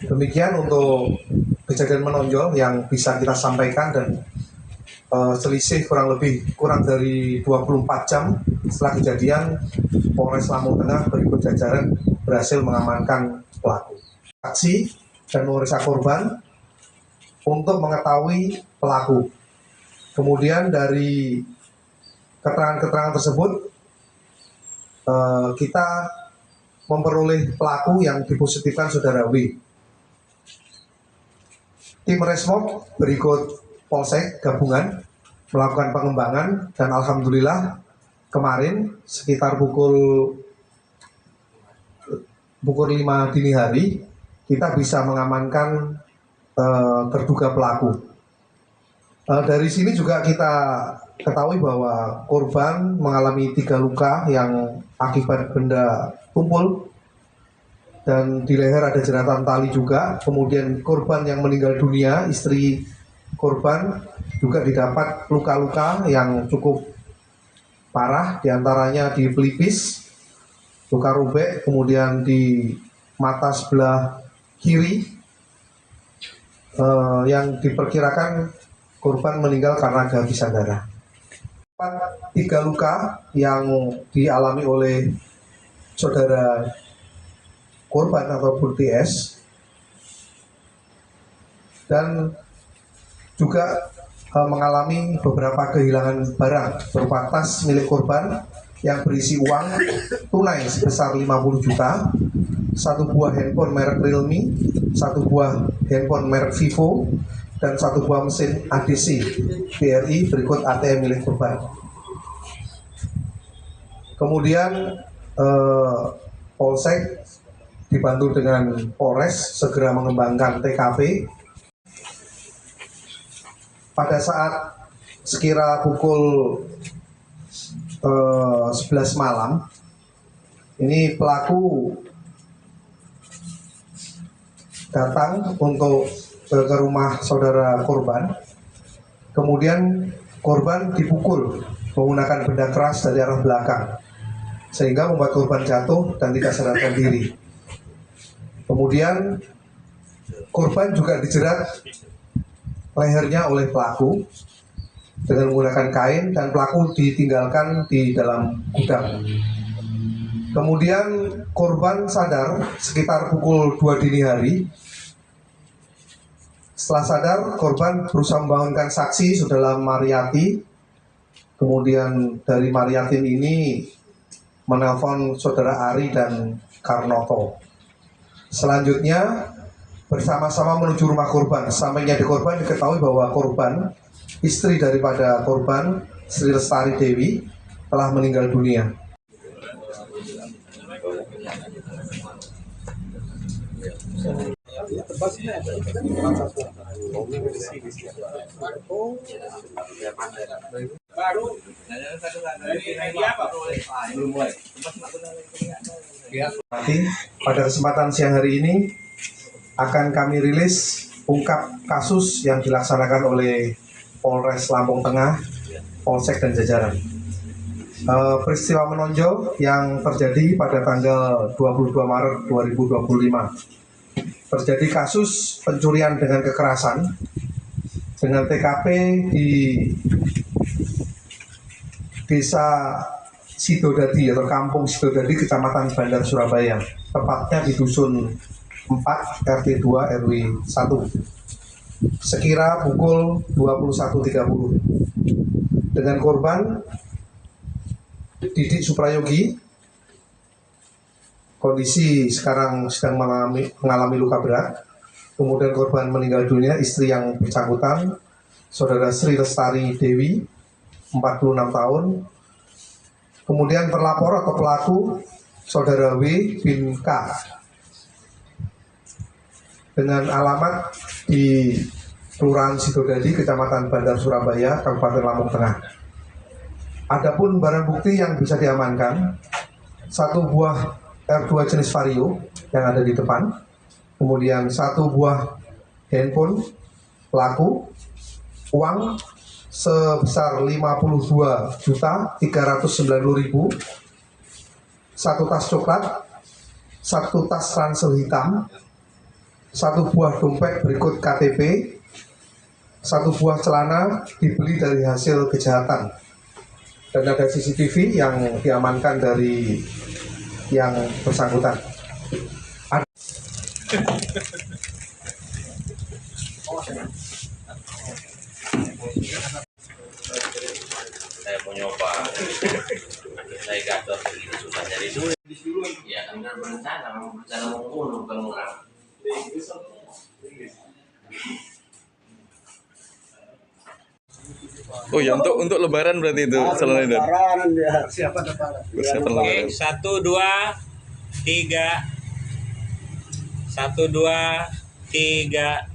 Demikian untuk kejadian menonjol yang bisa kita sampaikan, dan selisih kurang dari 24 jam setelah kejadian, Polres Lampung Tengah berikut jajaran berhasil mengamankan pelaku. Saksi dan memeriksa korban untuk mengetahui pelaku. Kemudian dari keterangan-keterangan tersebut kita memperoleh pelaku yang dipositifkan saudara W. Tim Resmob berikut Polsek gabungan melakukan pengembangan dan alhamdulillah kemarin sekitar pukul 5 dini hari kita bisa mengamankan terduga pelaku. Dari sini juga kita ketahui bahwa korban mengalami 3 luka yang akibat benda tumpul dan di leher ada jeratan tali juga. Kemudian korban yang meninggal dunia, istri korban juga didapat luka-luka yang cukup parah, diantaranya di pelipis, luka robek, kemudian di mata sebelah kiri yang diperkirakan korban meninggal karena kehabisan darah. 3 luka yang dialami oleh saudara korban ataupun TS dan juga mengalami beberapa kehilangan barang berupa tas milik korban yang berisi uang tunai sebesar 50 juta, 1 buah handphone merek Realme, 1 buah handphone merek Vivo, dan 1 buah mesin ADC BRI berikut ATM milik korban. Kemudian Polsek dibantu dengan Polres segera mengembangkan TKP. Pada saat sekira pukul 11 malam, ini pelaku datang untuk ke rumah saudara korban. Kemudian korban dipukul menggunakan benda keras dari arah belakang, sehingga membuat korban jatuh dan tidak sadarkan diri. Kemudian korban juga dijerat lehernya oleh pelaku dengan menggunakan kain dan pelaku ditinggalkan di dalam gudang. Kemudian korban sadar sekitar pukul 2 dini hari. Setelah sadar, korban berusaha membangunkan saksi saudara Mariati. Kemudian dari Mariatin ini menelpon saudara Ari dan Karnoto. Selanjutnya bersama-sama menuju rumah korban. Sampainya di korban diketahui bahwa korban, istri daripada korban, Sri Lestari Dewi, telah meninggal dunia. Pada kesempatan siang hari ini akan kami rilis ungkap kasus yang dilaksanakan oleh Polres Lampung Tengah, Polsek dan jajaran. Peristiwa menonjol yang terjadi pada tanggal 22 Maret 2025. Terjadi kasus pencurian dengan kekerasan dengan TKP di Desa Sidodadi atau Kampung Sidodadi, Kecamatan Bandar Surabaya, tepatnya di Dusun 4 RT 2 RW 1 sekira pukul 21.30 dengan korban Didik Suprayogi. Kondisi sekarang sedang mengalami luka berat. Kemudian korban meninggal dunia, istri yang bersangkutan saudara Sri Lestari Dewi 46 tahun. Kemudian terlapor atau pelaku saudara W bin K dengan alamat di Kelurahan Sidodadi, Kecamatan Bandar Surabaya, Kabupaten Lampung Tengah. Adapun barang bukti yang bisa diamankan, 1 buah R2 jenis Vario yang ada di depan, kemudian 1 buah handphone pelaku, uang sebesar 52.390.000, 1 tas coklat, 1 tas ransel hitam, 1 buah dompet berikut KTP, satu buah celana dibeli dari hasil kejahatan. Dan ada CCTV yang diamankan dari yang bersangkutan. Saya mau nyoba, saya gator begini susah nyari duit. Ya kan berencana mau membunuh bukan orang. Oh ya, untuk lebaran berarti itu salon itu. Lebaran ya, siapa lebaran? Persiapan Oke, lebaran. 1, 2, 3. 1, 2, 3.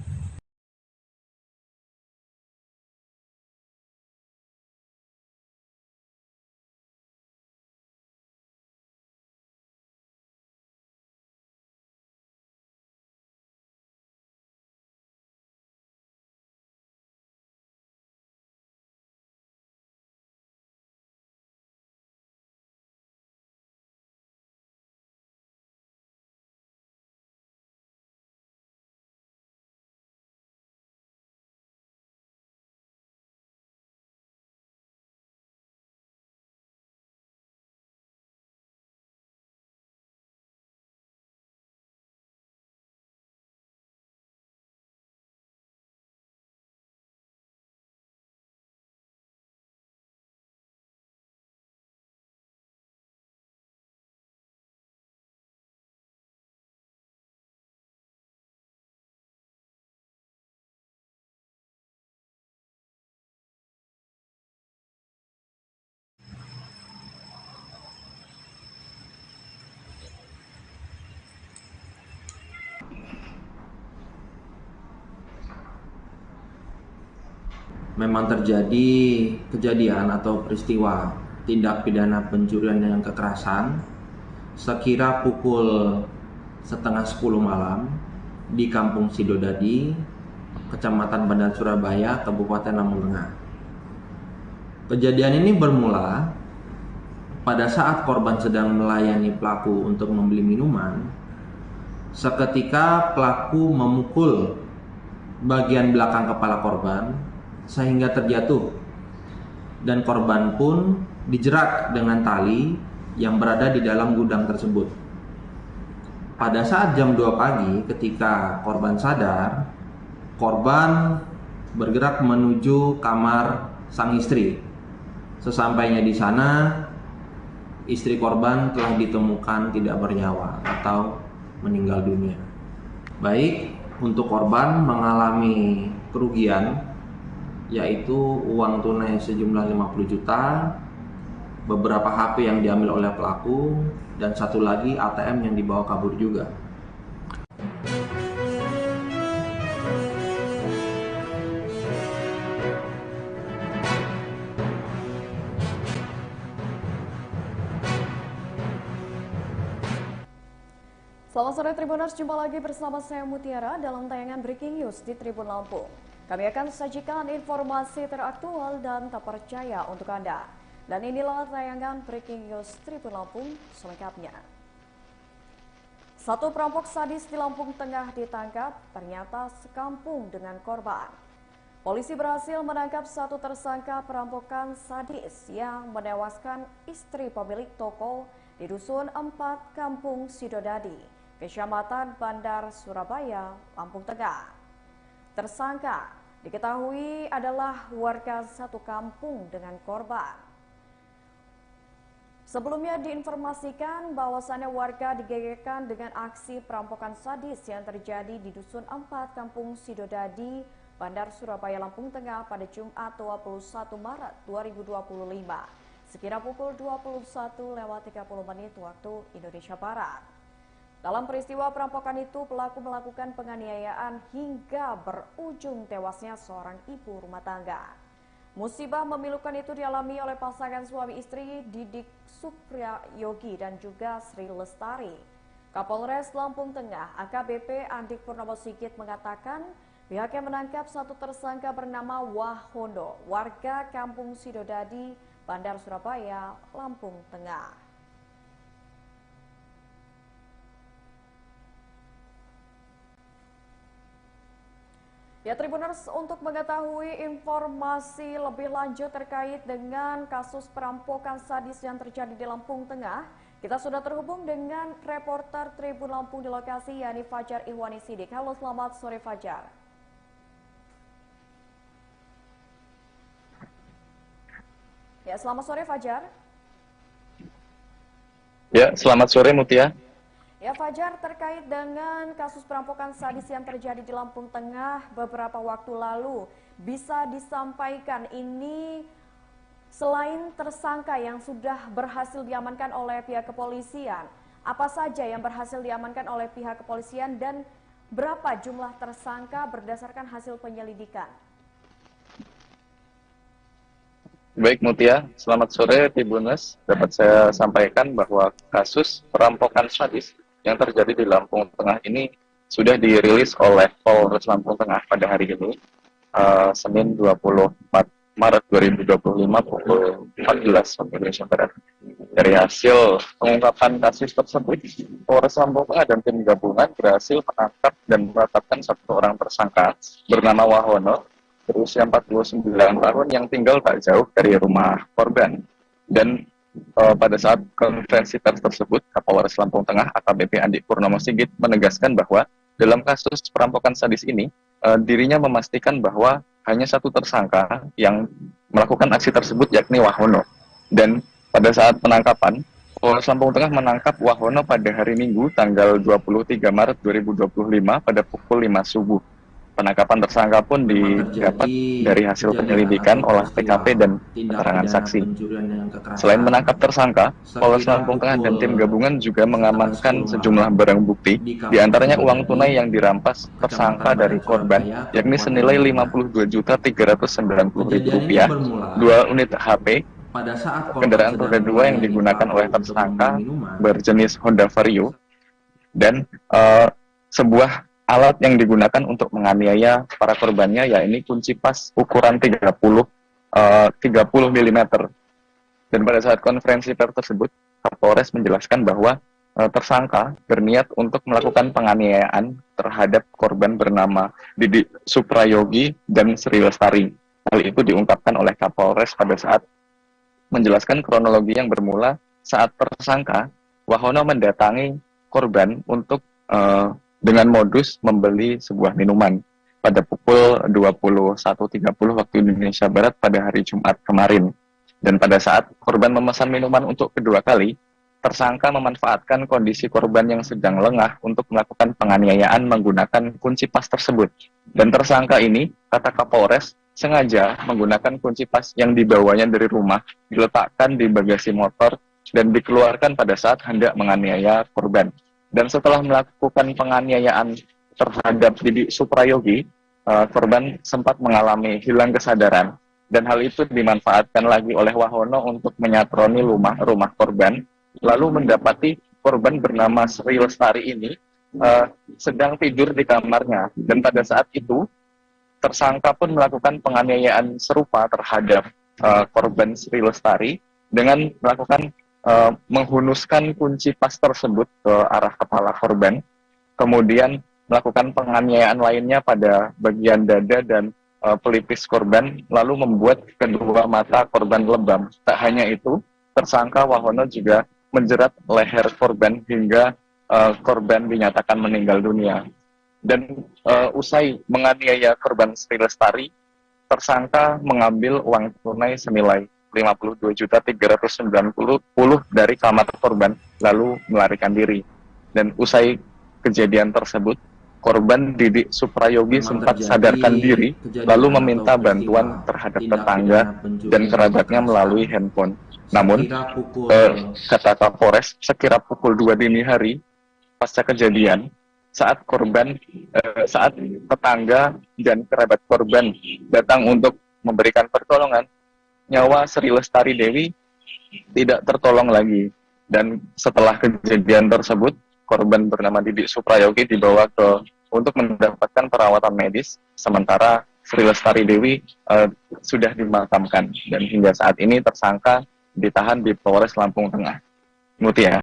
Memang terjadi kejadian atau peristiwa tindak pidana pencurian dengan kekerasan sekira pukul setengah 10 malam di Kampung Sidodadi, Kecamatan Bandar Surabaya, Kabupaten Lampung Tengah. Kejadian ini bermula pada saat korban sedang melayani pelaku untuk membeli minuman. Seketika pelaku memukul bagian belakang kepala korban sehingga terjatuh, dan korban pun dijerat dengan tali yang berada di dalam gudang tersebut. Pada saat jam 2 pagi ketika korban sadar, korban bergerak menuju kamar sang istri. Sesampainya di sana, istri korban telah ditemukan tidak bernyawa atau meninggal dunia. Baik, untuk korban mengalami kerugian yaitu uang tunai sejumlah 50 juta, beberapa HP yang diambil oleh pelaku, dan satu lagi ATM yang dibawa kabur juga. Selamat sore Tribuners, jumpa lagi bersama saya Mutiara dalam tayangan Breaking News di Tribun Lampung. Kami akan sajikan informasi teraktual dan tak percaya untuk Anda. Dan inilah tayangan Breaking News Tribun Lampung selengkapnya. Satu perampok sadis di Lampung Tengah ditangkap, ternyata sekampung dengan korban. Polisi berhasil menangkap satu tersangka perampokan sadis yang menewaskan istri pemilik toko di Dusun 4 Kampung Sidodadi, Kecamatan Bandar Surabaya, Lampung Tengah. Tersangka diketahui adalah warga satu kampung dengan korban. Sebelumnya diinformasikan bahwasannya warga digegerkan dengan aksi perampokan sadis yang terjadi di Dusun 4 Kampung Sidodadi, Bandar Surabaya, Lampung Tengah pada Jumat 21 Maret 2025, sekira pukul 21:30 waktu Indonesia Barat. Dalam peristiwa perampokan itu, pelaku melakukan penganiayaan hingga berujung tewasnya seorang ibu rumah tangga. Musibah memilukan itu dialami oleh pasangan suami istri Didik Supriyogi dan juga Sri Lestari. Kapolres Lampung Tengah AKBP Andik Purnomo Sigit mengatakan pihaknya menangkap satu tersangka bernama Wahondo, warga Kampung Sidodadi, Bandar Surabaya, Lampung Tengah. Ya, Tribuners, untuk mengetahui informasi lebih lanjut terkait dengan kasus perampokan sadis yang terjadi di Lampung Tengah, kita sudah terhubung dengan reporter Tribun Lampung di lokasi, yakni Fajar Ihwani Sidik. Halo, selamat sore Fajar. Ya, selamat sore Fajar. Ya, selamat sore Mutia. Ya Fajar, terkait dengan kasus perampokan sadis yang terjadi di Lampung Tengah beberapa waktu lalu, bisa disampaikan ini selain tersangka yang sudah berhasil diamankan oleh pihak kepolisian, apa saja yang berhasil diamankan oleh pihak kepolisian dan berapa jumlah tersangka berdasarkan hasil penyelidikan? Baik Mutia, selamat sore Tribuners. Dapat saya sampaikan bahwa kasus perampokan sadis yang terjadi di Lampung Tengah ini sudah dirilis oleh Polres Lampung Tengah pada hari ini, Senin 24 Maret 2025 pukul 14 waktu Indonesia Barat. Dari hasil pengungkapan kasus tersebut, Polres Lampung Tengah dan tim gabungan berhasil menangkap dan menetapkan satu orang tersangka bernama Wahono, berusia 49 tahun yang tinggal tak jauh dari rumah korban. Dan pada saat konferensi pers tersebut, Kapolres Lampung Tengah AKBP Andi Purnomo Sigit menegaskan bahwa dalam kasus perampokan sadis ini, dirinya memastikan bahwa hanya satu tersangka yang melakukan aksi tersebut, yakni Wahono. Dan pada saat penangkapan, Polres Lampung Tengah menangkap Wahono pada hari Minggu tanggal 23 Maret 2025 pada pukul 5 subuh. Penangkapan tersangka pun didapat dari hasil penyelidikan olah TKP dan keterangan saksi. Selain menangkap tersangka, Polres Lampung Tengah dan tim gabungan juga mengamankan sejumlah barang bukti, diantaranya uang tunai yang dirampas tersangka dari korban, yakni senilai Rp50.390.000, 2 unit HP, kendaraan roda 2 yang digunakan oleh tersangka berjenis Honda Vario, dan sebuah alat yang digunakan untuk menganiaya para korbannya, yakni kunci pas ukuran 30 mm. Dan pada saat konferensi pers tersebut, Kapolres menjelaskan bahwa tersangka berniat untuk melakukan penganiayaan terhadap korban bernama Didi Suprayogi dan Sri Lestari. Hal itu diungkapkan oleh Kapolres pada saat menjelaskan kronologi yang bermula saat tersangka Wahono mendatangi korban untuk dengan modus membeli sebuah minuman pada pukul 21.30 waktu Indonesia Barat pada hari Jumat kemarin. Dan pada saat korban memesan minuman untuk kedua kali, tersangka memanfaatkan kondisi korban yang sedang lengah untuk melakukan penganiayaan menggunakan kunci pas tersebut. Dan tersangka ini, kata Kapolres, sengaja menggunakan kunci pas yang dibawanya dari rumah, diletakkan di bagasi motor, dan dikeluarkan pada saat hendak menganiaya korban. Dan setelah melakukan penganiayaan terhadap Didi Suprayogi, korban sempat mengalami hilang kesadaran. Dan hal itu dimanfaatkan lagi oleh Wahono untuk menyatroni rumah korban, lalu mendapati korban bernama Sri Lestari ini sedang tidur di kamarnya. Dan pada saat itu, tersangka pun melakukan penganiayaan serupa terhadap korban Sri Lestari dengan melakukan menghunuskan kunci pas tersebut ke arah kepala korban, kemudian melakukan penganiayaan lainnya pada bagian dada dan pelipis korban, lalu membuat kedua mata korban lebam. Tak hanya itu, tersangka Wahono juga menjerat leher korban hingga korban dinyatakan meninggal dunia. Dan usai menganiaya korban Sri Lestari, tersangka mengambil uang tunai senilai Rp52.390.000 dari kamar korban, lalu melarikan diri. Dan usai kejadian tersebut, korban Didi Suprayogi sempat sadarkan diri, lalu meminta bantuan terhadap tetangga dan kerabatnya melalui handphone. Namun, kata Kapolres, sekira pukul 2 dini hari pasca kejadian, saat tetangga dan kerabat korban datang untuk memberikan pertolongan, nyawa Sri Lestari Dewi tidak tertolong lagi. Dan setelah kejadian tersebut, korban bernama Didi Suprayogi dibawa untuk mendapatkan perawatan medis, sementara Sri Lestari Dewi sudah dimakamkan. Dan hingga saat ini tersangka ditahan di Polres Lampung Tengah. Mutia.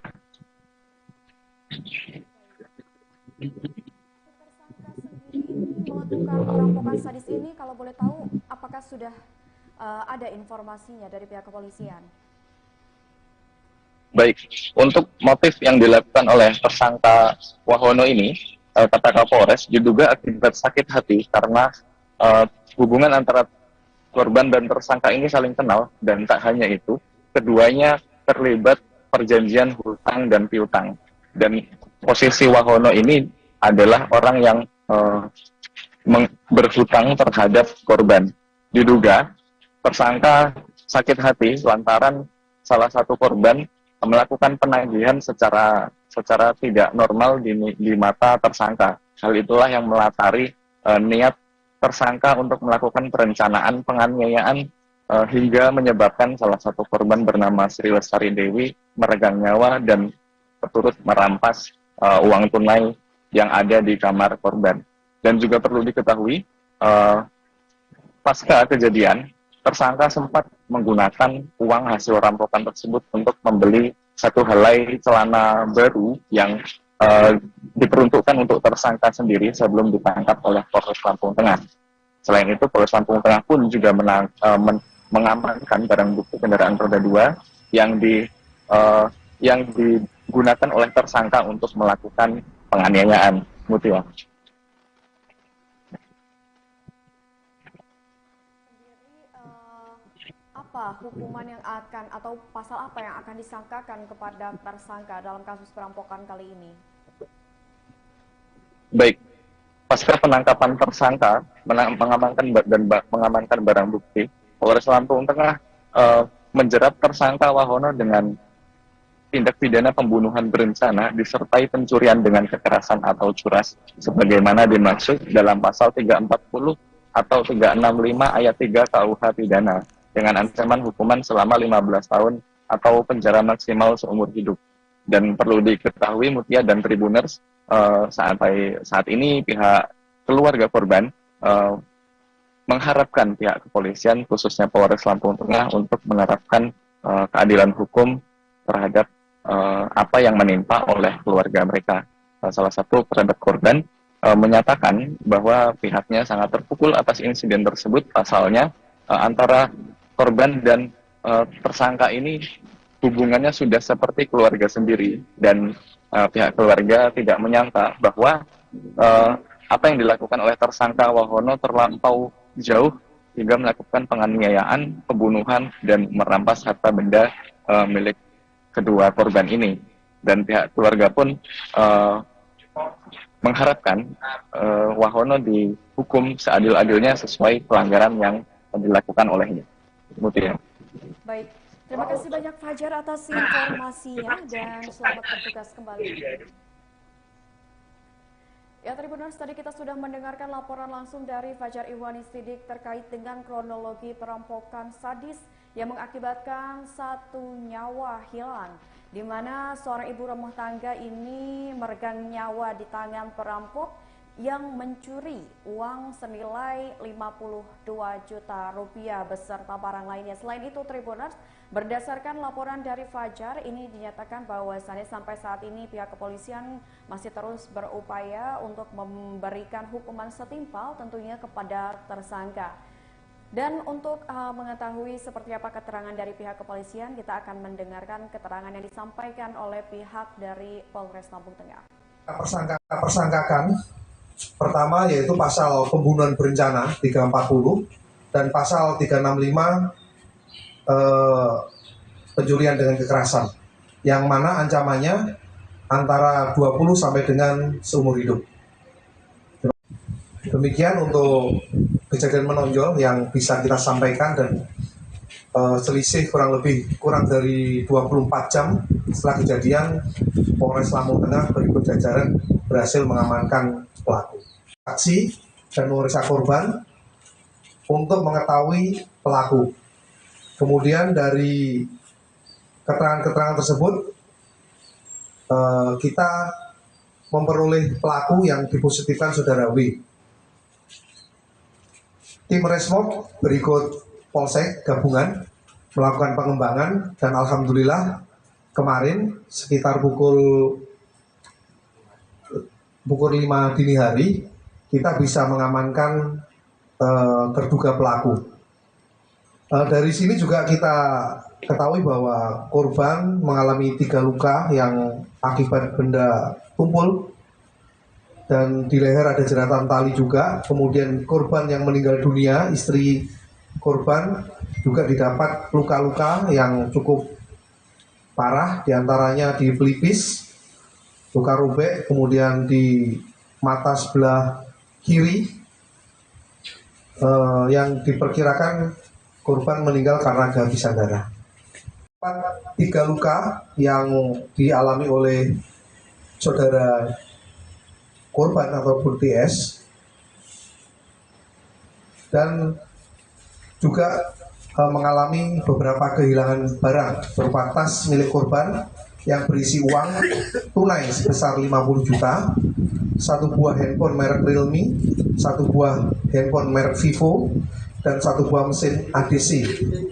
Melakukan perampokan perampokan sadis ini, kalau boleh tahu, apakah sudah ada informasinya dari pihak kepolisian? Baik, untuk motif yang dilakukan oleh tersangka Wahono ini, kata Kapolres, diduga akibat sakit hati karena hubungan antara korban dan tersangka ini saling kenal, dan tak hanya itu, keduanya terlibat perjanjian hutang dan piutang. Dan posisi Wahono ini adalah orang yang berhutang terhadap korban. Diduga tersangka sakit hati lantaran salah satu korban melakukan penagihan secara tidak normal di mata tersangka. Hal itulah yang melatari niat tersangka untuk melakukan perencanaan penganiayaan hingga menyebabkan salah satu korban bernama Sri Lestari Dewi meregang nyawa dan turut merampas uang tunai yang ada di kamar korban. Dan juga perlu diketahui, pasca kejadian, tersangka sempat menggunakan uang hasil rampokan tersebut untuk membeli satu helai celana baru yang diperuntukkan untuk tersangka sendiri sebelum ditangkap oleh Polres Lampung Tengah. Selain itu, Polres Lampung Tengah pun juga mengamankan barang bukti kendaraan roda 2 yang digunakan oleh tersangka untuk melakukan penganiayaan. Mutia. Apa hukuman yang akan atau pasal apa yang akan disangkakan kepada tersangka dalam kasus perampokan kali ini? Baik, pasca penangkapan tersangka, mengamankan barang bukti, Polres Lampung Tengah menjerat tersangka Wahono dengan tindak pidana pembunuhan berencana disertai pencurian dengan kekerasan atau curas, sebagaimana dimaksud dalam pasal 340 atau 365 ayat 3 KUH pidana, dengan ancaman hukuman selama 15 tahun atau penjara maksimal seumur hidup. Dan perlu diketahui Mutia dan Tribuners, saat ini pihak keluarga korban mengharapkan pihak kepolisian, khususnya Polres Lampung Tengah, untuk menerapkan keadilan hukum terhadap apa yang menimpa oleh keluarga mereka. Salah satu kerabat korban menyatakan bahwa pihaknya sangat terpukul atas insiden tersebut. Pasalnya antara korban dan tersangka ini hubungannya sudah seperti keluarga sendiri, dan pihak keluarga tidak menyangka bahwa apa yang dilakukan oleh tersangka Wahono terlampau jauh hingga melakukan penganiayaan, pembunuhan, dan merampas harta benda milik kedua korban ini. Dan pihak keluarga pun mengharapkan Wahono dihukum seadil-adilnya sesuai pelanggaran yang dilakukan olehnya. Mutia. Baik, terima kasih banyak Fajar atas informasinya dan selamat bertugas kembali. Ya, Tribuners, tadi kita sudah mendengarkan laporan langsung dari Fajar Ihwani Sidik terkait dengan kronologi perampokan sadis yang mengakibatkan satu nyawa hilang, di mana seorang ibu rumah tangga ini meregang nyawa di tangan perampok yang mencuri uang senilai 52 juta rupiah beserta barang lainnya. Selain itu, Tribuners, berdasarkan laporan dari Fajar, ini dinyatakan bahwasannya sampai saat ini pihak kepolisian masih terus berupaya untuk memberikan hukuman setimpal tentunya kepada tersangka. Dan untuk mengetahui seperti apa keterangan dari pihak kepolisian, kita akan mendengarkan keterangan yang disampaikan oleh pihak dari Polres Lampung Tengah. Persangkakan pertama yaitu pasal pembunuhan berencana 340 dan pasal 365 pencurian dengan kekerasan, yang mana ancamannya antara 20 sampai dengan seumur hidup. Demikian untuk kejadian menonjol yang bisa kita sampaikan, dan selisih kurang dari 24 jam setelah kejadian, Polres Lampung Tengah berikut jajaran berhasil mengamankan pelaku. Saksi dan memeriksa korban untuk mengetahui pelaku. Kemudian dari keterangan-keterangan tersebut kita memperoleh pelaku yang dipositifkan saudara W. Tim Resmob berikut Polsek gabungan melakukan pengembangan, dan alhamdulillah kemarin sekitar pukul 5 dini hari kita bisa mengamankan terduga pelaku. Dari sini juga kita ketahui bahwa korban mengalami 3 luka yang akibat benda tumpul dan di leher ada jeratan tali juga. Kemudian korban yang meninggal dunia, istri korban, juga didapat luka-luka yang cukup parah, diantaranya di pelipis, luka robek, kemudian di mata sebelah kiri yang diperkirakan korban meninggal karena kehabisan darah. 3 luka yang dialami oleh saudara korban ataupun TS, dan juga mengalami beberapa kehilangan barang berupa tas milik korban yang berisi uang tunai sebesar 50 juta, 1 buah handphone merek Realme, 1 buah handphone merek Vivo, dan 1 buah mesin ADC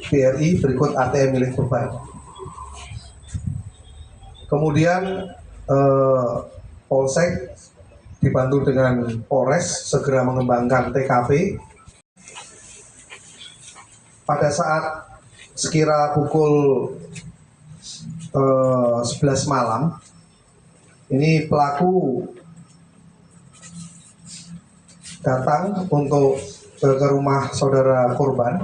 BRI berikut ATM milik korban. Kemudian Polsek dibantu dengan Polres segera mengembangkan TKP. Pada saat sekira pukul 11 malam, ini pelaku datang untuk ke rumah saudara korban.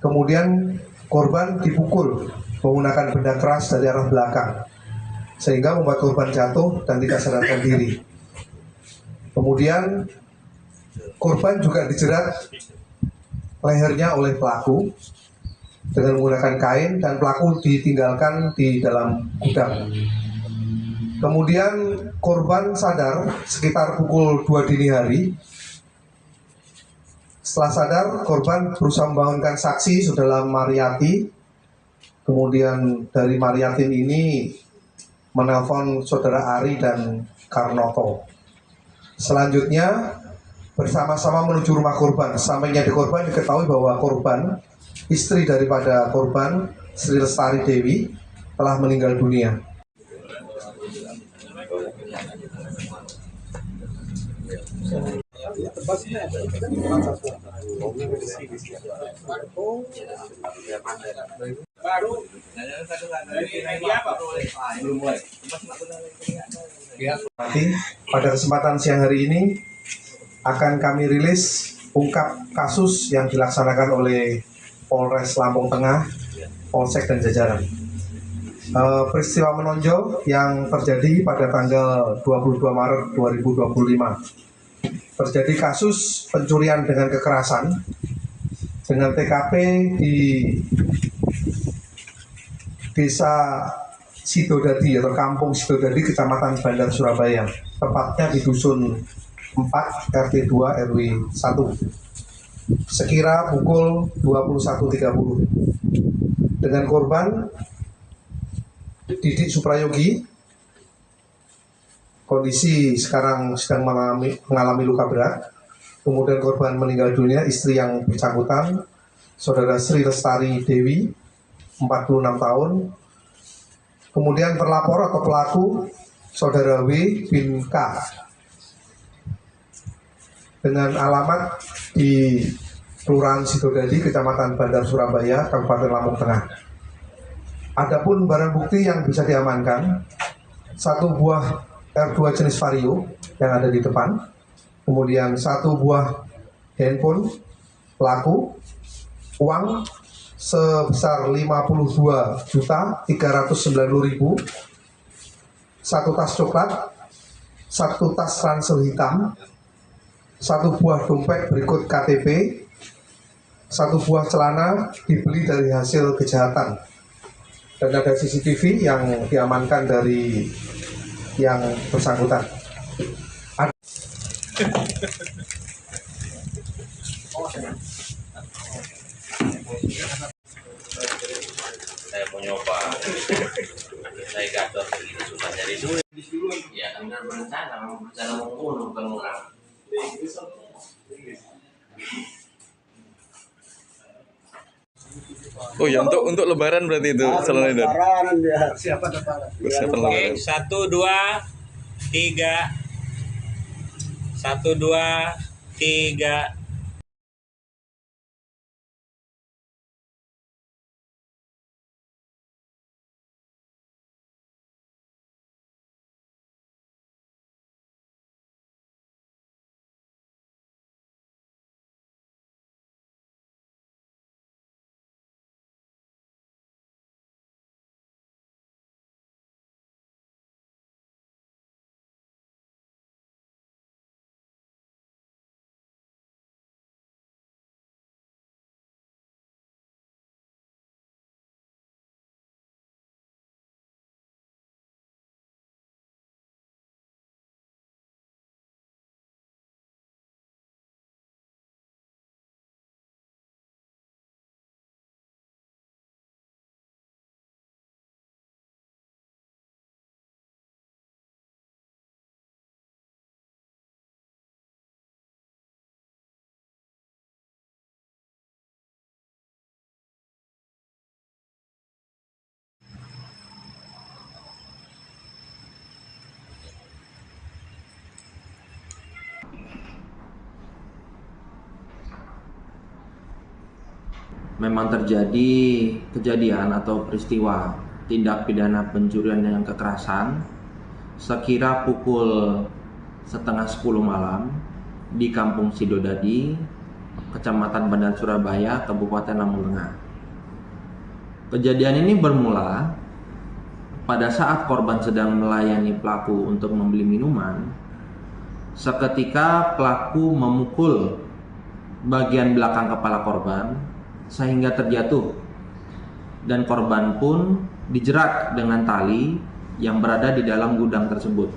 Kemudian korban dipukul menggunakan benda keras dari arah belakang, sehingga membuat korban jatuh dan tidak sadarkan diri. Kemudian korban juga dijerat lehernya oleh pelaku dengan menggunakan kain dan pelaku ditinggalkan di dalam gudang. Kemudian korban sadar sekitar pukul 2 dini hari. Setelah sadar, korban berusaha membangunkan saksi saudara Mariati. Kemudian dari Mariatin ini menelpon saudara Ari dan Karnoto. Selanjutnya bersama-sama menuju rumah korban. Sampainya di korban diketahui bahwa korban, istri daripada korban, Sri Lestari Dewi, telah meninggal dunia. Pada kesempatan siang hari ini akan kami rilis ungkap kasus yang dilaksanakan oleh Polres Lampung Tengah, Polsek dan jajaran. Peristiwa menonjol yang terjadi pada tanggal 22 Maret 2025. Terjadi kasus pencurian dengan kekerasan dengan TKP di Desa Sidodadi atau Kampung Sidodadi, Kecamatan Bandar Surabaya, tepatnya di Dusun 4 RT 2 RW 1, sekira pukul 21.30 dengan korban Didik Suprayogi. Kondisi sekarang sedang mengalami luka berat. Kemudian korban meninggal dunia, istri yang bersangkutan, saudara Sri Lestari Dewi, 46 tahun. Kemudian terlapor atau pelaku, saudara W bin K, dengan alamat di Kelurahan Sidodadi, Kecamatan Bandar Surabaya, Kabupaten Lampung Tengah. Adapun barang bukti yang bisa diamankan, 1 buah R2 jenis Vario yang ada di depan, kemudian 1 buah handphone pelaku, uang sebesar 52.390.000, 1 tas coklat, 1 tas ransel hitam, 1 buah dompet berikut KTP, 1 buah celana dibeli dari hasil kejahatan, dan ada CCTV yang diamankan dari yang bersangkutan. Saya mau nyoba, saya gagal begini susah nyari duit. Ya kan berencana mau membunuh bukan orang. Oh ya, untuk Lebaran berarti itu Salon Lebaran. Lebaran ya, siapa Lebaran? Persiapan Oke, Lebaran. 1, 2, 3. 1, 2, 3. memang terjadi kejadian atau peristiwa tindak pidana pencurian dengan kekerasan sekira pukul setengah 10 malam di Kampung Sidodadi, Kecamatan Bandar Surabaya, Kabupaten Lampung Tengah. Kejadian ini bermula pada saat korban sedang melayani pelaku untuk membeli minuman. Seketika pelaku memukul bagian belakang kepala korban sehingga terjatuh, dan korban pun dijerat dengan tali yang berada di dalam gudang tersebut.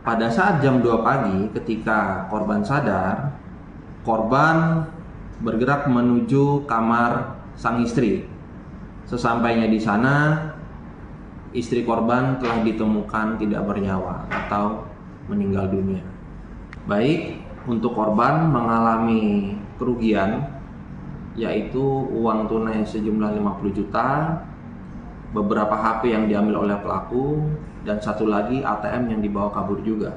Pada saat jam 2 pagi ketika korban sadar, korban bergerak menuju kamar sang istri. Sesampainya di sana, istri korban telah ditemukan tidak bernyawa atau meninggal dunia. Baik, untuk korban mengalami kerugian yaitu uang tunai sejumlah 50 juta, beberapa HP yang diambil oleh pelaku, dan satu lagi ATM yang dibawa kabur juga.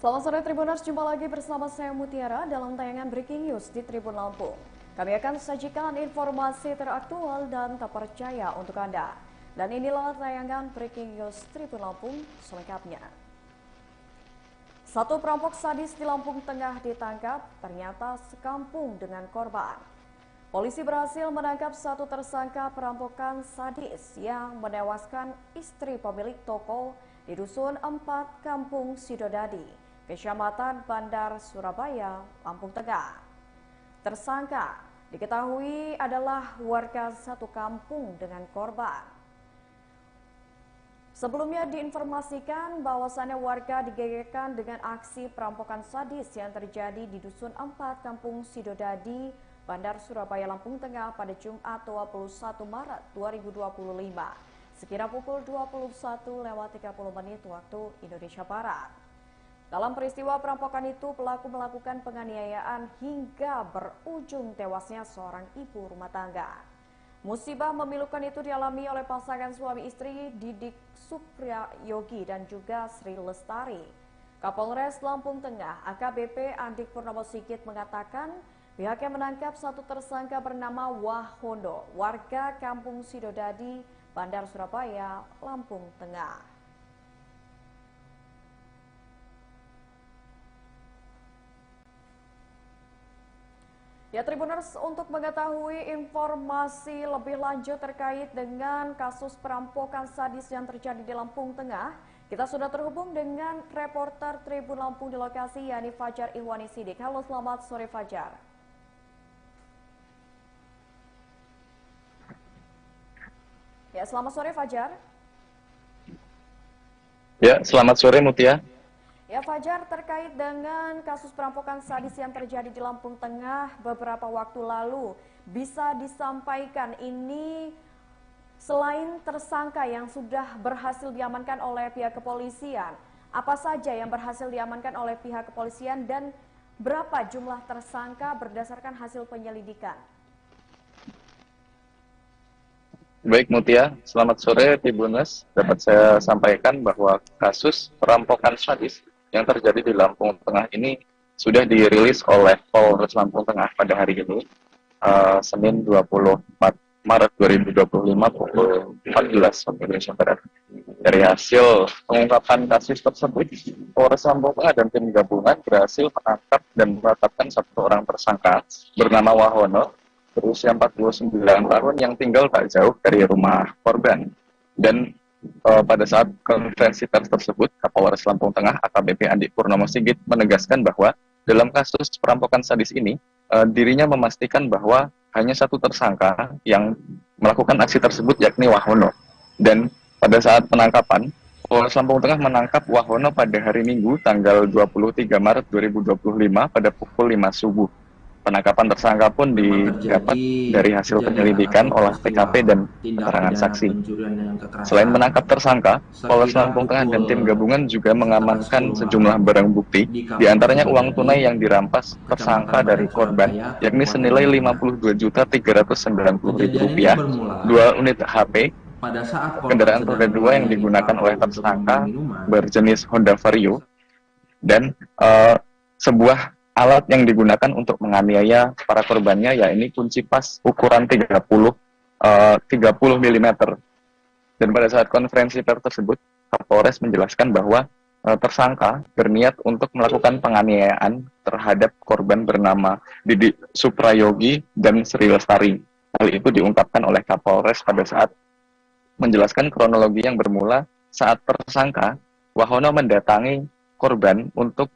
Selamat sore Tribuners, jumpa lagi bersama saya Mutiara dalam tayangan Breaking News di Tribun Lampung. Kami akan sajikan informasi teraktual dan terpercaya untuk Anda. Dan inilah tayangan Breaking News Tribun Lampung selengkapnya. Satu perampok sadis di Lampung Tengah ditangkap, ternyata sekampung dengan korban. Polisi berhasil menangkap satu tersangka perampokan sadis yang menewaskan istri pemilik toko di Dusun 4 Kampung Sidodadi, Kecamatan Bandar Surabaya, Lampung Tengah. Tersangka diketahui adalah warga satu kampung dengan korban. Sebelumnya diinformasikan bahwasannya warga digegerkan dengan aksi perampokan sadis yang terjadi di Dusun 4 Kampung Sidodadi, Bandar Surabaya, Lampung Tengah pada Jumat 21 Maret 2025, sekira pukul 21.30 waktu Indonesia Barat. Dalam peristiwa perampokan itu, pelaku melakukan penganiayaan hingga berujung tewasnya seorang ibu rumah tangga. Musibah memilukan itu dialami oleh pasangan suami istri Didik Supriyogi dan juga Sri Lestari. Kapolres Lampung Tengah AKBP Andik Purnomo Sigit mengatakan pihaknya menangkap satu tersangka bernama Wahono, warga Kampung Sidodadi, Bandar Surabaya, Lampung Tengah. Ya Tribuners, untuk mengetahui informasi lebih lanjut terkait dengan kasus perampokan sadis yang terjadi di Lampung Tengah, kita sudah terhubung dengan reporter Tribun Lampung di lokasi, yakni Fajar Ihwani Sidik. Halo, selamat sore Fajar. Ya, selamat sore Fajar. Ya, selamat sore Mutia. Ya Fajar, terkait dengan kasus perampokan sadis yang terjadi di Lampung Tengah beberapa waktu lalu, bisa disampaikan ini selain tersangka yang sudah berhasil diamankan oleh pihak kepolisian, apa saja yang berhasil diamankan oleh pihak kepolisian dan berapa jumlah tersangka berdasarkan hasil penyelidikan? Baik Mutia, selamat sore Tribuners. Dapat saya sampaikan bahwa kasus perampokan sadis yang terjadi di Lampung Tengah ini sudah dirilis oleh Polres Lampung Tengah pada hari ini, Senin 24 Maret 2025 pukul 14 waktu Indonesia Barat. Dari hasil pengungkapan kasus tersebut, Polres Lampung Tengah dan tim gabungan berhasil menangkap dan menetapkan satu orang tersangka bernama Wahono, berusia 49 tahun yang tinggal tak jauh dari rumah korban. Dan pada saat konferensi pers tersebut, Kapolres Lampung Tengah AKBP Andik Purnomo Sigit menegaskan bahwa dalam kasus perampokan sadis ini, dirinya memastikan bahwa hanya satu tersangka yang melakukan aksi tersebut, yakni Wahono. Dan pada saat penangkapan, Polres Lampung Tengah menangkap Wahono pada hari Minggu tanggal 23 Maret 2025 pada pukul 5 subuh. Penangkapan tersangka pun memang didapat terjadi dari hasil kejadian penyelidikan, atau olah peristiwa TKP, dan tindak keterangan pidana saksi. pencurian dengan kekerasan Selain menangkap tersangka, Polres sekira Lampung Tengah dan tim pukul gabungan juga setengah mengamankan 10 sejumlah malam barang bukti, di di Kampung antaranya uang Sidodadi, tunai yang dirampas Kecamatan tersangka dari Badan korban, Surabaya, yakni Kabupaten senilai Lampung Tengah. Kejadian ini Rp52.390.000, bermula 2 unit HP, pada saat korban kendaraan roda sedang 2 yang melayani digunakan pelaku oleh untuk membeli tersangka minuman. berjenis Honda Vario, dan sebuah alat yang digunakan untuk menganiaya para korbannya, yakni kunci pas ukuran 30 mm. Dan pada saat konferensi pers tersebut, Kapolres menjelaskan bahwa tersangka berniat untuk melakukan penganiayaan terhadap korban bernama Didi Suprayogi dan Sri Lestari. Hal itu diungkapkan oleh Kapolres pada saat menjelaskan kronologi yang bermula saat tersangka Wahono mendatangi korban untuk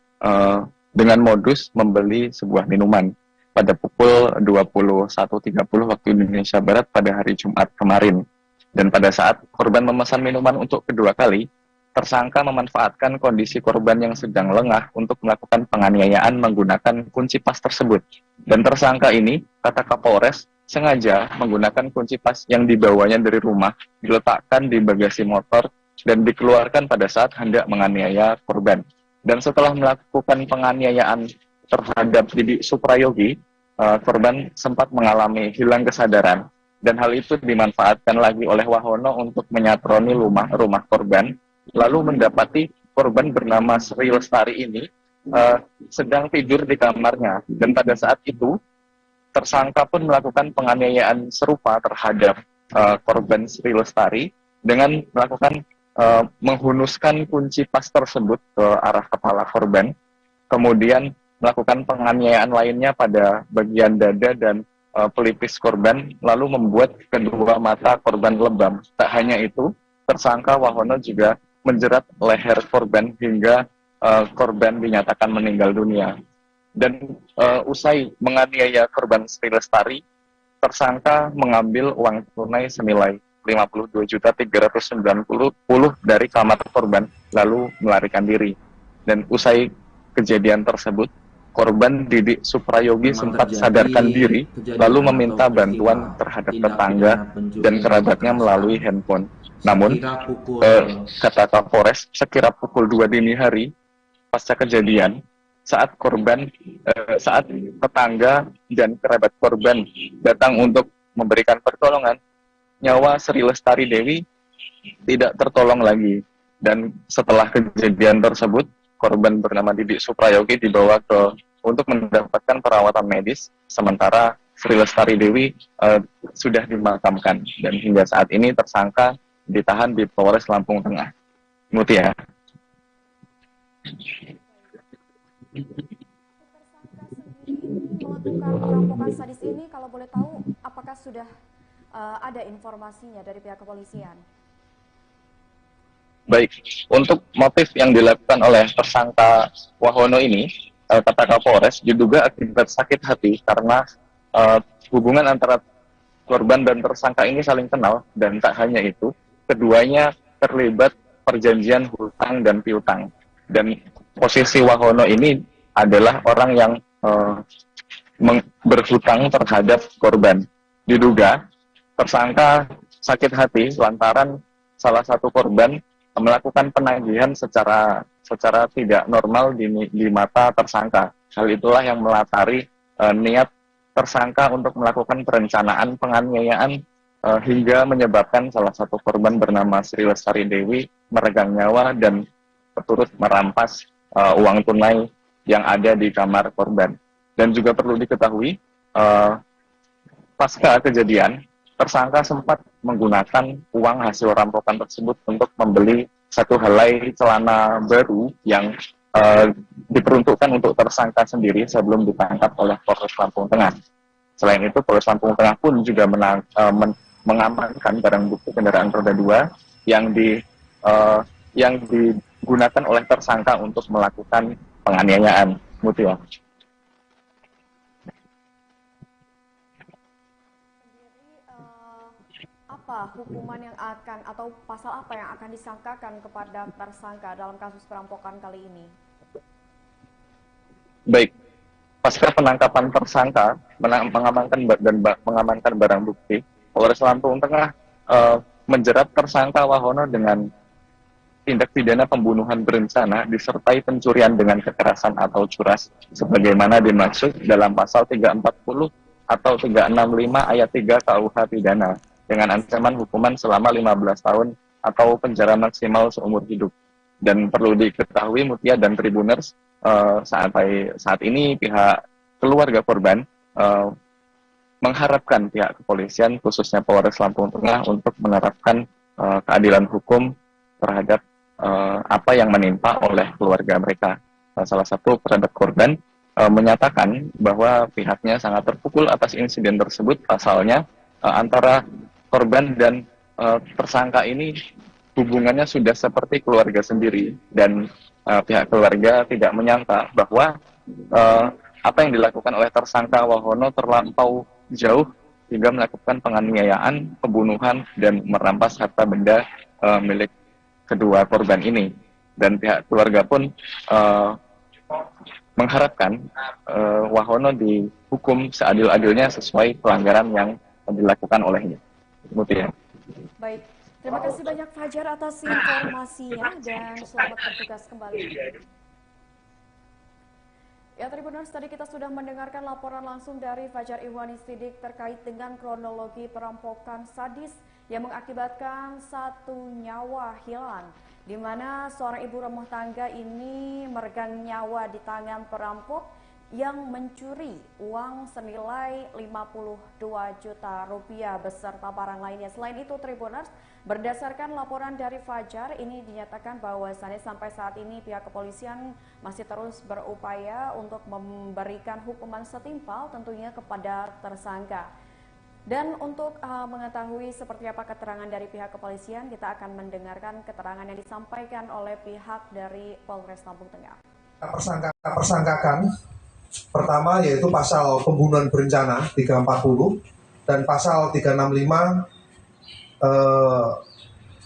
dengan modus membeli sebuah minuman pada pukul 21.30 waktu Indonesia Barat pada hari Jumat kemarin. Dan pada saat korban memesan minuman untuk kedua kali, tersangka memanfaatkan kondisi korban yang sedang lengah untuk melakukan penganiayaan menggunakan kunci pas tersebut. Dan tersangka ini, kata Kapolres, sengaja menggunakan kunci pas yang dibawanya dari rumah, diletakkan di bagasi motor, dan dikeluarkan pada saat hendak menganiaya korban. Dan setelah melakukan penganiayaan terhadap Didi Suprayogi, korban sempat mengalami hilang kesadaran. Dan hal itu dimanfaatkan lagi oleh Wahono untuk menyatroni rumah korban, lalu mendapati korban bernama Sri Lestari ini sedang tidur di kamarnya. Dan pada saat itu, tersangka pun melakukan penganiayaan serupa terhadap korban Sri Lestari dengan melakukan menghunuskan kunci pas tersebut ke arah kepala korban, kemudian melakukan penganiayaan lainnya pada bagian dada dan pelipis korban, lalu membuat kedua mata korban lebam. Tak hanya itu, tersangka Wahono juga menjerat leher korban hingga korban dinyatakan meninggal dunia. Dan usai menganiaya korban Sri Lestari, tersangka mengambil uang tunai senilai Rp52.390.000 dari kamar korban, lalu melarikan diri. Dan usai kejadian tersebut, korban Didi Suprayogi sempat sadarkan diri, lalu meminta bantuan terhadap tetangga dan kerabatnya melalui handphone. Namun, kata Kapolres, sekira pukul 2 dini hari pasca kejadian, saat tetangga dan kerabat korban datang untuk memberikan pertolongan, nyawa Sri Lestari Dewi tidak tertolong lagi. Dan setelah kejadian tersebut, korban bernama Didi Suprayogi dibawa untuk mendapatkan perawatan medis, sementara Sri Lestari Dewi sudah dimakamkan. Dan hingga saat ini tersangka ditahan di Polres Lampung Tengah. Mutia. Melakukan perampokan sadis ini, kalau boleh tahu, apakah sudah ada informasinya dari pihak kepolisian? Baik, untuk motif yang dilakukan oleh tersangka Wahono ini, kata Kapolres, diduga akibat sakit hati karena hubungan antara korban dan tersangka ini saling kenal, dan tak hanya itu, keduanya terlibat perjanjian hutang dan piutang. Dan posisi Wahono ini adalah orang yang berhutang terhadap korban. Diduga tersangka sakit hati lantaran salah satu korban melakukan penagihan secara tidak normal di mata tersangka. Hal itulah yang melatari niat tersangka untuk melakukan perencanaan penganiayaan hingga menyebabkan salah satu korban bernama Sri Lestari Dewi meregang nyawa dan turut merampas uang tunai yang ada di kamar korban. Dan juga perlu diketahui, pasca kejadian, tersangka sempat menggunakan uang hasil rampokan tersebut untuk membeli satu helai celana baru yang diperuntukkan untuk tersangka sendiri sebelum ditangkap oleh Polres Lampung Tengah. Selain itu, Polres Lampung Tengah pun juga mengamankan barang bukti kendaraan roda 2 yang digunakan oleh tersangka untuk melakukan penganiayaan. Mutia. Apa hukuman yang akan atau pasal apa yang akan disangkakan kepada tersangka dalam kasus perampokan kali ini? Baik, pasca penangkapan tersangka, mengamankan barang bukti, Polres Lampung Tengah menjerat tersangka Wahono dengan tindak pidana pembunuhan berencana disertai pencurian dengan kekerasan atau curas sebagaimana dimaksud dalam pasal 340 atau 365 ayat 3 KUH pidana dengan ancaman hukuman selama 15 tahun atau penjara maksimal seumur hidup. Dan perlu diketahui Mutia dan Tribuners, sampai saat ini pihak keluarga korban mengharapkan pihak kepolisian khususnya Polres Lampung Tengah untuk menerapkan keadilan hukum terhadap apa yang menimpa oleh keluarga mereka. Salah satu kerabat korban menyatakan bahwa pihaknya sangat terpukul atas insiden tersebut. Pasalnya antara korban dan tersangka ini hubungannya sudah seperti keluarga sendiri, dan pihak keluarga tidak menyangka bahwa apa yang dilakukan oleh tersangka Wahono terlampau jauh hingga melakukan penganiayaan, pembunuhan, dan merampas harta benda milik kedua korban ini. Dan pihak keluarga pun mengharapkan Wahono dihukum seadil-adilnya sesuai pelanggaran yang dilakukan olehnya. Mutia. Baik, terima kasih banyak Fajar atas informasinya dan selamat bertugas kembali. Ya Tribuners, tadi kita sudah mendengarkan laporan langsung dari Fajar Ihwani Sidik terkait dengan kronologi perampokan sadis yang mengakibatkan satu nyawa hilang, di mana seorang ibu rumah tangga ini meregang nyawa di tangan perampok yang mencuri uang senilai 52 juta rupiah beserta barang lainnya. Selain itu Tribuners, berdasarkan laporan dari Fajar, ini dinyatakan bahwasannya sampai saat ini pihak kepolisian masih terus berupaya untuk memberikan hukuman setimpal tentunya kepada tersangka. Dan untuk mengetahui seperti apa keterangan dari pihak kepolisian, kita akan mendengarkan keterangan yang disampaikan oleh pihak dari Polres Lampung Tengah. Persangkakan pertama yaitu pasal pembunuhan berencana 340 dan pasal 365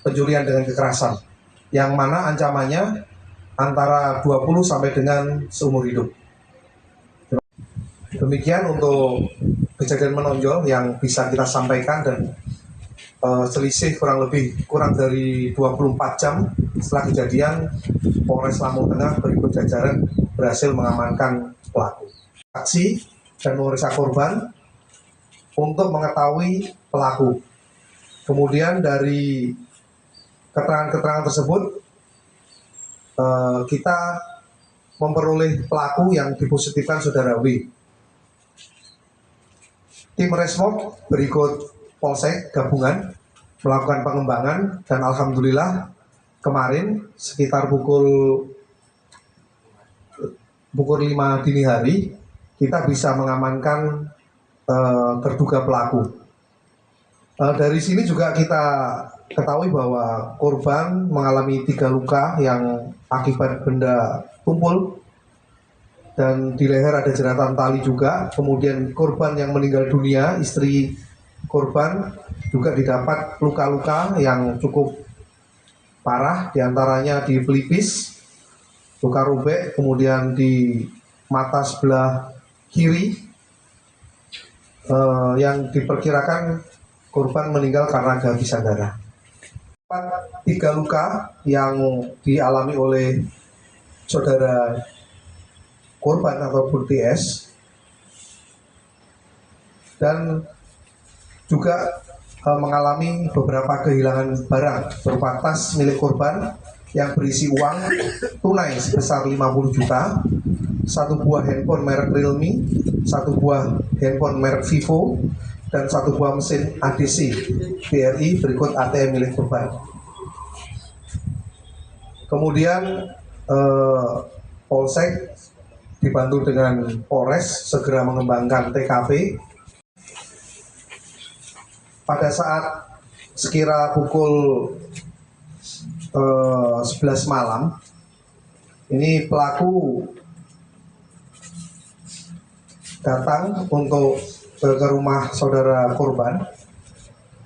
pencurian dengan kekerasan, yang mana ancamannya antara 20 sampai dengan seumur hidup. Demikian untuk kejadian menonjol yang bisa kita sampaikan, dan selisih kurang dari 24 jam setelah kejadian, Polres Lampung Tengah berikut jajaran berhasil mengamankan pelaku. Saksi dan memeriksa korban untuk mengetahui pelaku. Kemudian dari keterangan-keterangan tersebut kita memperoleh pelaku yang dipositifkan saudara W. Tim Resmob berikut Polsek gabungan melakukan pengembangan, dan alhamdulillah kemarin sekitar pukul 5 dini hari kita bisa mengamankan terduga pelaku. Dari sini juga kita ketahui bahwa korban mengalami 3 luka yang akibat benda tumpul, dan di leher ada jeratan tali juga. Kemudian korban yang meninggal dunia, istri korban, juga didapat luka-luka yang cukup parah, diantaranya di pelipis, luka robek, kemudian di mata sebelah kiri, yang diperkirakan korban meninggal karena kehabisan darah. 3 luka yang dialami oleh saudara korban ataupun TS, dan juga mengalami beberapa kehilangan barang berupa tas milik korban yang berisi uang tunai sebesar 50 juta, 1 buah handphone merek Realme, 1 buah handphone merek Vivo, dan 1 buah mesin ADC BRI berikut ATM milik korban. Kemudian Polsek dibantu dengan Polres segera mengembangkan TKP. Pada saat sekira pukul 11 malam, ini pelaku datang untuk ke rumah saudara korban.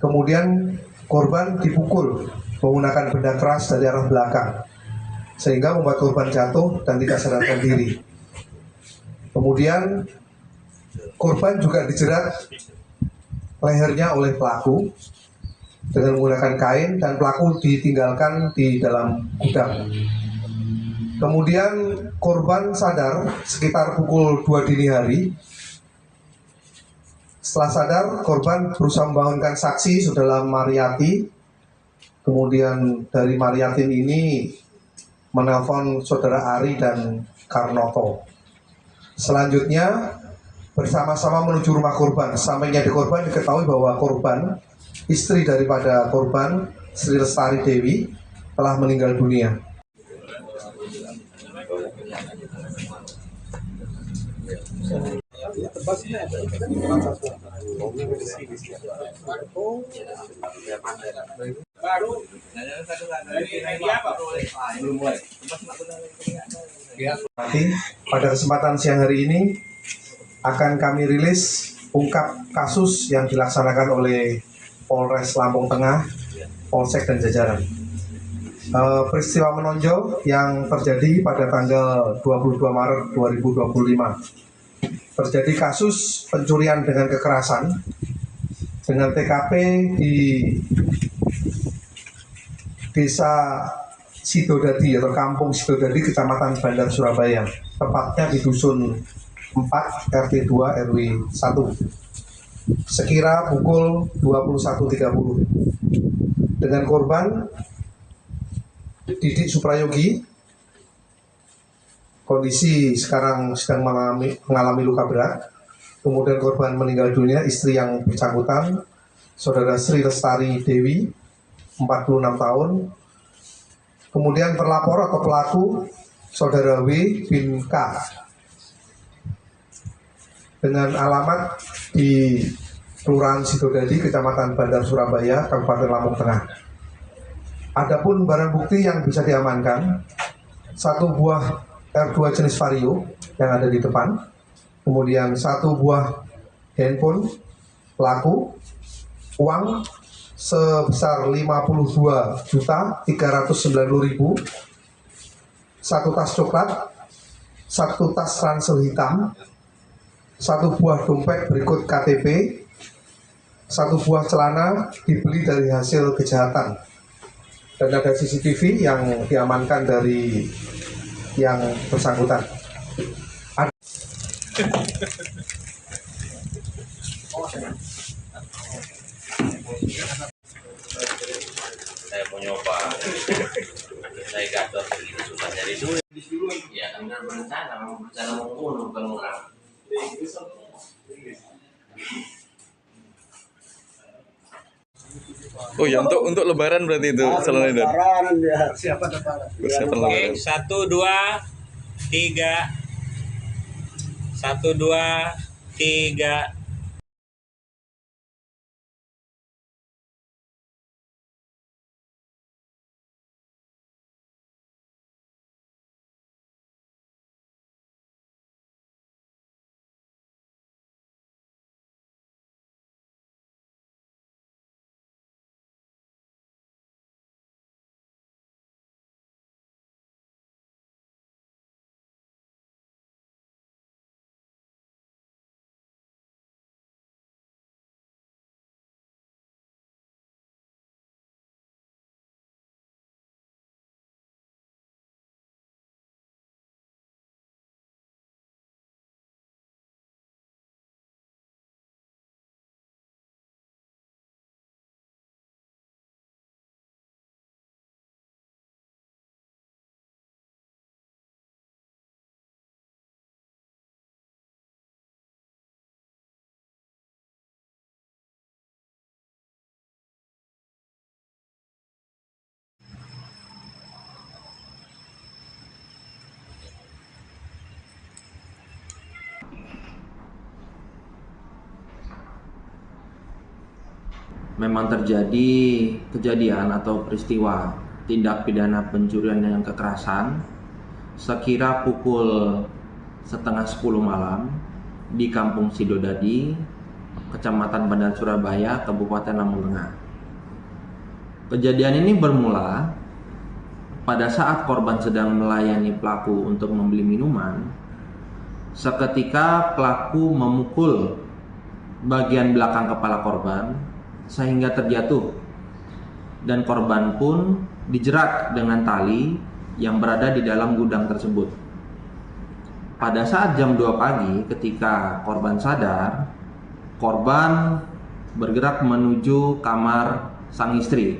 Kemudian korban dipukul menggunakan benda keras dari arah belakang, sehingga membuat korban jatuh dan tidak sadarkan diri. Kemudian korban juga dijerat lehernya oleh pelaku dengan menggunakan kain dan pelaku ditinggalkan di dalam gudang. Kemudian korban sadar sekitar pukul 2 dini hari. Setelah sadar, korban berusaha membangunkan saksi saudara Mariati. Kemudian dari Mariatin ini menelpon saudara Ari dan Karnoto. Selanjutnya bersama-sama menuju rumah korban. Sampainya di korban diketahui bahwa korban, istri daripada korban, Sri Lestari Dewi, telah meninggal dunia. Nanti pada kesempatan siang hari ini akan kami rilis ungkap kasus yang dilaksanakan oleh Polres Lampung Tengah, Polsek dan jajaran. Peristiwa menonjol yang terjadi pada tanggal 22 Maret 2025. Terjadi kasus pencurian dengan kekerasan dengan TKP di Desa Sidodadi atau Kampung Sidodadi, Kecamatan Bandar Surabaya, tepatnya di Dusun 4 RT 2 RW 1 sekira pukul 21.30 dengan korban Didik Suprayogi. Kondisi sekarang sedang mengalami luka berat. Kemudian korban meninggal dunia, istri yang bersangkutan, saudara Sri Lestari Dewi, 46 tahun. Kemudian terlapor atau pelaku, saudara W bin K, dengan alamat di Kelurahan Sidodadi, Kecamatan Bandar Surabaya, Kabupaten Lampung Tengah. Adapun barang bukti yang bisa diamankan, satu buah R2 jenis Vario yang ada di depan, kemudian satu buah handphone pelaku, uang sebesar 52.390.000, satu tas coklat, satu tas ransel hitam, satu buah dompet berikut KTP, satu buah celana dibeli dari hasil kejahatan, dan ada CCTV yang diamankan dari yang bersangkutan. Saya mau nyoba, saya gator begini susah nyari duit. Ya kan udah berencana mau membunuh bukan orang. Oh ya, untuk Lebaran berarti itu Salon Haidar. Lebaran ya, siapa lebaran? Persiapan Oke, Lebaran. 1, 2, 3. 1, 2, 3. Memang terjadi kejadian atau peristiwa tindak pidana pencurian dengan kekerasan sekira pukul setengah 10 malam di Kampung Sidodadi, Kecamatan Bandar Surabaya, Kabupaten Lampung Tengah. Kejadian ini bermula pada saat korban sedang melayani pelaku untuk membeli minuman. seketika pelaku memukul bagian belakang kepala korban sehingga terjatuh dan korban pun dijerat dengan tali yang berada di dalam gudang tersebut. Pada saat jam 2 pagi ketika korban sadar, korban bergerak menuju kamar sang istri.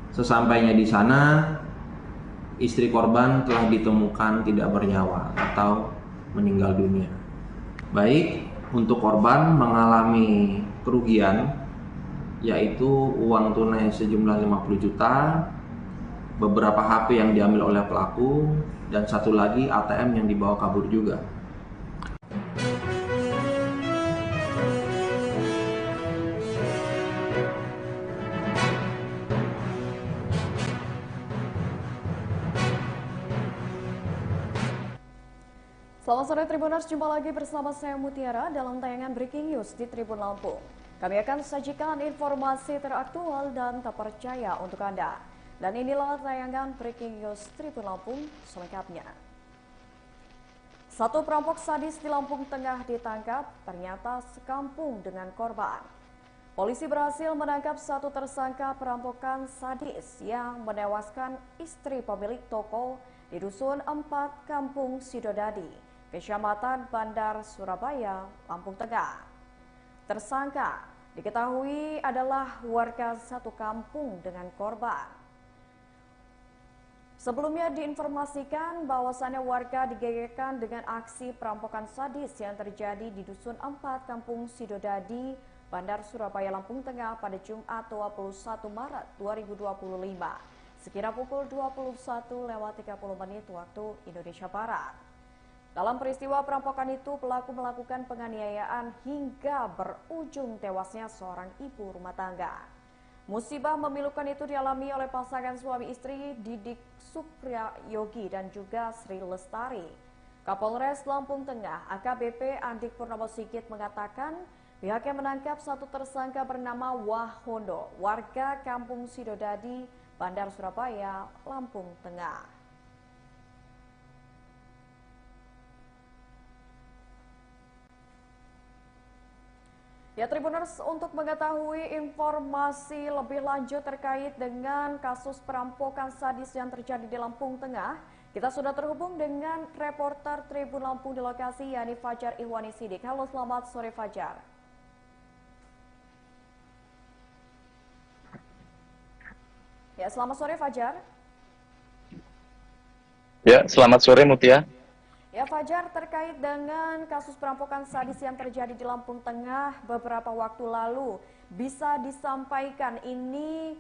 Sesampainya di sana, istri korban telah ditemukan tidak bernyawa atau meninggal dunia. Baik, untuk korban mengalami kerugian yaitu uang tunai sejumlah 50 juta, beberapa HP yang diambil oleh pelaku, dan satu lagi ATM yang dibawa kabur juga. Selamat sore Tribuners, jumpa lagi bersama saya Mutiara dalam tayangan Breaking News di Tribun Lampung. Kami akan sajikan informasi teraktual dan terpercaya untuk Anda. Dan inilah tayangan Breaking News Tribun Lampung selengkapnya. Satu perampok sadis di Lampung Tengah ditangkap, ternyata sekampung dengan korban. Polisi berhasil menangkap satu tersangka perampokan sadis yang menewaskan istri pemilik toko di Dusun 4 Kampung Sidodadi, Kecamatan Bandar, Surabaya, Lampung Tengah. Tersangka diketahui adalah warga satu kampung dengan korban. Sebelumnya diinformasikan bahwasannya warga digegerkan dengan aksi perampokan sadis yang terjadi di Dusun 4 Kampung Sidodadi, Bandar, Surabaya, Lampung Tengah pada Jumat 21 Maret 2025, sekira pukul 21:30 waktu Indonesia Barat. Dalam peristiwa perampokan itu, pelaku melakukan penganiayaan hingga berujung tewasnya seorang ibu rumah tangga. Musibah memilukan itu dialami oleh pasangan suami istri Didik Supriyogi dan juga Sri Lestari. Kapolres Lampung Tengah AKBP Andik Purnomo Sigit mengatakan pihaknya menangkap satu tersangka bernama Wahono, warga Kampung Sidodadi, Bandar, Surabaya, Lampung Tengah. Ya Tribuners, untuk mengetahui informasi lebih lanjut terkait dengan kasus perampokan sadis yang terjadi di Lampung Tengah, kita sudah terhubung dengan reporter Tribun Lampung di lokasi, yakni Fajar Ihwani Sidik. Halo, selamat sore Fajar. Ya, selamat sore Fajar. Ya, selamat sore Mutia. Ya Fajar, terkait dengan kasus perampokan sadis yang terjadi di Lampung Tengah beberapa waktu lalu, bisa disampaikan ini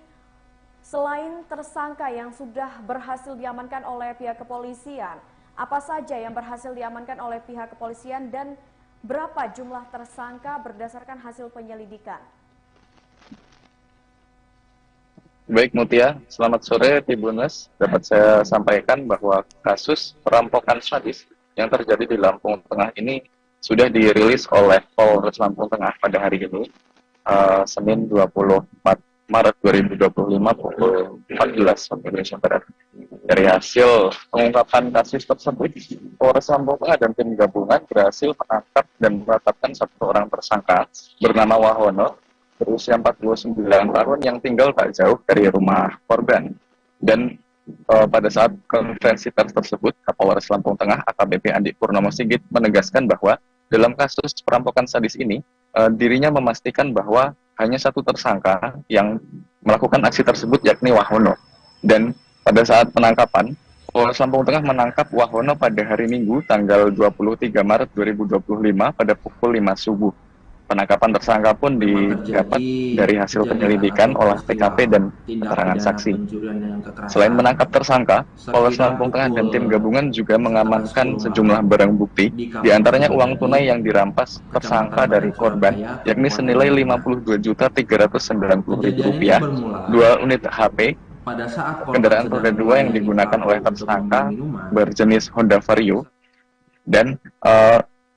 selain tersangka yang sudah berhasil diamankan oleh pihak kepolisian, apa saja yang berhasil diamankan oleh pihak kepolisian dan berapa jumlah tersangka berdasarkan hasil penyelidikan? Baik Mutia, selamat sore Tribuners. Dapat saya sampaikan bahwa kasus perampokan sadis yang terjadi di Lampung Tengah ini sudah dirilis oleh Polres Lampung Tengah pada hari ini, Senin 24 Maret 2025 pukul 14 waktu Indonesia Barat. Dari hasil pengungkapan kasus tersebut, Polres Lampung Tengah dan tim gabungan berhasil menangkap dan menetapkan satu orang tersangka bernama Wahono, berusia 49 tahun yang tinggal tak jauh dari rumah korban. Dan pada saat konferensi pers tersebut, Kapolres Lampung Tengah AKBP Andik Purnomo Sigit menegaskan bahwa dalam kasus perampokan sadis ini, dirinya memastikan bahwa hanya satu tersangka yang melakukan aksi tersebut, yakni Wahono. Dan pada saat penangkapan, Polres Lampung Tengah menangkap Wahono pada hari Minggu tanggal 23 Maret 2025 pada pukul 5 subuh. Penangkapan tersangka pun didapat dari hasil penyelidikan olah TKP dan keterangan saksi. Selain menangkap tersangka, Polres Lampung Tengah dan tim gabungan juga mengamankan sejumlah barang bukti, diantaranya uang tunai yang dirampas tersangka dari korban, yakni senilai Rp50.390.000, 2 unit HP, kendaraan roda 2 yang digunakan oleh tersangka berjenis Honda Vario, dan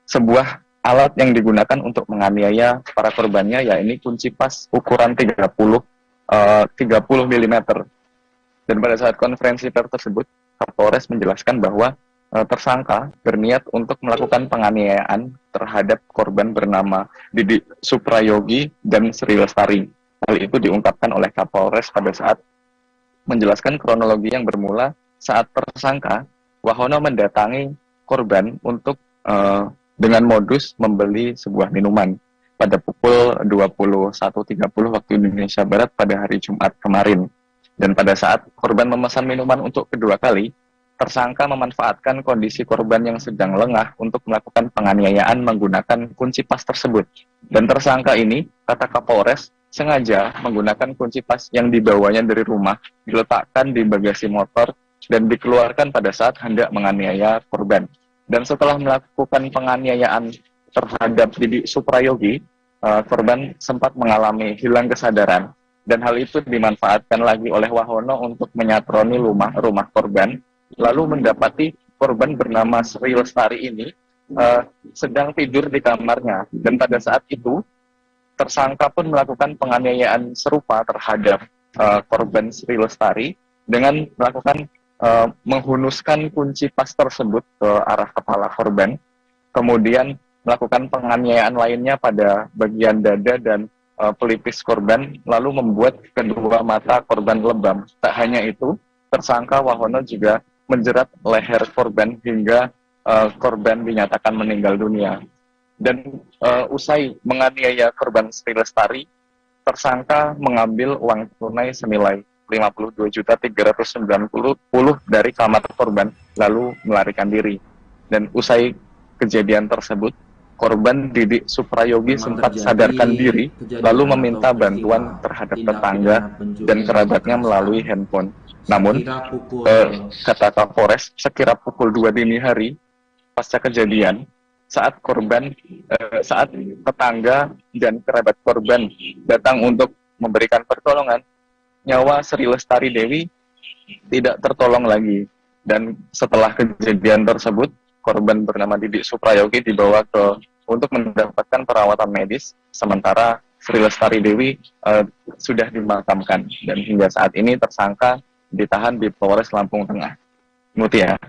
sebuah alat yang digunakan untuk menganiaya para korbannya, yakni kunci pas ukuran 30 mm. Dan pada saat konferensi pers tersebut, Kapolres menjelaskan bahwa tersangka berniat untuk melakukan penganiayaan terhadap korban bernama Didi Suprayogi dan Sri Lestari. Hal itu diungkapkan oleh Kapolres pada saat menjelaskan kronologi yang bermula saat tersangka Wahono mendatangi korban untuk dengan modus membeli sebuah minuman pada pukul 21.30 waktu Indonesia Barat pada hari Jumat kemarin. Dan pada saat korban memesan minuman untuk kedua kali, tersangka memanfaatkan kondisi korban yang sedang lengah untuk melakukan penganiayaan menggunakan kunci pas tersebut. Dan tersangka ini, kata Kapolres, sengaja menggunakan kunci pas yang dibawanya dari rumah, diletakkan di bagasi motor, dan dikeluarkan pada saat hendak menganiaya korban. Dan setelah melakukan penganiayaan terhadap Didi Suprayogi, korban sempat mengalami hilang kesadaran. Dan hal itu dimanfaatkan lagi oleh Wahono untuk menyatroni rumah korban, lalu mendapati korban bernama Sri Lestari ini sedang tidur di kamarnya. Dan pada saat itu, tersangka pun melakukan penganiayaan serupa terhadap korban Sri Lestari dengan melakukan menghunuskan kunci pas tersebut ke arah kepala korban, kemudian melakukan penganiayaan lainnya pada bagian dada dan pelipis korban, lalu membuat kedua mata korban lebam. Tak hanya itu, tersangka Wahono juga menjerat leher korban hingga korban dinyatakan meninggal dunia. Dan usai menganiaya korban Sri Lestari, tersangka mengambil uang tunai senilai 52.390 dari kamar korban, lalu melarikan diri. Dan usai kejadian tersebut, korban Didi Suprayogi sempat sadarkan diri, lalu meminta bantuan terhadap tetangga dan kerabatnya melalui handphone. Namun, kata Kapolres, sekira pukul 2 dini hari pasca kejadian, saat tetangga dan kerabat korban datang untuk memberikan pertolongan, nyawa Sri Lestari Dewi tidak tertolong lagi. Dan setelah kejadian tersebut, korban bernama Didi Suprayogi dibawa untuk mendapatkan perawatan medis, sementara Sri Lestari Dewi sudah dimakamkan. Dan hingga saat ini tersangka ditahan di Polres Lampung Tengah. Mutia.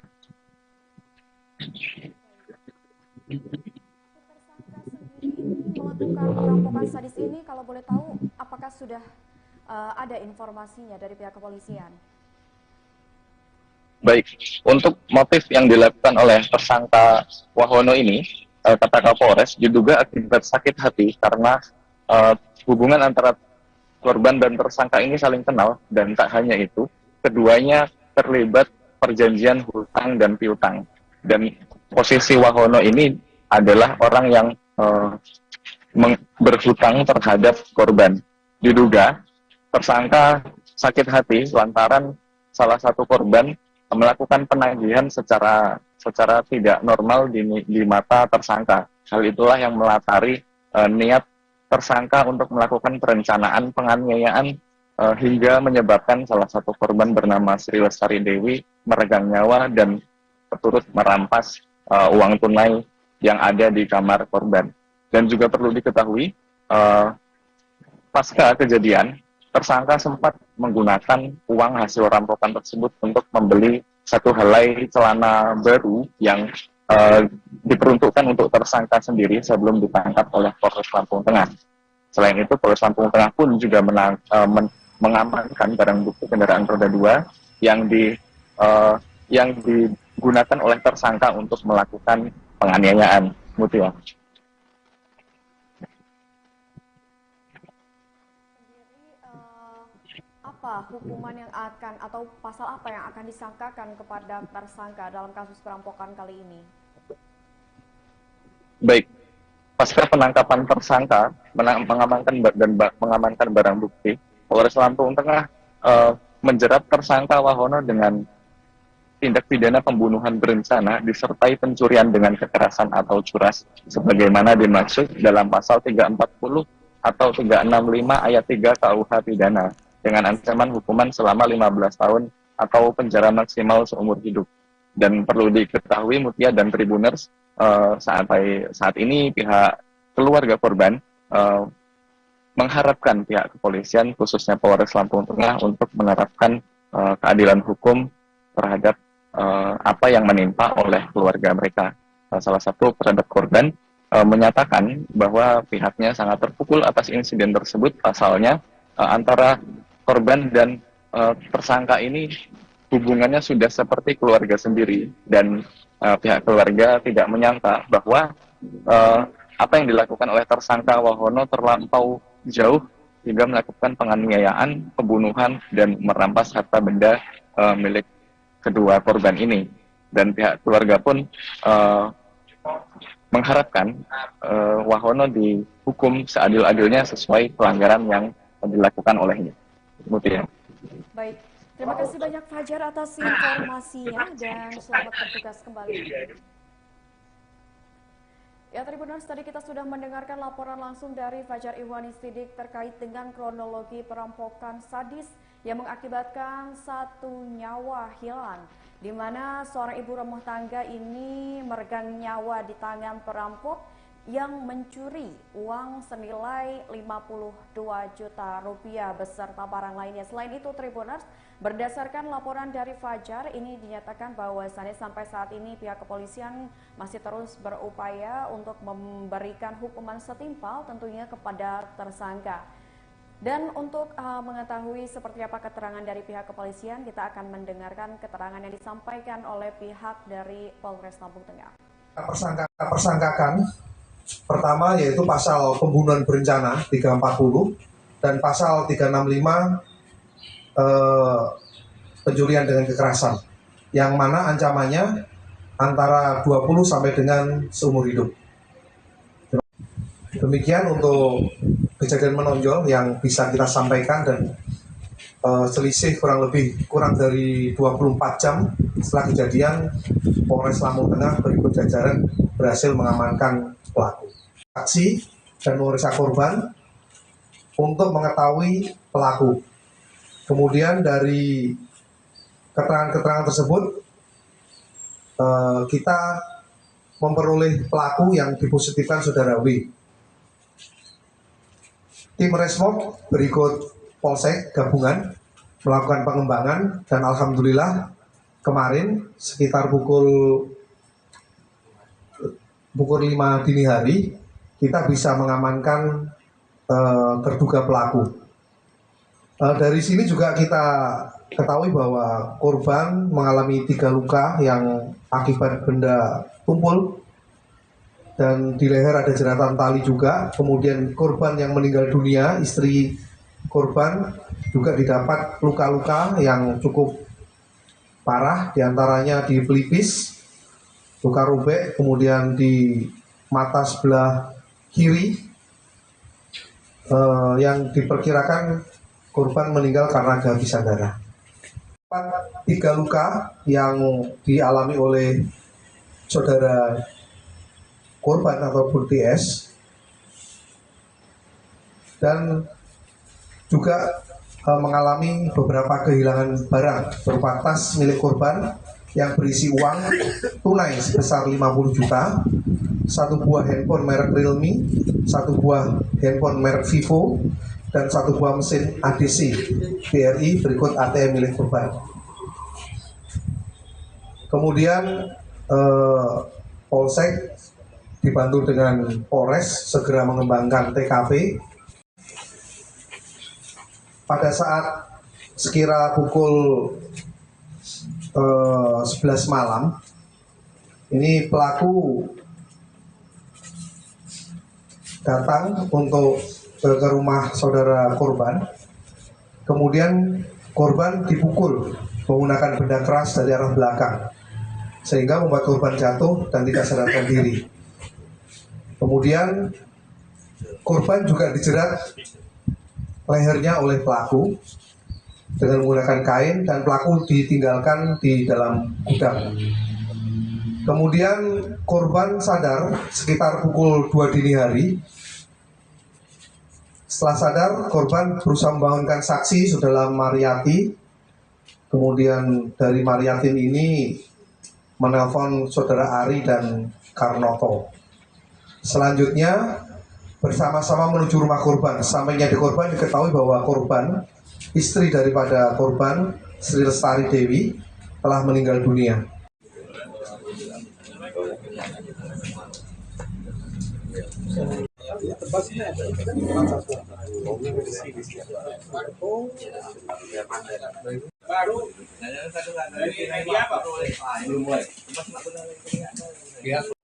Melakukan perampokan sadis ini, kalau boleh tahu, apakah sudah ada informasinya dari pihak kepolisian? Baik, untuk motif yang dilakukan oleh tersangka Wahono ini, kata Kapolres, diduga akibat sakit hati karena hubungan antara korban dan tersangka ini saling kenal, dan tak hanya itu, keduanya terlibat perjanjian hutang dan piutang. Dan posisi Wahono ini adalah orang yang berhutang terhadap korban. Diduga tersangka sakit hati lantaran salah satu korban melakukan penagihan secara tidak normal di mata tersangka. Hal itulah yang melatari niat tersangka untuk melakukan perencanaan penganiayaan hingga menyebabkan salah satu korban bernama Sri Lestari Dewi meregang nyawa dan turut merampas uang tunai yang ada di kamar korban. Dan juga perlu diketahui, pasca kejadian, tersangka sempat menggunakan uang hasil rampokan tersebut untuk membeli satu helai celana baru yang diperuntukkan untuk tersangka sendiri sebelum ditangkap oleh Polres Lampung Tengah. Selain itu, Polres Lampung Tengah pun juga mengamankan barang bukti kendaraan roda 2 yang digunakan oleh tersangka untuk melakukan penganiayaan. Mutia. Apa hukuman yang akan atau pasal apa yang akan disangkakan kepada tersangka dalam kasus perampokan kali ini? Baik, pasca penangkapan tersangka, mengamankan barang bukti, Polres Lampung Tengah menjerat tersangka Wahono dengan tindak pidana pembunuhan berencana disertai pencurian dengan kekerasan atau curas, sebagaimana dimaksud dalam pasal 340 atau 365 ayat 3 KUH pidana, dengan ancaman hukuman selama 15 tahun atau penjara maksimal seumur hidup. Dan perlu diketahui Mutia dan Tribuners, sampai saat ini pihak keluarga korban mengharapkan pihak kepolisian, khususnya Polres Lampung Tengah, untuk menerapkan keadilan hukum terhadap apa yang menimpa oleh keluarga mereka. Salah satu kerabat korban menyatakan bahwa pihaknya sangat terpukul atas insiden tersebut. Pasalnya antara korban dan tersangka ini hubungannya sudah seperti keluarga sendiri, dan pihak keluarga tidak menyangka bahwa apa yang dilakukan oleh tersangka Wahono terlampau jauh hingga melakukan penganiayaan, pembunuhan, dan merampas harta benda milik kedua korban ini. Dan pihak keluarga pun mengharapkan Wahono dihukum seadil-adilnya sesuai pelanggaran yang dilakukan olehnya. Kemudian. Baik, terima kasih banyak Fajar atas informasinya dan selamat bertugas kembali. Ya, Tribuners, tadi kita sudah mendengarkan laporan langsung dari Fajar Ihwani Siddiq terkait dengan kronologi perampokan sadis yang mengakibatkan satu nyawa hilang, di mana seorang ibu rumah tangga ini meregang nyawa di tangan perampok yang mencuri uang senilai 52 juta rupiah beserta barang lainnya. Selain itu, Tribuners, berdasarkan laporan dari Fajar, ini dinyatakan bahwasannya sampai saat ini pihak kepolisian masih terus berupaya untuk memberikan hukuman setimpal tentunya kepada tersangka. Dan untuk mengetahui seperti apa keterangan dari pihak kepolisian, kita akan mendengarkan keterangan yang disampaikan oleh pihak dari Polres Lampung Tengah. Persangkakan pertama yaitu pasal pembunuhan berencana 340 dan pasal 365 pencurian dengan kekerasan, yang mana ancamannya antara 20 sampai dengan seumur hidup. Demikian untuk kejadian menonjol yang bisa kita sampaikan, dan selisih kurang dari 24 jam setelah kejadian, Polres Lampung Tengah berikut jajaran berhasil mengamankan pelaku. Saksi dan memeriksa korban untuk mengetahui pelaku. Kemudian dari keterangan-keterangan tersebut kita memperoleh pelaku yang dipositifkan saudara W. Tim Resmob berikut Polsek gabungan melakukan pengembangan, dan alhamdulillah kemarin sekitar pukul 5 dini hari kita bisa mengamankan terduga pelaku. Dari sini juga kita ketahui bahwa korban mengalami 3 luka yang akibat benda tumpul, dan di leher ada jeratan tali juga. Kemudian korban yang meninggal dunia, istri korban, juga didapat luka-luka yang cukup parah, diantaranya di pelipis, luka robek, kemudian di mata sebelah kiri, yang diperkirakan korban meninggal karena kehabisan darah. 3 luka yang dialami oleh saudara korban ataupun TS, dan juga mengalami beberapa kehilangan barang berupa tas milik korban yang berisi uang tunai sebesar 50 juta, 1 buah handphone merek Realme, 1 buah handphone merek Vivo, dan 1 buah mesin ADC BRI berikut ATM milik korban. Kemudian Polsek dibantu dengan Polres segera mengembangkan TKP. Pada saat sekira pukul 11 malam, ini pelaku datang untuk ke rumah saudara korban. Kemudian korban dipukul menggunakan benda keras dari arah belakang, sehingga membuat korban jatuh dan tidak sadarkan diri. Kemudian korban juga dijerat lehernya oleh pelaku dengan menggunakan kain, dan pelaku ditinggalkan di dalam gudang. Kemudian korban sadar sekitar pukul 2 dini hari. Setelah sadar, korban berusaha membangunkan saksi saudara Mariati. Kemudian dari Mariatin ini menelpon saudara Ari dan Karnoto. Selanjutnya bersama-sama menuju rumah korban. Sampainya di korban diketahui bahwa korban, istri daripada korban, Sri Lestari Dewi, telah meninggal dunia.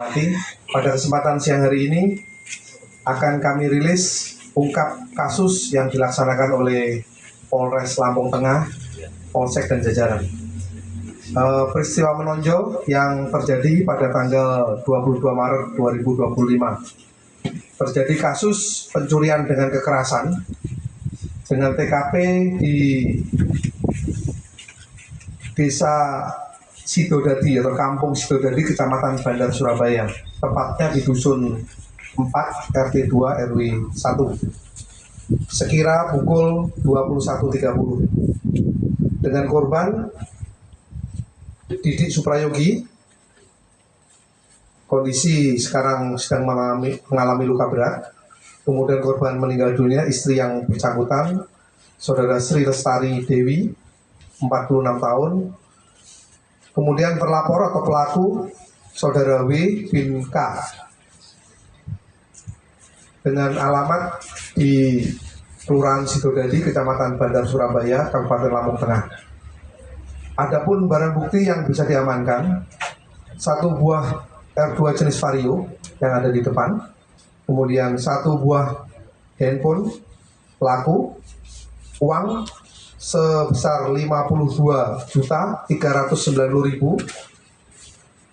Nanti pada kesempatan siang hari ini akan kami rilis ungkap kasus yang dilaksanakan oleh Polres Lampung Tengah, Polsek dan jajaran. Peristiwa menonjol yang terjadi pada tanggal 22 Maret 2025. Terjadi kasus pencurian dengan kekerasan dengan TKP di Desa Sidodadi atau Kampung Sidodadi, Kecamatan Bandar Surabaya, tepatnya di Dusun 4 RT 2 RW 1, sekira pukul 21.30 dengan korban Didik Suprayogi. Kondisi sekarang sedang mengalami luka berat. Kemudian korban meninggal dunia istri yang bersangkutan, Saudara Sri Lestari Dewi, 46 tahun. Kemudian terlapor atau pelaku Saudara W bin K dengan alamat di Kelurahan Sidodadi, Kecamatan Bandar Surabaya, Kabupaten Lampung Tengah. Adapun barang bukti yang bisa diamankan, satu buah R2 jenis Vario yang ada di depan, kemudian satu buah handphone pelaku, uang sebesar 52.390.000,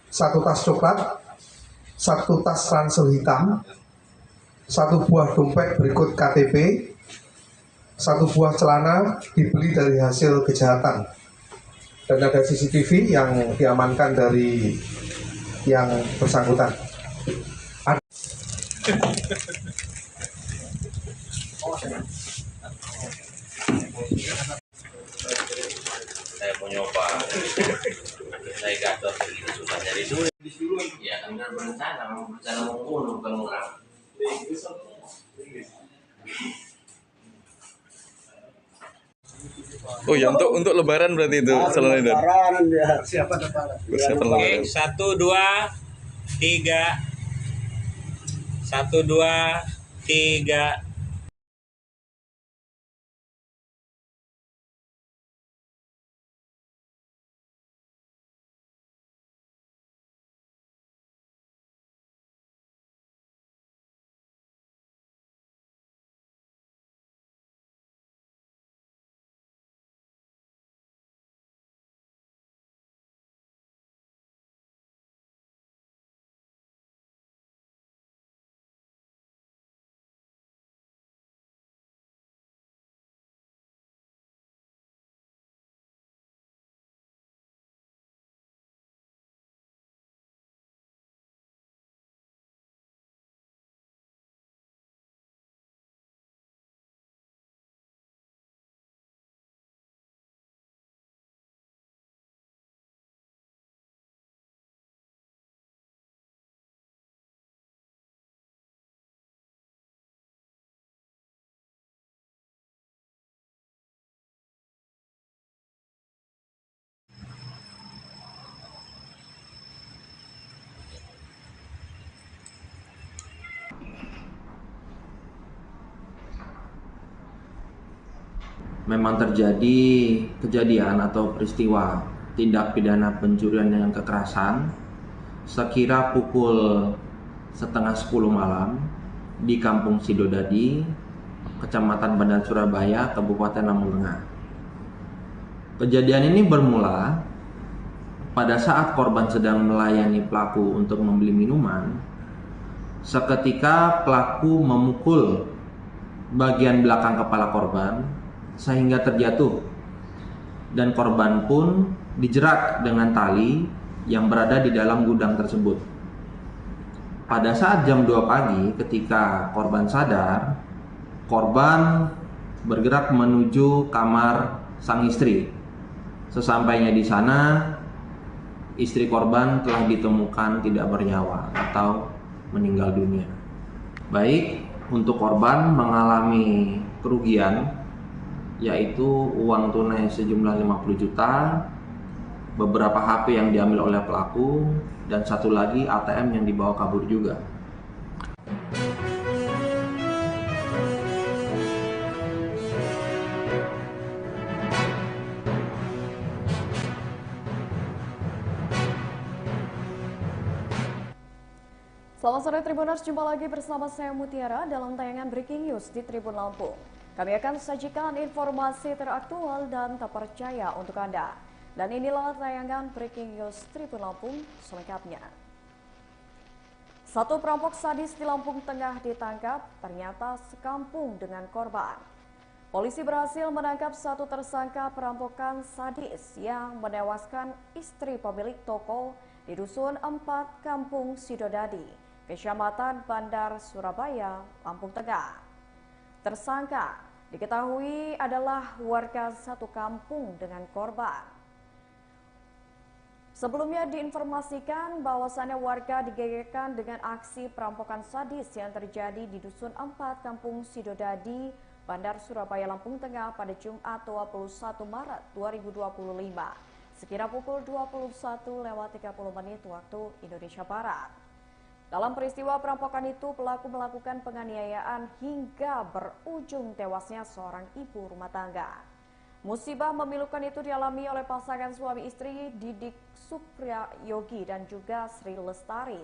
satu tas coklat, satu tas ransel hitam, satu buah dompet berikut KTP, satu buah celana dibeli dari hasil kejahatan, dan ada CCTV yang diamankan dari yang bersangkutan. Saya mau nyoba, saya gator begini susah nyari duit. Ya kan udah berencana mau membunuh bukan orang. Oh ya, untuk Lebaran berarti itu Salon Haidar. Persiapan Lebaran. Persiapan Lebaran. Oke, 1, 2, 3. 1, 2, 3. Memang terjadi kejadian atau peristiwa tindak pidana pencurian dengan kekerasan sekira pukul 9:30 malam di Kampung Sidodadi, Kecamatan Bandar Surabaya, Kabupaten Lampung Tengah. Kejadian ini bermula pada saat korban sedang melayani pelaku untuk membeli minuman. Seketika pelaku memukul bagian belakang kepala korban sehingga terjatuh, dan korban pun dijerat dengan tali yang berada di dalam gudang tersebut. Pada saat jam 2 pagi ketika korban sadar, korban bergerak menuju kamar sang istri. Sesampainya di sana, istri korban telah ditemukan tidak bernyawa atau meninggal dunia. Baik, untuk korban mengalami kerugian yaitu uang tunai sejumlah 50 juta, beberapa HP yang diambil oleh pelaku, dan satu lagi ATM yang dibawa kabur juga. Selamat sore Tribuners, jumpa lagi bersama saya Mutiara dalam tayangan Breaking News di Tribun Lampung. Kami akan sajikan informasi teraktual dan terpercaya untuk Anda. Dan inilah tayangan Breaking News Tribun Lampung selengkapnya. Satu perampok sadis di Lampung Tengah ditangkap, ternyata sekampung dengan korban. Polisi berhasil menangkap satu tersangka perampokan sadis yang menewaskan istri pemilik toko di Dusun 4, Kampung Sidodadi, Kecamatan Bandar, Surabaya, Lampung Tengah. Tersangka diketahui adalah warga satu kampung dengan korban. Sebelumnya diinformasikan bahwasannya warga digegerkan dengan aksi perampokan sadis yang terjadi di Dusun 4, Kampung Sidodadi, Bandar, Surabaya, Lampung Tengah pada Jumat 21 Maret 2025, sekira pukul 21.30 waktu Indonesia Barat. Dalam peristiwa perampokan itu, pelaku melakukan penganiayaan hingga berujung tewasnya seorang ibu rumah tangga. Musibah memilukan itu dialami oleh pasangan suami istri Didik Suprayogi dan juga Sri Lestari.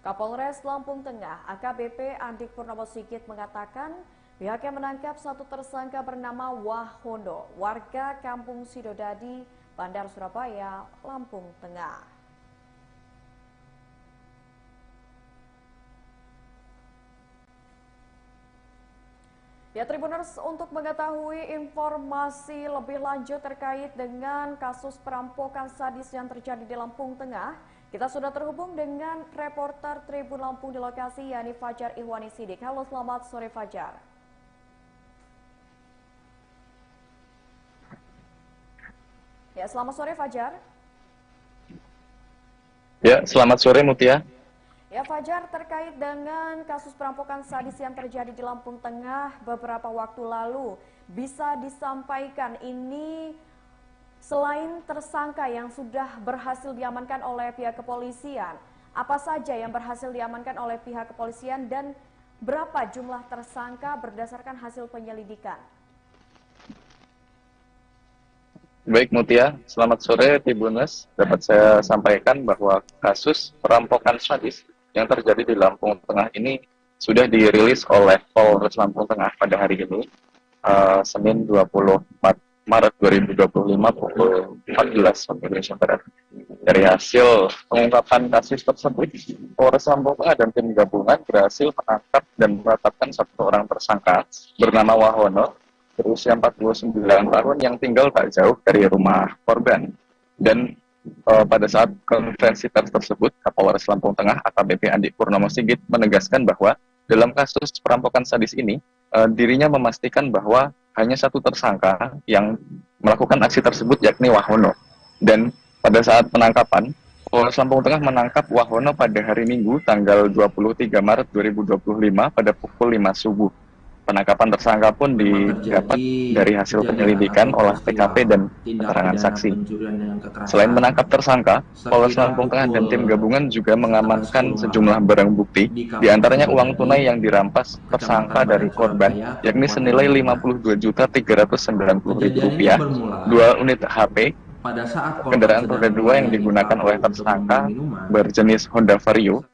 Kapolres Lampung Tengah AKBP Andik Purnomo Sigit mengatakan pihaknya menangkap satu tersangka bernama Wahono, warga Kampung Sidodadi, Bandar, Surabaya, Lampung Tengah. Ya Tribuners, untuk mengetahui informasi lebih lanjut terkait dengan kasus perampokan sadis yang terjadi di Lampung Tengah, kita sudah terhubung dengan reporter Tribun Lampung di lokasi, yakni Fajar Ihwani Sidik. Halo, selamat sore Fajar. Ya, selamat sore Fajar. Ya, selamat sore Mutia. Ya Fajar, terkait dengan kasus perampokan sadis yang terjadi di Lampung Tengah beberapa waktu lalu, bisa disampaikan ini selain tersangka yang sudah berhasil diamankan oleh pihak kepolisian, apa saja yang berhasil diamankan oleh pihak kepolisian dan berapa jumlah tersangka berdasarkan hasil penyelidikan? Baik Mutia, selamat sore Tribuners. Dapat saya sampaikan bahwa kasus perampokan sadis yang terjadi di Lampung Tengah ini sudah dirilis oleh Polres Lampung Tengah pada hari ini, Senin 24 Maret 2025 pukul 14 waktu Indonesia Barat. Dari hasil pengungkapan kasus tersebut, Polres Lampung Tengah dan tim gabungan berhasil menangkap dan menetapkan satu orang tersangka bernama Wahono, berusia 49 tahun yang tinggal tak jauh dari rumah korban. Dan pada saat konferensi pers tersebut, Kapolres Lampung Tengah AKBP Andik Purnomo Sigit menegaskan bahwa dalam kasus perampokan sadis ini, dirinya memastikan bahwa hanya satu tersangka yang melakukan aksi tersebut, yakni Wahono. Dan pada saat penangkapan, Polres Lampung Tengah menangkap Wahono pada hari Minggu tanggal 23 Maret 2025 pada pukul 5 subuh. Penangkapan tersangka pun didapat dari hasil penyelidikan olah TKP dan keterangan saksi. Selain menangkap tersangka, Polres Lampung Tengah dan tim gabungan juga mengamankan sejumlah barang bukti, diantaranya uang tunai yang dirampas tersangka dari korban, yakni senilai Rp50.290.000, 2 unit HP, kendaraan roda 2 yang digunakan oleh tersangka berjenis Honda Vario,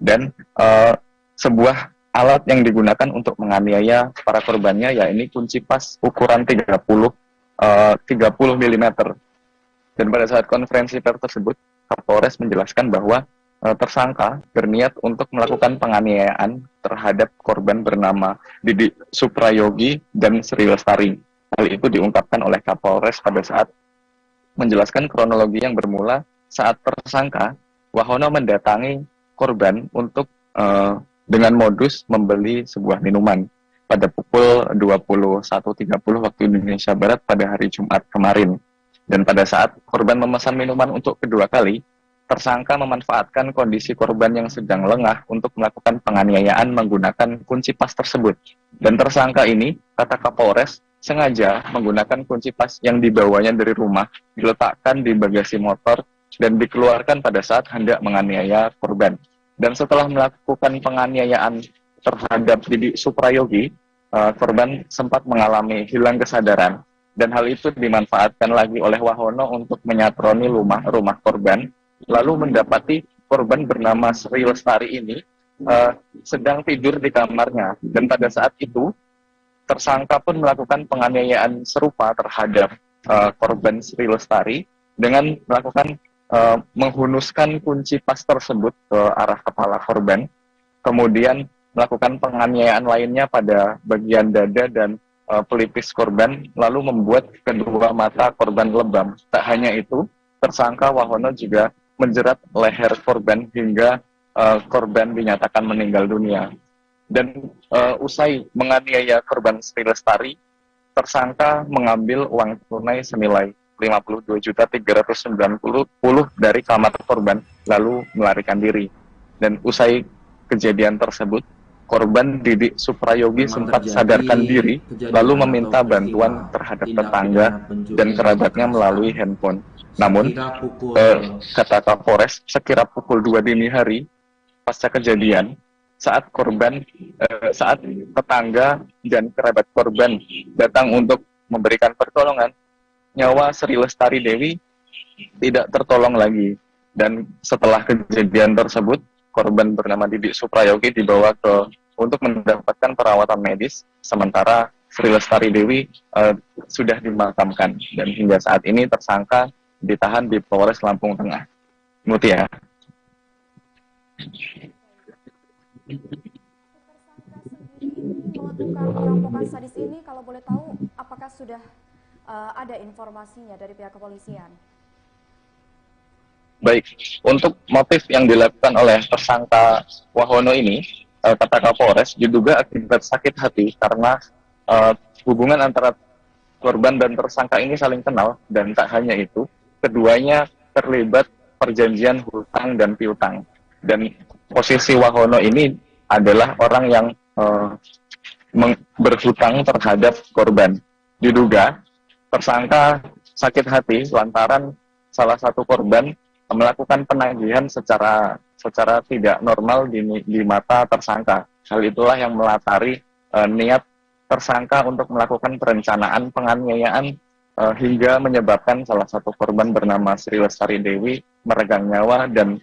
dan sebuah alat yang digunakan untuk menganiaya para korbannya, yakni kunci pas ukuran 30 mm. Dan pada saat konferensi pers tersebut, Kapolres menjelaskan bahwa tersangka berniat untuk melakukan penganiayaan terhadap korban bernama Didik Suprayogi dan Sri Lestari. Hal itu diungkapkan oleh Kapolres pada saat menjelaskan kronologi yang bermula saat tersangka Wahono mendatangi korban untuk dengan modus membeli sebuah minuman pada pukul 21.30 waktu Indonesia Barat pada hari Jumat kemarin. Dan pada saat korban memesan minuman untuk kedua kali, tersangka memanfaatkan kondisi korban yang sedang lengah untuk melakukan penganiayaan menggunakan kunci pas tersebut. Dan tersangka ini, kata Kapolres, sengaja menggunakan kunci tas yang dibawanya dari rumah, diletakkan di bagasi motor, dan dikeluarkan pada saat hendak menganiaya korban. Dan setelah melakukan penganiayaan terhadap Didi Suprayogi, korban sempat mengalami hilang kesadaran. Dan hal itu dimanfaatkan lagi oleh Wahono untuk menyatroni rumah korban, lalu mendapati korban bernama Sri Lestari ini sedang tidur di kamarnya. Dan pada saat itu, tersangka pun melakukan penganiayaan serupa terhadap korban Sri Lestari dengan melakukan menghunuskan kunci tas tersebut ke arah kepala korban, kemudian melakukan penganiayaan lainnya pada bagian dada dan pelipis korban, lalu membuat kedua mata korban lebam. Tak hanya itu, tersangka Wahono juga menjerat leher korban hingga korban dinyatakan meninggal dunia. Dan usai menganiaya korban Sri Lestari, tersangka mengambil uang tunai senilai 52.390 dari kamar korban, lalu melarikan diri. Dan usai kejadian tersebut, korban Didi Suprayogi sempat sadarkan diri, lalu meminta bantuan terhadap tetangga dan kerabatnya melalui handphone. Namun, kata Kapolres, sekira pukul 2 dini hari pasca kejadian, saat tetangga dan kerabat korban datang untuk memberikan pertolongan, nyawa Sri Lestari Dewi tidak tertolong lagi. Dan setelah kejadian tersebut, korban bernama Didi Suprayogi dibawa untuk mendapatkan perawatan medis, sementara Sri Lestari Dewi sudah dimakamkan. Dan hingga saat ini tersangka ditahan di Polres Lampung Tengah. Mutia. Melakukan perampokan sadis ini, kalau boleh tahu, apakah sudah ada informasinya dari pihak kepolisian? Baik, untuk motif yang dilakukan oleh tersangka Wahono ini, kata Kapolres, diduga akibat sakit hati karena hubungan antara korban dan tersangka ini saling kenal, dan tak hanya itu, keduanya terlibat perjanjian hutang dan piutang. Dan posisi Wahono ini adalah orang yang berhutang terhadap korban. Diduga tersangka sakit hati lantaran salah satu korban melakukan penagihan secara tidak normal di mata tersangka. Hal itulah yang melatari niat tersangka untuk melakukan perencanaan penganiayaan hingga menyebabkan salah satu korban bernama Sri Lestari Dewi meregang nyawa dan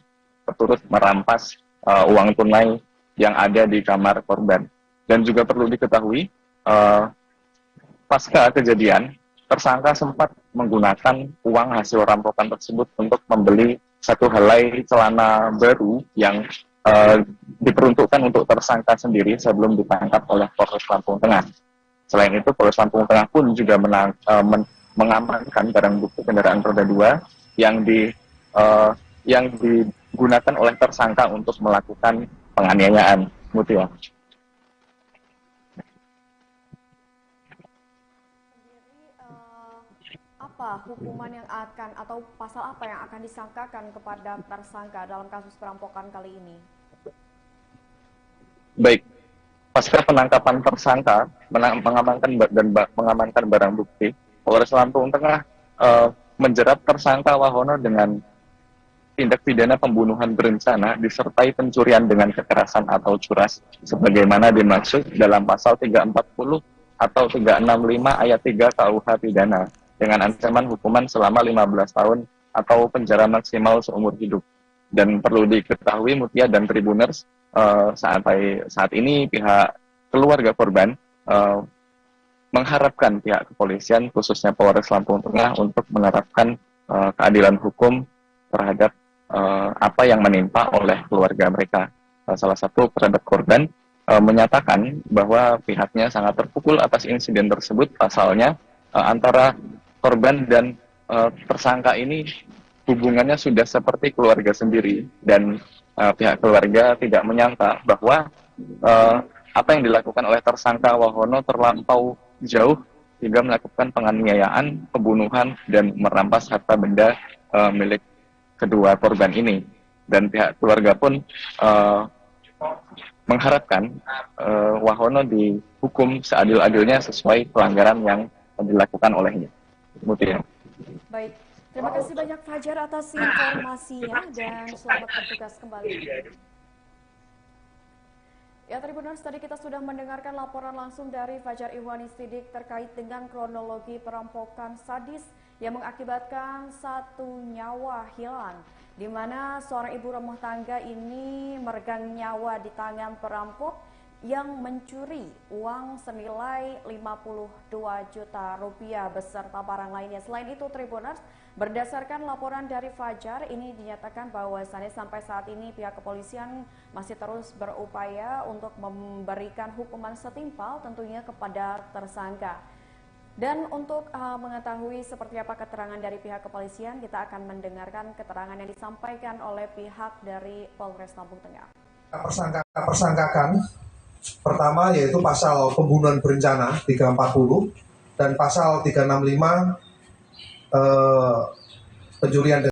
turut merampas uang tunai yang ada di kamar korban. Dan juga perlu diketahui, pasca kejadian, tersangka sempat menggunakan uang hasil rampokan tersebut untuk membeli satu helai celana baru yang diperuntukkan untuk tersangka sendiri sebelum ditangkap oleh Polres Lampung Tengah. Selain itu, Polres Lampung Tengah pun juga mengamankan barang bukti kendaraan roda 2 yang digunakan oleh tersangka untuk melakukan penganiayaan. Mutia. Apa hukuman yang akan atau pasal apa yang akan disangkakan kepada tersangka dalam kasus perampokan kali ini? Baik, pasca penangkapan tersangka, mengamankan barang bukti, Polres Lampung Tengah menjerat tersangka Wahono dengan tindak pidana pembunuhan berencana disertai pencurian dengan kekerasan atau curas sebagaimana dimaksud dalam pasal 340 atau 365 ayat 3 KUH pidana dengan ancaman hukuman selama 15 tahun atau penjara maksimal seumur hidup. Dan perlu diketahui Mutia dan Tribuners, saat ini pihak keluarga korban mengharapkan pihak kepolisian khususnya Polres Lampung Tengah untuk menerapkan keadilan hukum terhadap apa yang menimpa oleh keluarga mereka. Salah satu kerabat korban menyatakan bahwa pihaknya sangat terpukul atas insiden tersebut. Pasalnya antara korban dan tersangka ini hubungannya sudah seperti keluarga sendiri, dan pihak keluarga tidak menyangka bahwa apa yang dilakukan oleh tersangka Wahono terlampau jauh hingga melakukan penganiayaan, pembunuhan, dan merampas harta benda milik kedua korban ini. Dan pihak keluarga pun mengharapkan Wahono dihukum seadil-adilnya sesuai pelanggaran yang dilakukan olehnya. Kemudian. Baik, terima kasih banyak Fajar atas informasinya dan selamat bertugas kembali. Ya Tribuners, tadi kita sudah mendengarkan laporan langsung dari Fajar Ihwani Siddiq terkait dengan kronologi perampokan sadis yang mengakibatkan 1 nyawa hilang, di mana seorang ibu rumah tangga ini meregang nyawa di tangan perampok yang mencuri uang senilai 52 juta rupiah beserta barang lainnya. Selain itu Tribuners, berdasarkan laporan dari Fajar, ini dinyatakan bahwasannya sampai saat ini pihak kepolisian masih terus berupaya untuk memberikan hukuman setimpal tentunya kepada tersangka. Dan untuk mengetahui seperti apa keterangan dari pihak kepolisian, kita akan mendengarkan keterangan yang disampaikan oleh pihak dari Polres Lampung Tengah. Persangkakan pertama yaitu pasal pembunuhan berencana 340 dan pasal 365 pencurian